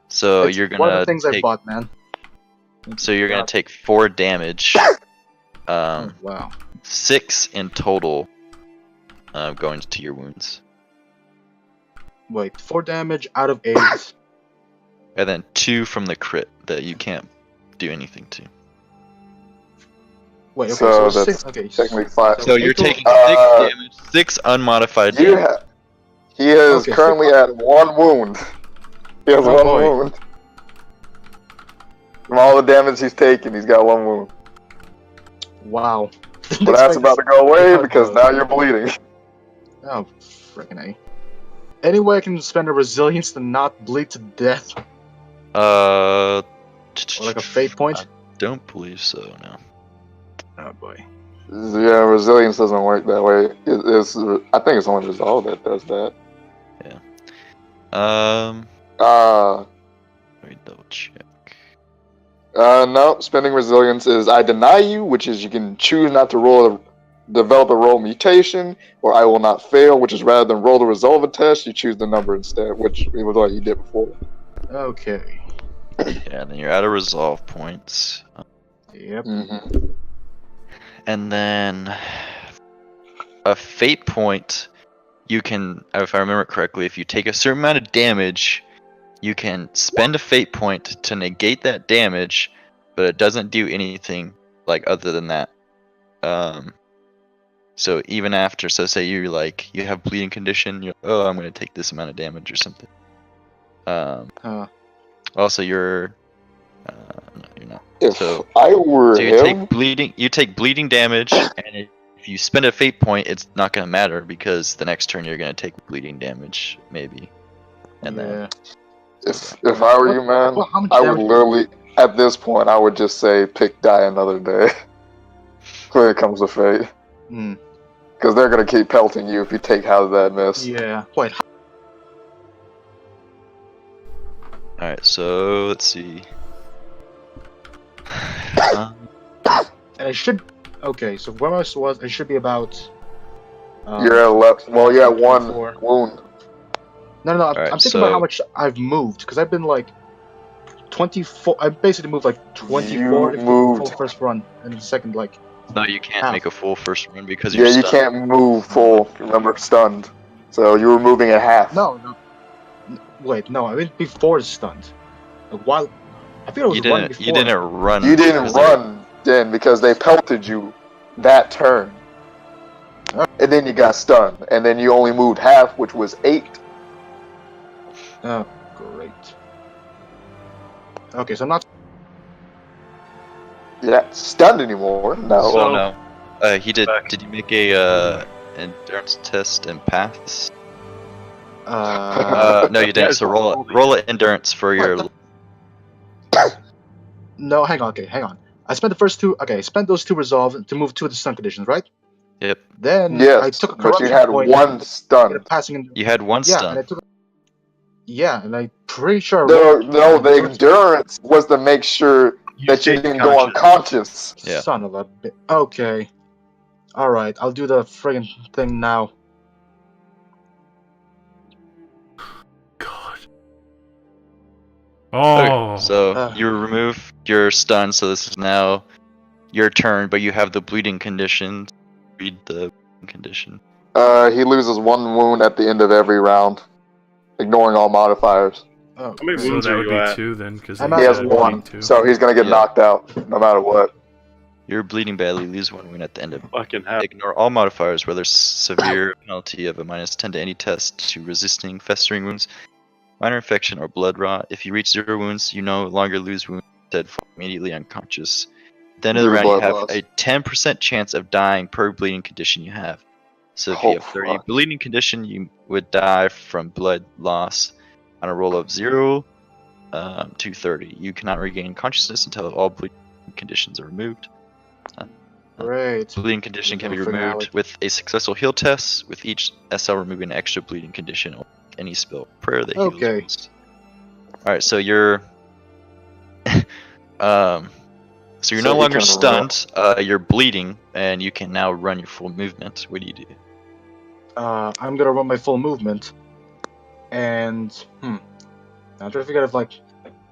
So It's you're one of gonna the things I take. bought, man. So you're gonna take 4 damage. Oh, wow. 6 in total. Going to your wounds, Wait, 4 damage out of 8. and then 2 from the crit that you can't do anything to. Wait, okay, So so that's 6. Okay. technically 5. So you're April- taking 6 damage, 6 unmodified You damage. he is Okay, currently so- at 1 wound. He has Oh, 1 boy. wound. From all the damage he's taken, he's got 1 wound. Wow. But that's about to go away because now you're bleeding. Oh, frickin' A. Any way I can spend a resilience to not bleed to death? Or Or like a fate point? I don't believe so. No. Oh boy. Yeah, resilience doesn't work that way. I think it's only resolve that does that. Let me double check. No, spending resilience is I deny you, which is you can choose not to develop a roll mutation, or I will not fail, which is rather than roll the resolve a test, you choose the number instead, which was what you did before. Okay. Yeah, then you're out of resolve points. Yep. Mm-hmm. And then a fate point, you can, if I remember correctly, if you take a certain amount of damage, you can spend a fate point to negate that damage, but it doesn't do anything like other than that. So even after, so say you have bleeding condition, I'm gonna take this amount of damage or something. Also you're no, you're not. If So- I were So you him, take bleeding damage, and if you spend a fate point, it's not gonna matter because the next turn you're gonna take bleeding damage, maybe. And then if I were you, man, Well, how much I would damage- literally, at this point, I would just say pick die another day when it comes to fate. Hmm. Because they're going to keep pelting you if you take half of that miss. Yeah. Wait. alright, so let's see. And I should. Okay, so where I was, I should be about. You're at left. Well, you're at 1 24. wound. No. I'm Alright, thinking about how so- much I've moved because I've been like 24. I basically moved like 24 You if moved. full first run, and the second like. No, you can't Half. make a full first run because you're Yeah, you stunned. can't move full. Remember, stunned. So you were moving at half. No. Wait, no. I mean before stunned. Like, while I feel it was You running didn't. before. You didn't run. You didn't because they- run then because they pelted you that turn. And then you got stunned. And then you only moved half, which was 8. Oh, great. Okay, so I'm not. You're not stunned anymore. No. Well, no. He did. Did you make a endurance test and pass? No, you didn't. So roll an endurance for your. No, hang on. Okay, hang on. I spent the first 2. Okay, I spent those 2 resolve to move 2 of the stun conditions, right? Yep. Then Yes, I took a but you corruption had point. 1 stunned. Passing in. You had 1 Yeah, stun. and I took. Yeah, and I'm pretty sure. I No, rolled- the endurance was to make sure that you didn't go unconscious. Yeah. Son of a bitch. Okay. Alright, I'll do the friggin' thing now. God. Oh. Okay, so you remove your stun, so this is now your turn, but you have the bleeding condition. Read the condition. He loses 1 wound at the end of every round, ignoring all modifiers. Oh, How many So wounds that are would you be at? 2 then, because I'm He has at 1, 2. so he's gonna get Yeah. knocked out no matter what. You're bleeding badly, lose 1 wound at the end of. Fucking hell. Ignore all modifiers, whether severe penalty of a -10 to any test to resisting festering wounds, minor infection, or blood rot. If you reach 0 wounds, you no longer lose wounds, instead fall immediately unconscious. At the end of the Due to round, you blood have loss. a 10% chance of dying per bleeding condition you have. So if Oh, you have 30 fuck. bleeding condition, you would die from blood loss on a roll of 0 to 30. You cannot regain consciousness until all bleeding conditions are removed. great. Bleeding condition can be Friggin' removed Alec. with a successful heal test, with each SL removing an extra bleeding condition or any spell prayer that heals Okay. wounds. Alright, so you're so you're So no you longer can stunned, you're bleeding, and you can now run your full movement. What do you do? I'm gonna run my full movement. And, I'm trying to figure out if, like,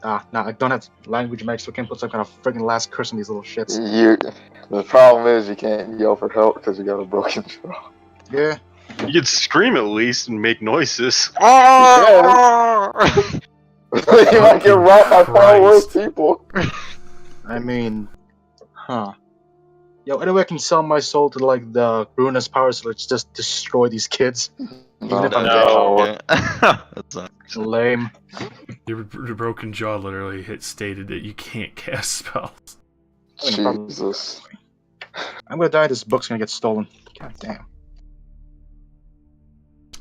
I don't have language mag, so I can't put some kind of friggin' last curse on these little shits. The problem is you can't yell for help because you got a broken jaw. Yeah. You can scream at least and make noises. You might get robbed by far worse Christ. people. I mean, Yo, anyway, I can sell my soul to, like, the ruinous powers, so let's just destroy these kids. Even if I'm No. dead. Okay. That's not Lame. Your broken jaw literally stated that you can't cast spells. Jesus. I'm gonna die, this book's gonna get stolen. God damn.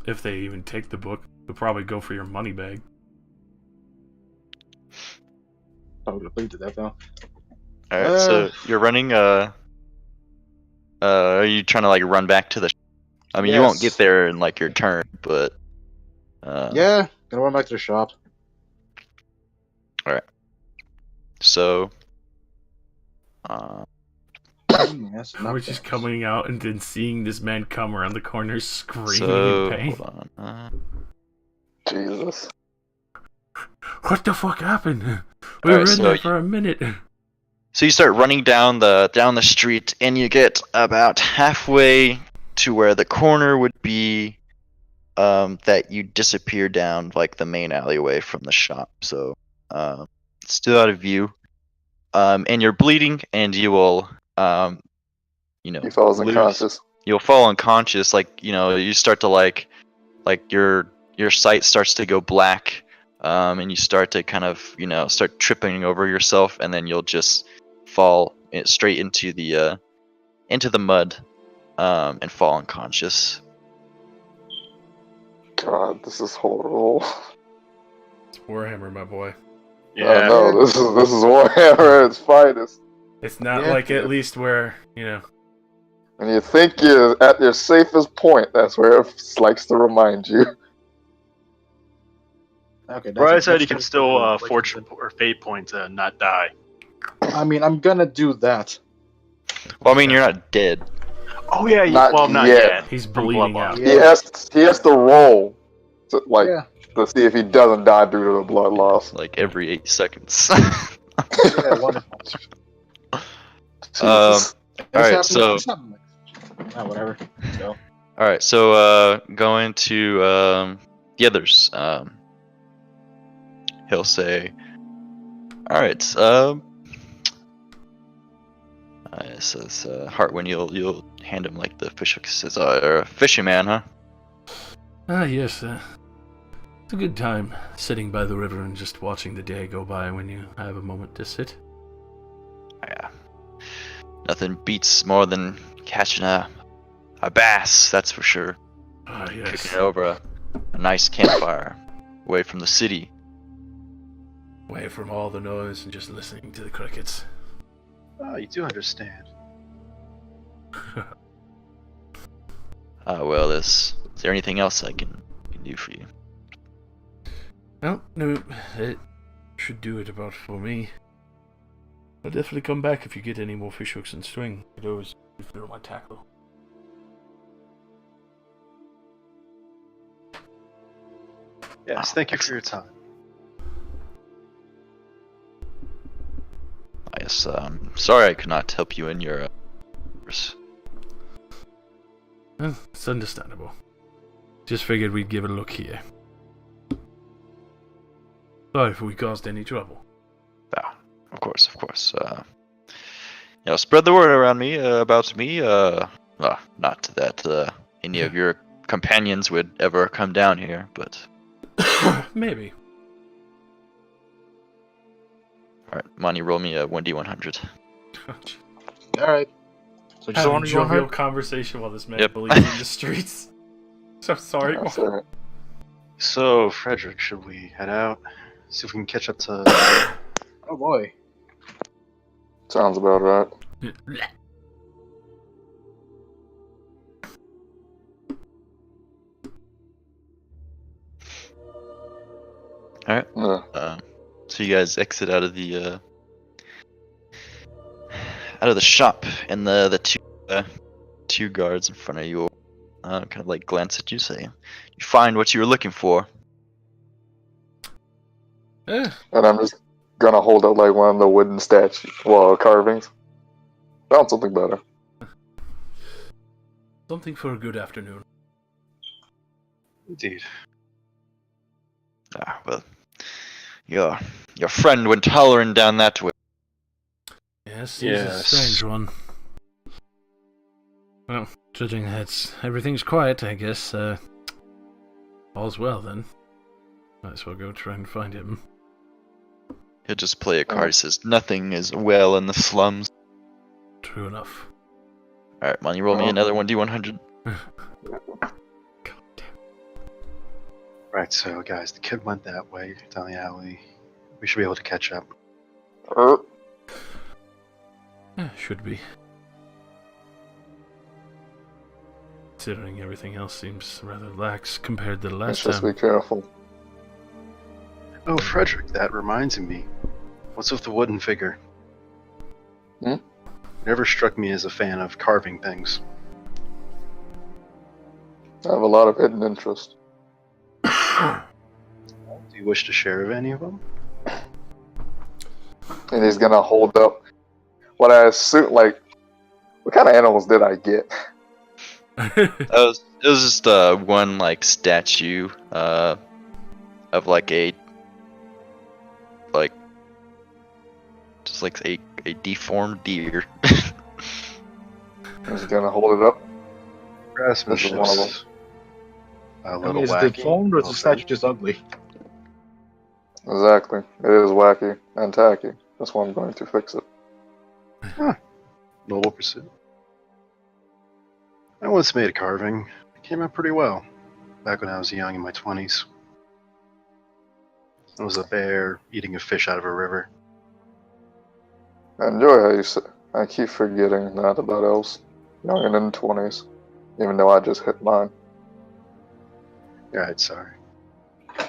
If they even take the book, they'll probably go for your money bag. Probably would've believed that, though. Alright, so you're running, are you trying to, like, run back to the I mean, you won't get Yes. there in, like, your turn, but... Yeah, gonna run back to the shop. So... Yes, I was just coming out and then seeing this man come around the corner screaming So, in pain. hold on. Jesus. What the fuck happened? We were Alright, in so there for a minute. So you start running down the street, and you get about halfway to where the corner would be. That you disappear down like the main alleyway from the shop. So, it's still out of view. And you're bleeding, and you will, He falls unconscious. You'll fall unconscious. Like, you start to like your sight starts to go black. And you start to kind of, start tripping over yourself, and then you'll just fall straight into the mud, and fall unconscious. God, this is horrible. It's Warhammer, my boy. I know, this is Warhammer at its finest. It's not Yeah. like at least where, And you think you're at your safest point, that's where it likes to remind you. Okay, Right side, you that's can still fortune or fate point to not die. I mean, I'm gonna do that. Well, I mean, you're not dead. Oh yeah, Not not yet. yet. he's From bleeding blood out. loss. He has to roll to, Yeah. to see if he doesn't die due to the blood loss. Like every 8 seconds. Yeah, wonderful. Jesus. Alright, so whatever. So. alright, so going to the others. He'll say, "Alright, says Hartwin, you'll hand him like the fish. Says, "You're a fishing man, huh?" Yes. It's a good time sitting by the river and just watching the day go by when you have a moment to sit. Yeah. Nothing beats more than catching a bass, that's for sure. Yes. Cooking it over a nice campfire, away from the city. Away from all the noise and just listening to the crickets. Oh, you do understand. Well, is there anything else I can do for you? Well, no, it should do it about for me. I'll definitely come back if you get any more fish hooks and string. You could always refill my tackle. Yes, thank you for your time. Yes, sorry I could not help you in your. Well, it's understandable. Just figured we'd give it a look here. Sorry if we caused any trouble. Yeah, of course. Spread the word around me about me. Not that any of your companions would ever come down here, but Maybe. all right, Monty, roll me a 1d100. Alright. So just Having want jovial conversation while this man Yep. bullies in the streets. So sorry. That's alright. So, Frederick, should we head out? See if we can catch up to. Oh boy. Sounds about right. All right. Yeah. So you guys exit out of the shop, and the two guards in front of you kind of like glance at you, say, "You find what you were looking for." Eh, And I'm just gonna hold up like one of the wooden carvings. Found something better. something for a good afternoon. Indeed. Well, your friend went hollering down that way. Yes, he's a strange one. Well, judging that everything's quiet, I guess, all's well then. Might as well go try and find him. He'll just play a card. He says, "Nothing is well in the slums." True enough. All right, Monty, roll me another 1d100. God damn. Right, so guys, the kid went that way down the alley. We should be able to catch up. Should be. Considering everything else seems rather lax compared to the last Let's just time. be careful. Oh, Frederick, that reminds me. What's with the wooden figure? Hmm? Never struck me as a fan of carving things. I have a lot of hidden interest. Do you wish to share of any of them? And he's gonna hold up what I assume, like, what kind of animals did I get? It was just one like statue of like a just like a deformed deer. He's gonna hold it up. Craftsmanship's This is one of a I little mean, is wacky. it deformed or is the Okay. statue just ugly? Exactly. It is wacky and tacky. That's why I'm going to fix it. Noble pursuit. I once made a carving. It came out pretty well. Back when I was young, in my 20s. It was a bear eating a fish out of a river. I enjoy how you say. I keep forgetting that about elves. Young and in 20s. Even though I just hit mine. Alright, sorry.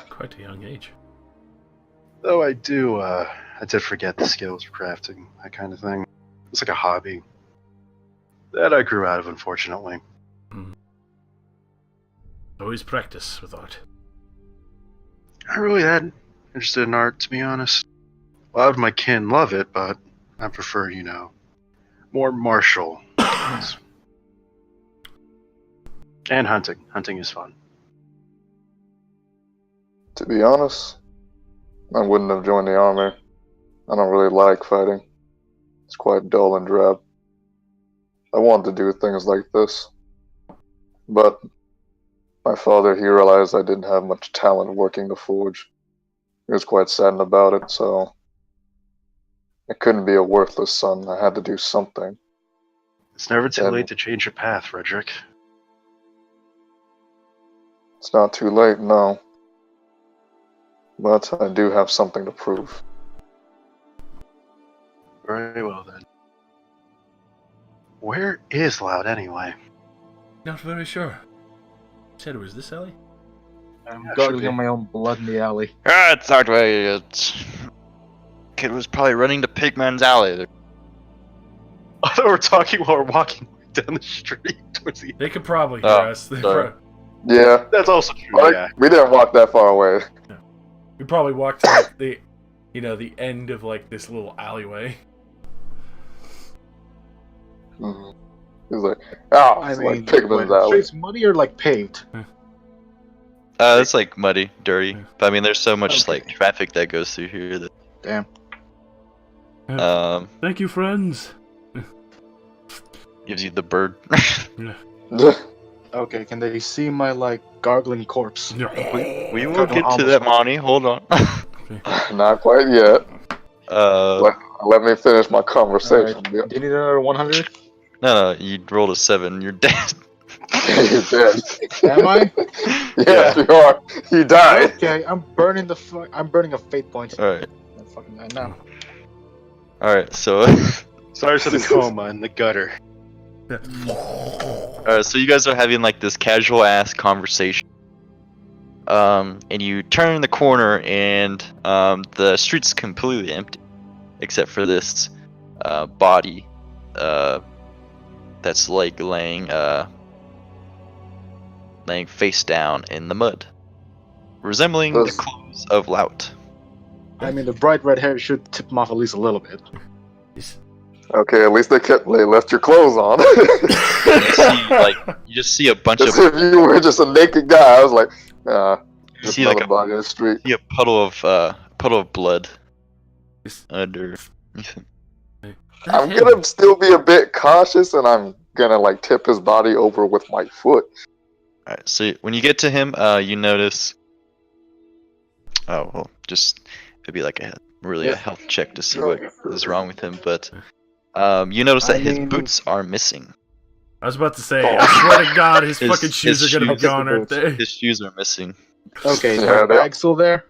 Quite a young age. Though I did forget the skills of crafting, that kind of thing. It's like a hobby. That I grew out of, unfortunately. Always practice with art. Not really that interested in art, to be honest. A lot of my kin love it, but I prefer, more martial things. And hunting. Hunting is fun. To be honest, I wouldn't have joined the army. I don't really like fighting. It's quite dull and drab. I wanted to do things like this. But my father, he realized I didn't have much talent working the forge. He was quite saddened about it, so I couldn't be a worthless son. I had to do something. It's never too late to change your path, Frederick. It's not too late, no. But I do have something to prove. Very well, then. Where is Loud, anyway? Not very sure. Said it was this alley? I'm Yeah, should gargling be. on my own blood in the alley. It's that way. It's kid was probably running to Pigman's Alley. I thought we were talking while we're walking down the street towards the. They could probably hear Oh, us. sorry. Yeah. That's also true. Like, Yeah. we didn't walk that far away. We probably walked to like the, the end of like this little alleyway. Mm-hmm. He's like, oh, I it's mean, like Pigman's wait, Alley. it's muddy or like paved? It's like muddy, dirty. Yeah. But I mean, there's so much Okay. like traffic that goes through here that. Damn. Thank you, friends. Gives you the bird. Okay, can they see my like gargling corpse? We will Fucking get to almost that, went. Monty. Hold on. Not quite yet. Let me finish my conversation. Do you need another 100? No, you rolled a 7. You're dead. You're dead. Am I? Yes, you are. You died. Okay, I'm burning I'm burning a fate point. All right. I'm fucking dying now. All right. So, Starts in a coma in the gutter. so you guys are having like this casual ass conversation. And you turn the corner and the street's completely empty, except for this body that's like laying face down in the mud, resembling the clothes of Lout. I mean, the bright red hair should tip him off at least a little bit. Okay, at least they left your clothes on. You just see a bunch As of if you were just a naked guy. I was like, just see like another body in the street. a puddle of blood under. I'm gonna still be a bit cautious, and I'm gonna like tip his body over with my foot. Alright, so when you get to him, you notice. Oh well, just it'd be like a health check to see what is wrong with him, but you notice that his boots are missing. I was about to say, I swear to God, his fucking shoes his are gonna be shoes- gone, aren't they? His shoes are missing. Okay, is Yeah, my bag still there?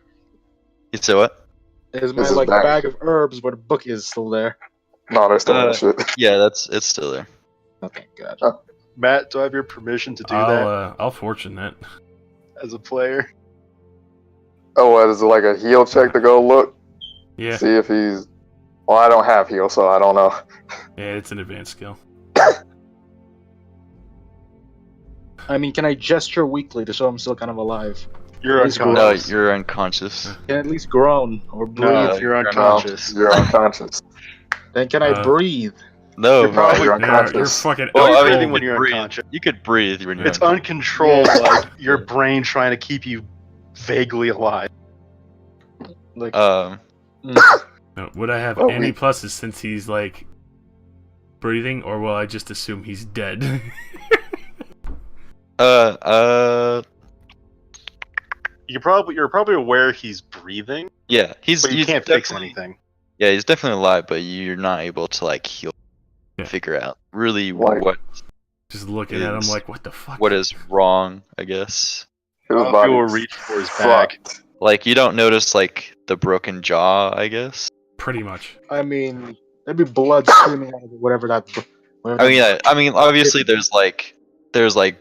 You say what? Is my This is like bag. bag of herbs where the book is still there? No, they're still in the shit. Yeah, it's still there. Okay, good. Matt, do I have your permission to do that I'll fortune that. as a player? Oh, what, is it like a heal check to go look? Yeah, See if he's. Well, I don't have heal, so I don't know. yeah, it's an advanced skill. I mean, can I gesture weakly to show I'm still kind of alive? You're He's No, unconscious. you're unconscious. Can I at least groan or breathe? No, you're unconscious. You're unconscious. Then can I breathe? No, You're probably- You're You're unconscious. fucking. Well, Well, you're I mean, breathing you when could you're breathe. unconscious. You could breathe when you're It's unconscious. uncontrolled, Yeah. like your brain trying to keep you vaguely alive. Like, No, would I have Oh, any we- pluses since he's like breathing, or will I just assume he's dead? You're probably aware he's breathing, yeah, but you he's can't fix definitely- anything. Yeah, he's definitely alive, but you're not able to like heal, Yeah. figure out really Like- Just looking at him Is- like, what the fuck? what is wrong. I guess. His If you body will is reach for his bag. fucked. Like you don't notice like the broken jaw. I guess. Pretty much. I mean, there'd be blood streaming out of whatever that. Whatever I mean, obviously there's like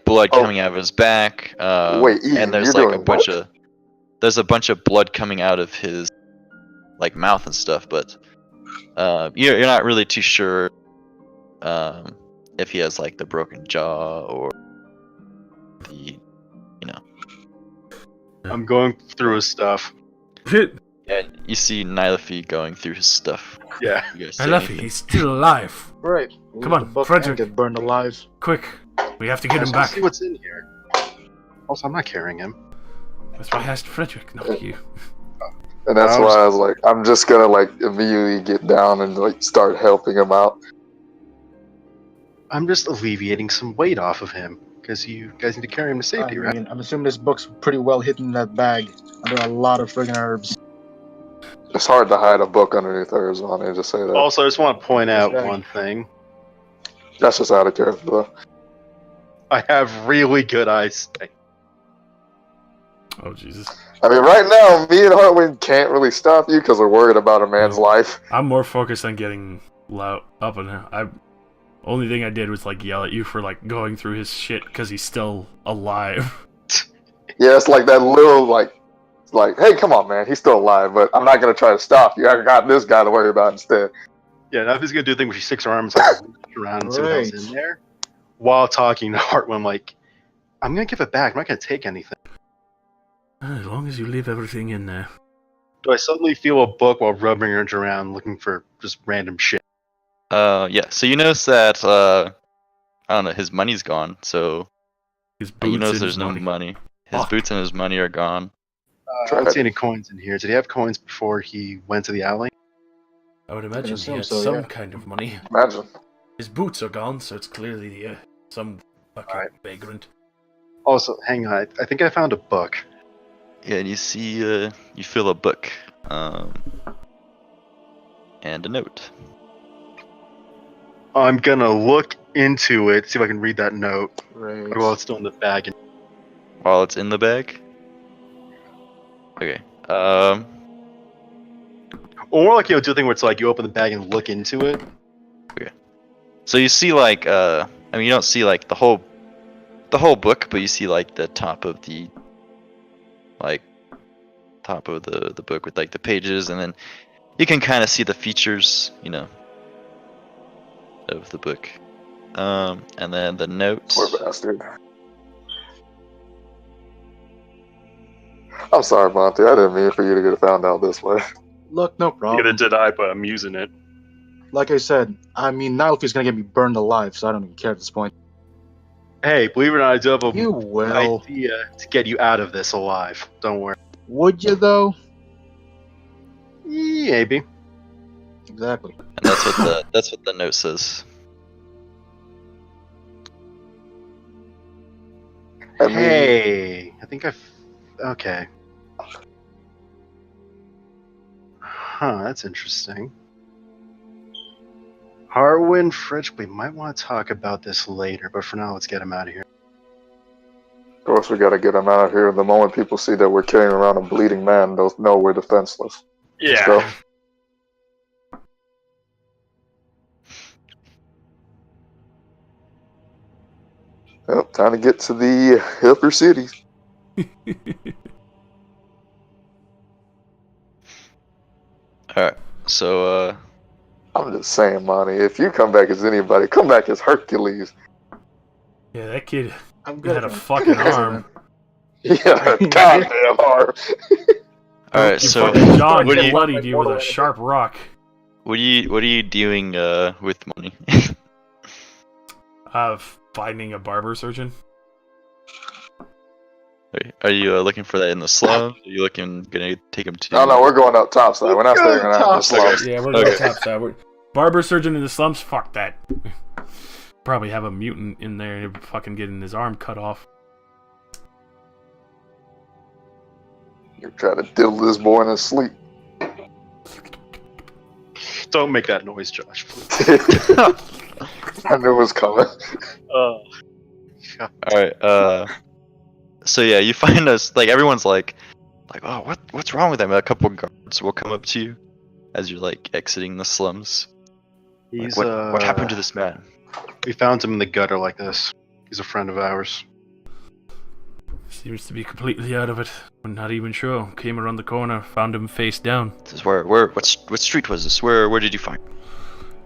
blood Oh. coming out of his back. Wait, Ian, and there's you're like a doing bunch what? of there's a bunch of blood coming out of his like mouth and stuff, but you're not really too sure if he has like the broken jaw or the I'm going through his stuff. yeah. You see Nylafi going through his stuff. Yeah. You guys I say love anything? it. He's still alive. Right. Come Leave on, the book Frederick. and get burned alive. Quick, we have to get him Let's back. see what's in here. Also, I'm not carrying him. That's why I asked Frederick, not you. And that's I was- why I was like, I'm just gonna like immediately get down and like start helping him out. I'm just alleviating some weight off of him because you guys need to carry him to I safety, right? mean, I'm assuming this book's pretty well hidden in that bag under a lot of friggin' herbs. It's hard to hide a book underneath herbs on it. Just say that. Also, I just want to point out Okay. one thing. That's just out of character, though. I have really good eyesight. Oh Jesus. I mean, right now, me and Hartwin can't really stop you because we're worried about a man's life. I'm more focused on getting loud up and only thing I did was like yell at you for like going through his shit because he's still alive. Yeah, it's like that little like It's like, hey, come on, man, he's still alive, but I'm not gonna try to stop you. I got this guy to worry about instead. Yeah, now if he's gonna do a thing where she sticks her arms like around and see what else in there, while talking to Hartwin, like, I'm gonna give it back. I'm not gonna take anything. As long as you leave everything in there. Do I suddenly feel a book while rubbing it around, looking for just random shit? Yeah. So you notice that I don't know, his money's gone. So His you boots notice and there's his no money. money. His Fuck. boots and his money are gone. I don't see any coins in here. Did he have coins before he went to the alley? I would imagine he assume had so, some yeah. kind of money. Imagine. His boots are gone, so it's clearly some fucking Alright. vagrant. Also, hang on. I think I found a book. Yeah, and you see, you feel a book, and a note. I'm gonna look into it, see if I can read that note. Right. While it's still in the bag. While it's in the bag. Okay. Or more like, do a thing where it's like you open the bag and look into it. So you see like I mean you don't see like the whole book, but you see like the top of the book with like the pages, and then you can kind of see the features, of the book. And then the note. Poor bastard. I'm sorry, Monty. I didn't mean for you to get found out this way. Look, no problem. Neither did I, but I'm using it. Like I said, I mean, Nilefy's gonna get me burned alive, so I don't even care at this point. Hey, believe it or not, I do have You an will. idea to get you out of this alive. Don't worry. Would you, though? Maybe. Exactly. And that's what the note says. I mean, Hey, I think okay. Huh, that's interesting. Harwin, Fritz, we might want to talk about this later, but for now, let's get him out of here. of course, we gotta get him out of here. The moment people see that we're carrying around a bleeding man, they'll know we're defenseless. Let's go. Yep, time to get to the upper cities. Alright, so I'm just saying, Monty, if you come back as anybody, come back as Hercules. Yeah, that kid I'm had a fucking arm. Yeah, goddamn hard. alright, You so fucking John what do you- bloodied you with a sharp rock. what are you doing with money? Finding a barber surgeon. Are you looking for that in the slums? Are you gonna take him to? No, we're going up topside. We're not staying around the slums. Yeah, we're going topside. Barber surgeon in the slums? Fuck that. Probably have a mutant in there and fucking getting his arm cut off. You're trying to diddle this boy in his sleep. Don't make that noise, Josh, please. I knew it was coming. Alright, so yeah, you find us, like, everyone's like, oh, what's wrong with him? A couple guards will come up to you as you're, like, exiting the slums. He's, What happened to this man? We found him in the gutter like this. He's a friend of ours. Seems to be completely out of it. I'm not even sure. Came around the corner, found him face down. This is what street was this? Where did you find him?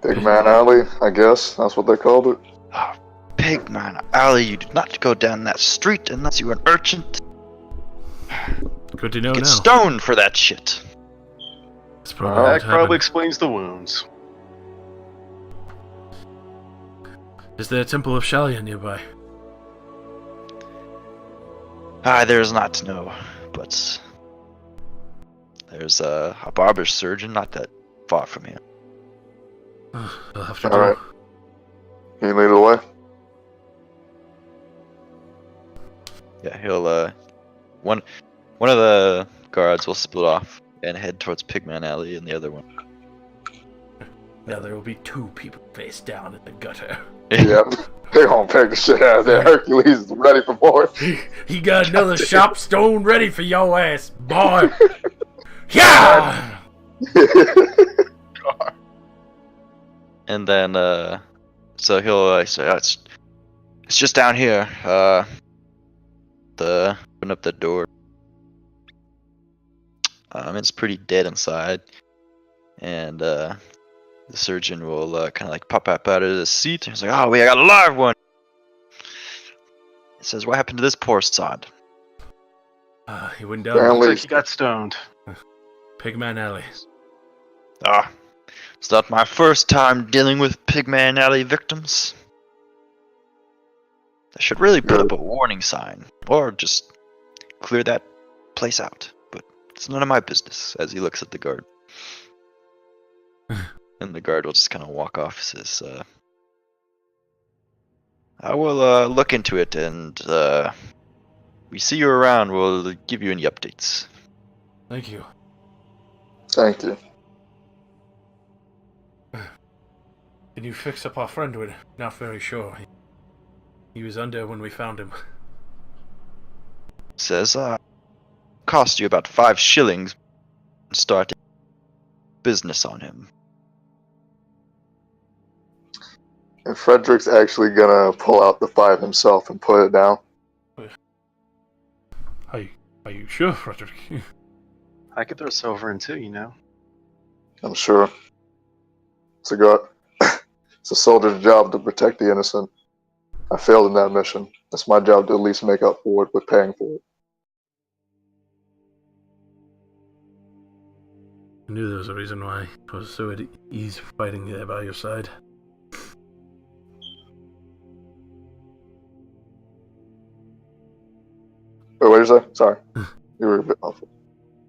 Big Man Alley, I guess. That's what they called it. Oh, Pigman Alley, you do not go down that street unless you're an urchin. Good to know Get now. stoned for that shit. That's probably what That probably happened. explains the wounds. Is there a Temple of Shalia nearby? There's not, no. But there's a barber surgeon not that far from here. I'll have to All go. right. Can you lead the way? Yeah, he'll one of the guards will split off and head towards Pigman Alley, and the other one. Now there will be two people face down in the gutter. Yep. They're gonna peg the shit out of there. Hercules is ready for more. He got another shop stone ready for your ass, boy. Yeah. And then so he'll say, it's just down here. Open up the door. It's pretty dead inside, and the surgeon will kind of like pop up out of the seat. He's like, "Oh, we got a live one." He says, "What happened to this poor sod?" He went down Apparently- Looks like he got stoned. Pigman Alley. Ah, it's not my first time dealing with Pigman Alley victims. I should really put up a warning sign, or just clear that place out. But it's none of my business. As he looks at the guard, and the guard will just kind of walk off. Says, "I will look into it, and we see you around. We'll give you any updates." Thank you. Thank you. Can you fix up our friend? We're not very sure. He was under when we found him. Says, cost you about 5 shillings starting business on him. And Frederick's actually gonna pull out the 5 himself and put it down. Are you sure, Frederick? I could throw silver in too, you know. I'm sure. It's a soldier's job to protect the innocent. I failed in that mission. It's my job to at least make up for it with paying for it. I knew there was a reason why. It was so at ease fighting there by your side. Wait, what did you say? Sorry. You were a bit awful.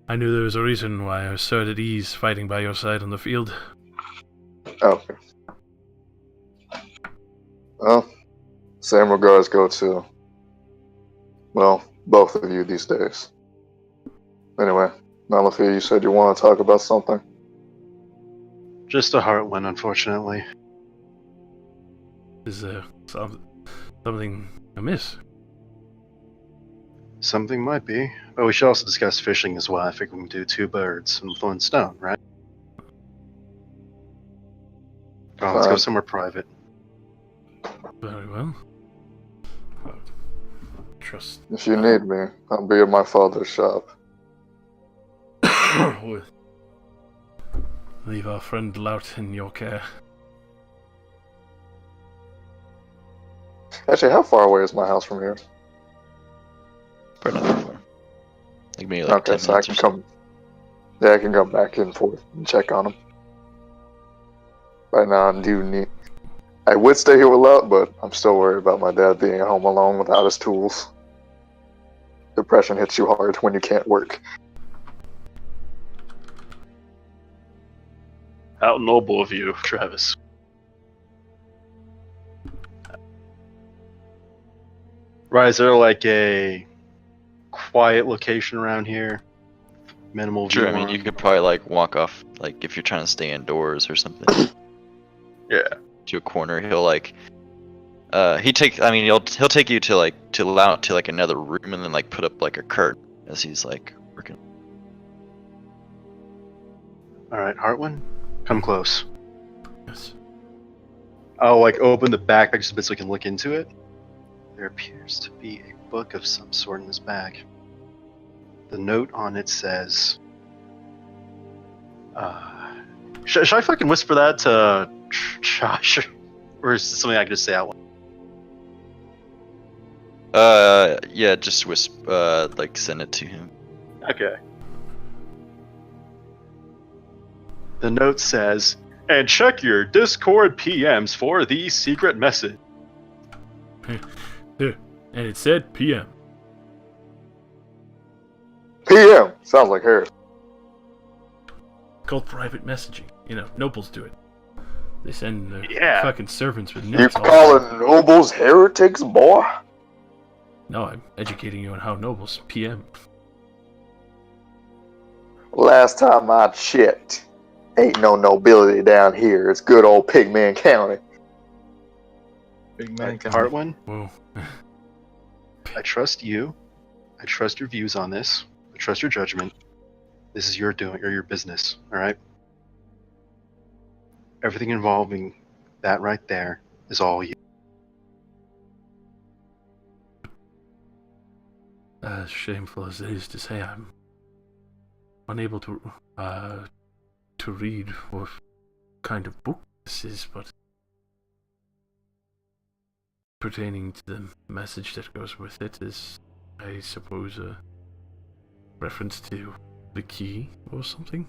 I knew there was a reason why I was so at ease fighting by your side on the field. Oh, okay. Well, same regards go to, well, both of you these days. Anyway, Malafi, you said you want to talk about something? Just a heart one, unfortunately. Is there something amiss? Something might be. But we should also discuss fishing as well. I think we can do 2 birds with one stone, right? Oh, let's go somewhere private. Very well. Trust. If you need me, I'll be at my father's shop. We'll leave our friend Lout in your care. Actually, how far away is my house from here? Probably not that far. Like maybe like Okay, 10 so I minutes can or so. come. Yeah, I can come back and forth and check on him. Right now, I would stay here with Lot, but I'm still worried about my dad being at home alone without his tools. Depression hits you hard when you can't work. How noble of you, Travis. Right, is there like a quiet location around here? Minimal view. Sure, I mean, you could probably like walk off, like if you're trying to stay indoors or something. Yeah. To a corner, he'll like, he'll take you to like another room and then like put up like a curtain as he's like working. Alright, Hartwin, come close. Yes. I'll like open the backpack just a bit so we can look into it. There appears to be a book of some sort in this bag. The note on it says, should I fucking whisper that to Josh? Or is it something I can just say out loud? Yeah, just like send it to him. Okay. The note says, and check your Discord PMs for the secret message. There. And it said PM. PM! Sounds like Harris. Called private messaging. You know, nobles do it. They send their Yeah. fucking servants with You notes. all the calling time. nobles heretics, boy? No, I'm educating you on how nobles PM. Last time I checked, ain't no nobility down here. It's good old Pigman County. Big man can Hartwin, Whoa. I trust you. I trust your views on this. I trust your judgment. This is your doing or your business, alright? Everything involving that right there is all you. As shameful as it is to say, I'm unable to read what kind of book this is, but pertaining to the message that goes with it is, I suppose, a reference to the key or something.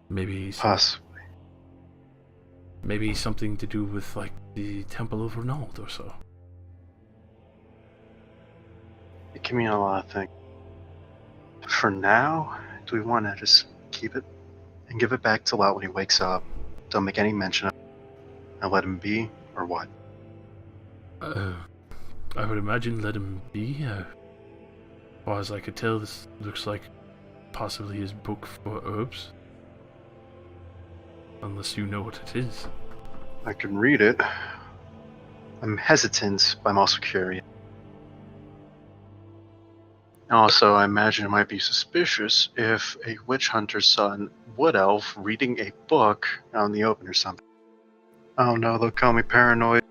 Maybe Possibly. maybe something to do with like the Temple of Renault or so. It can mean a lot of things. For now, do we want to just keep it and give it back to Lot when he wakes up? Don't make any mention of it and let him be, or what? I would imagine let him be. As far as I could tell, this looks like possibly his book for herbs. Unless you know what it is. I can read it. I'm hesitant, but I'm also curious. Also, I imagine it might be suspicious if a witch hunter saw a wood elf reading a book out in the open or something. Oh no, they'll call me paranoid.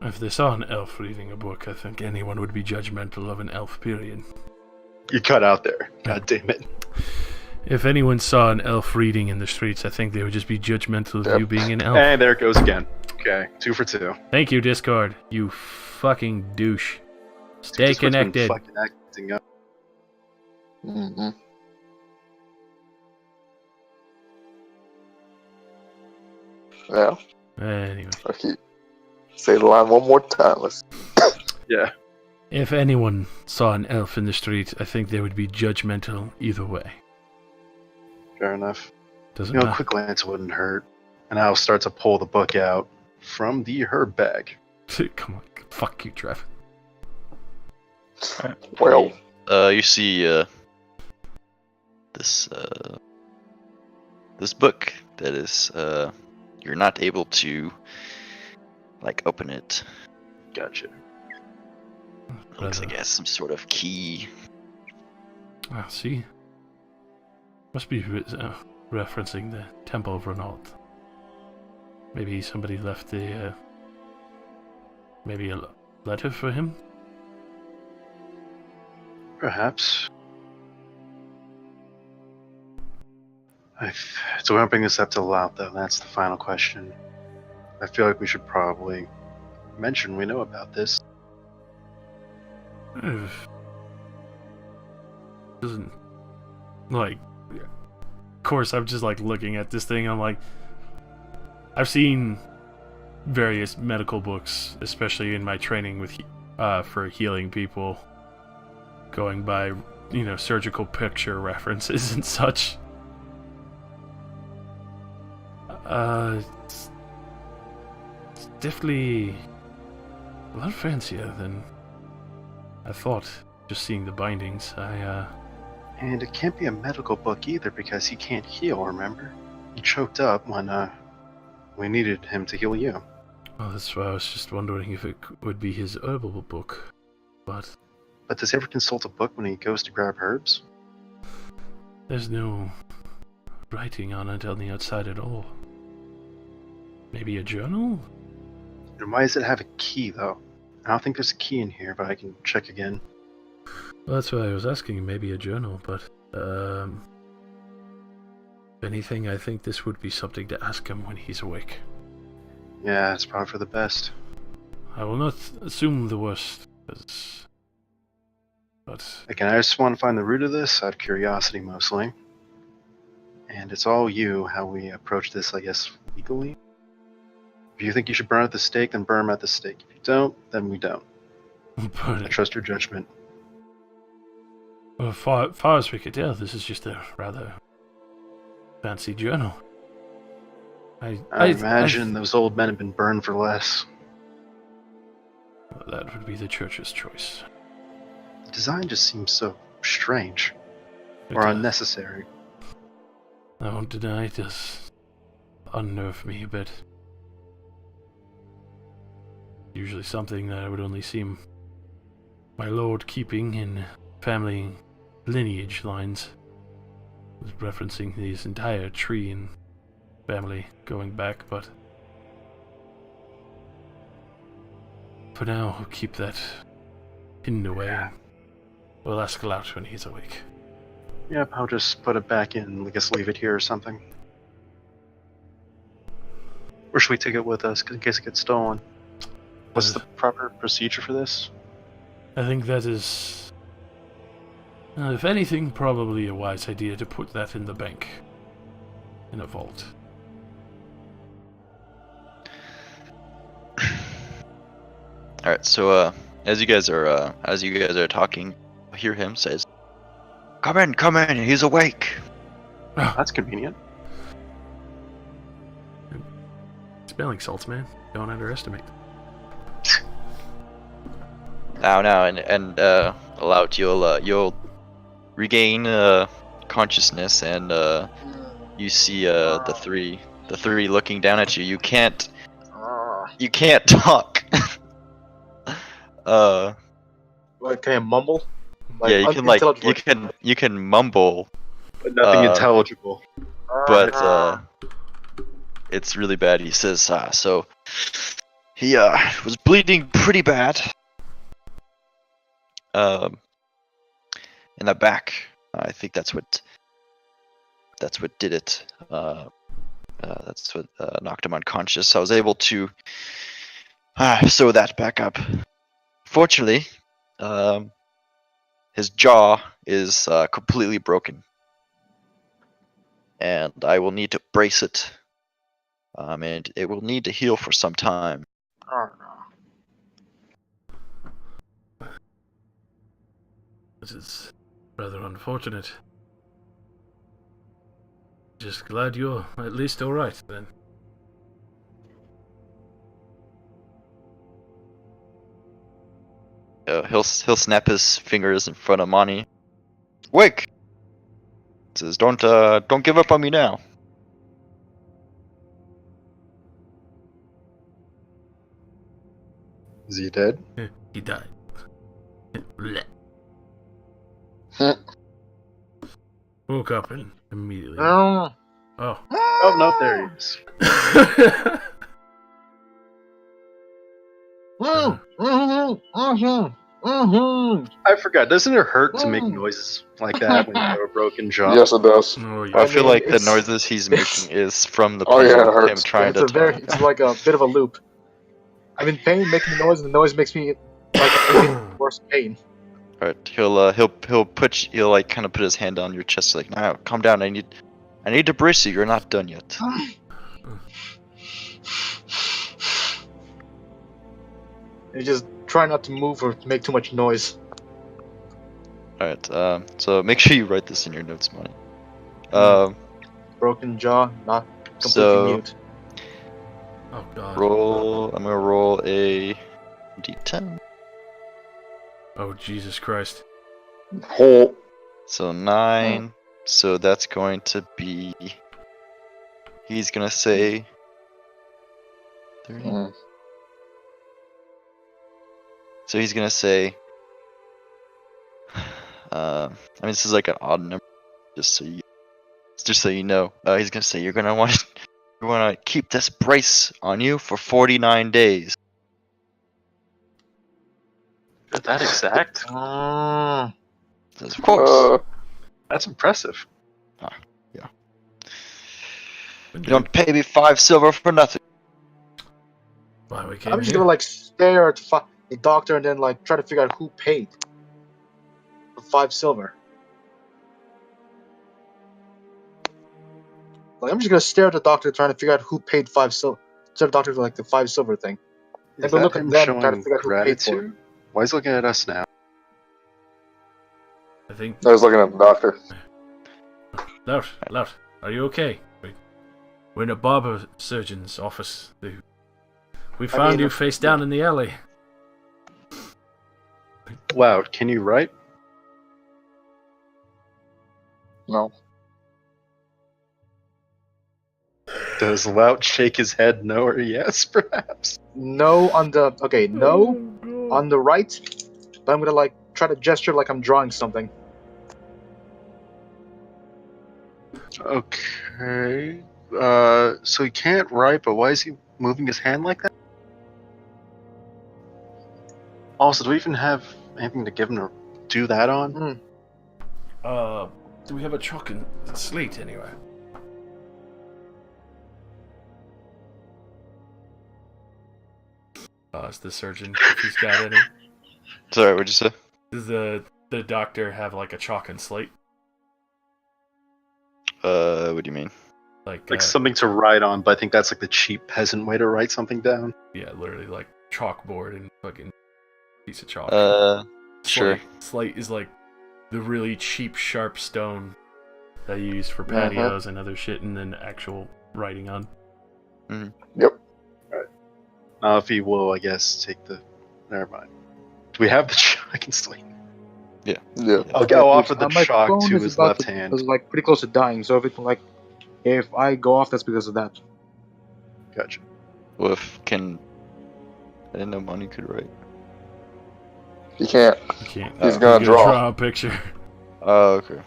If they saw an elf reading a book, I think anyone would be judgmental of an elf, period. You cut out there. God damn it. If anyone saw an elf reading in the streets, I think they would just be judgmental of you being an elf. And there it goes again. Okay, 2 for 2. Thank you, Discord. You fucking douche. Stay Discord's been connected. fucking acting up. Mm-hmm. Yeah. Anyway. Okay. Say the line one more time. Let's. Yeah. If anyone saw an elf in the street, I think they would be judgmental either way. Fair enough. Doesn't You know, a matter. quick glance wouldn't hurt. And I'll start to pull the book out from the herb bag. Come on. Fuck you, Trev. Well, You see this book that is you're not able to like open it. Gotcha. It looks like it has some sort of key. Ah, see? Must be referencing the Temple of Renault. Maybe somebody left maybe a letter for him? Perhaps. So we're bring this up to Lout, though. That's the final question. I feel like we should probably mention we know about this. Doesn't like. Of course, I'm just like looking at this thing. I'm like, I've seen various medical books, especially in my training with for healing people, going by surgical picture references and such. It's definitely a lot fancier than I thought. Just seeing the bindings, And it can't be a medical book either because he can't heal, remember? He choked up when we needed him to heal you. Well, that's why I was just wondering if it would be his herbal book, but Does he ever consult a book when he goes to grab herbs? there's no writing on it on the outside at all. Maybe a journal? And why does it have a key, though? I don't think there's a key in here, but I can check again. Well, that's why I was asking, maybe a journal, but, if anything, I think this would be something to ask him when he's awake. Yeah, it's probably for the best. I will not assume the worst, but... Again, I just want to find the root of this, out of curiosity mostly. And it's all you, how we approach this, I guess, legally. If you think you should burn at the stake, then burn him at the stake. If you don't, then we don't. Burn I it. trust your judgment. Well, far as we could tell, this is just a rather fancy journal. I imagine those old men have been burned for less. Well, that would be the church's choice. The design just seems so strange. It Or does. unnecessary. I won't deny it does unnerve me a bit. Usually something that I would only see my lord keeping in family lineage lines. Was referencing this entire tree and family going back, but for now, we'll keep that hidden away. Yeah. We'll ask Lout when he's awake. Yep, I'll just put it back in. I guess leave it here or something. Or should we take it with us in case it gets stolen? What's the proper procedure for this? I think that is, if anything, probably a wise idea to put that in the bank, in a vault. All right. So as you guys are talking, I hear him says, come in, he's awake." That's convenient. Smelling salts, man. Don't underestimate. Now, and aloud, you'll regain consciousness, and you see the three looking down at you. You can't talk. Like, can I mumble? Yeah, you can mumble, But nothing intelligible. but it's really bad. He says, so he was bleeding pretty bad. In the back. I think that's what did it. That's what knocked him unconscious. I was able to sew that back up. Fortunately, his jaw is completely broken, and I will need to brace it. And it will need to heal for some time. Oh, no. This is rather unfortunate. Just glad you're at least alright, then. He'll snap his fingers in front of Monty. Wake! Says, don't give up on me now. Is he dead? He died. Blech. Woke up and immediately. Oh. Oh. Oh, no, there he is. I forgot. Doesn't it hurt to make noises like that when you have a broken jaw? Yes, it does. Oh, yeah. I feel mean, like the it's- noises he's making is from the Oh, pain yeah, it of him hurts. trying It's to a very, talk. it's like a bit of a loop. I'm in pain, making noise, and the noise makes me like in worse pain. Alright, he'll like kind of put his hand on your chest, like, now calm down. I need to brace you. You're not done yet. You just try not to move or make too much noise. Alright, so make sure you write this in your notes, Monty. Broken jaw, not completely So- mute. Oh, God. I'm gonna roll a d10. Oh, Jesus Christ. Whole. So 9. So that's going to be. He's gonna say. 30. Mm. So he's gonna say. I mean, this is like an odd number, just so you know. He's gonna say you're gonna want to keep this brace on you for 49 days. That exact? Says, of course. That's impressive. You don't pay me 5 silver for nothing. Why we came I'm just here? gonna like stare at the doctor and then like try to figure out who paid for 5 silver. Like I'm just gonna stare at the doctor trying to figure out who paid 5 silver. Stare at the doctor for like the 5 silver thing. Is Then go that look at him them and try to showing figure out who paid for it. gratitude? Why is he looking at us now? I think. I was looking at the doctor. Lout, are you okay? We're in a barber surgeon's office. We found you face down in the alley. Loud, can you write? No. Does Lout shake his head no or yes, perhaps? No on the on the right, but I'm gonna like try to gesture like I'm drawing something. Okay. So he can't write, but why is he moving his hand like that? Also, do we even have anything to give him to do that on? Do we have a chalk and slate anywhere? It's the surgeon, if he's got any. Sorry, what'd you say? Does the doctor have like a chalk and slate? What do you mean? Like something to write on, but I think that's like the cheap peasant way to write something down. Yeah, literally like chalkboard and fucking piece of chalk. Sure. Slate is like the really cheap, sharp stone that you use for patios and other shit, and then actual writing on. Yep. If he will, I guess, take the... Never mind. Do we have the chalk and slate? Yeah. I'll offer the my chalk phone to is his about left to- hand. Is like pretty close to dying, so if I go off, that's because of that. Gotcha. Well, I didn't know Money could write. He can't. You can't. He's gonna draw. a picture. Oh, okay.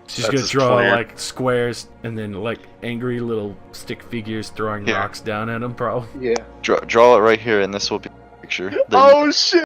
She's That's gonna his draw plan. like squares and then like angry little stick figures throwing Here. rocks down at him, probably. Yeah. Draw it right here, and this will be the picture. Then Oh shit!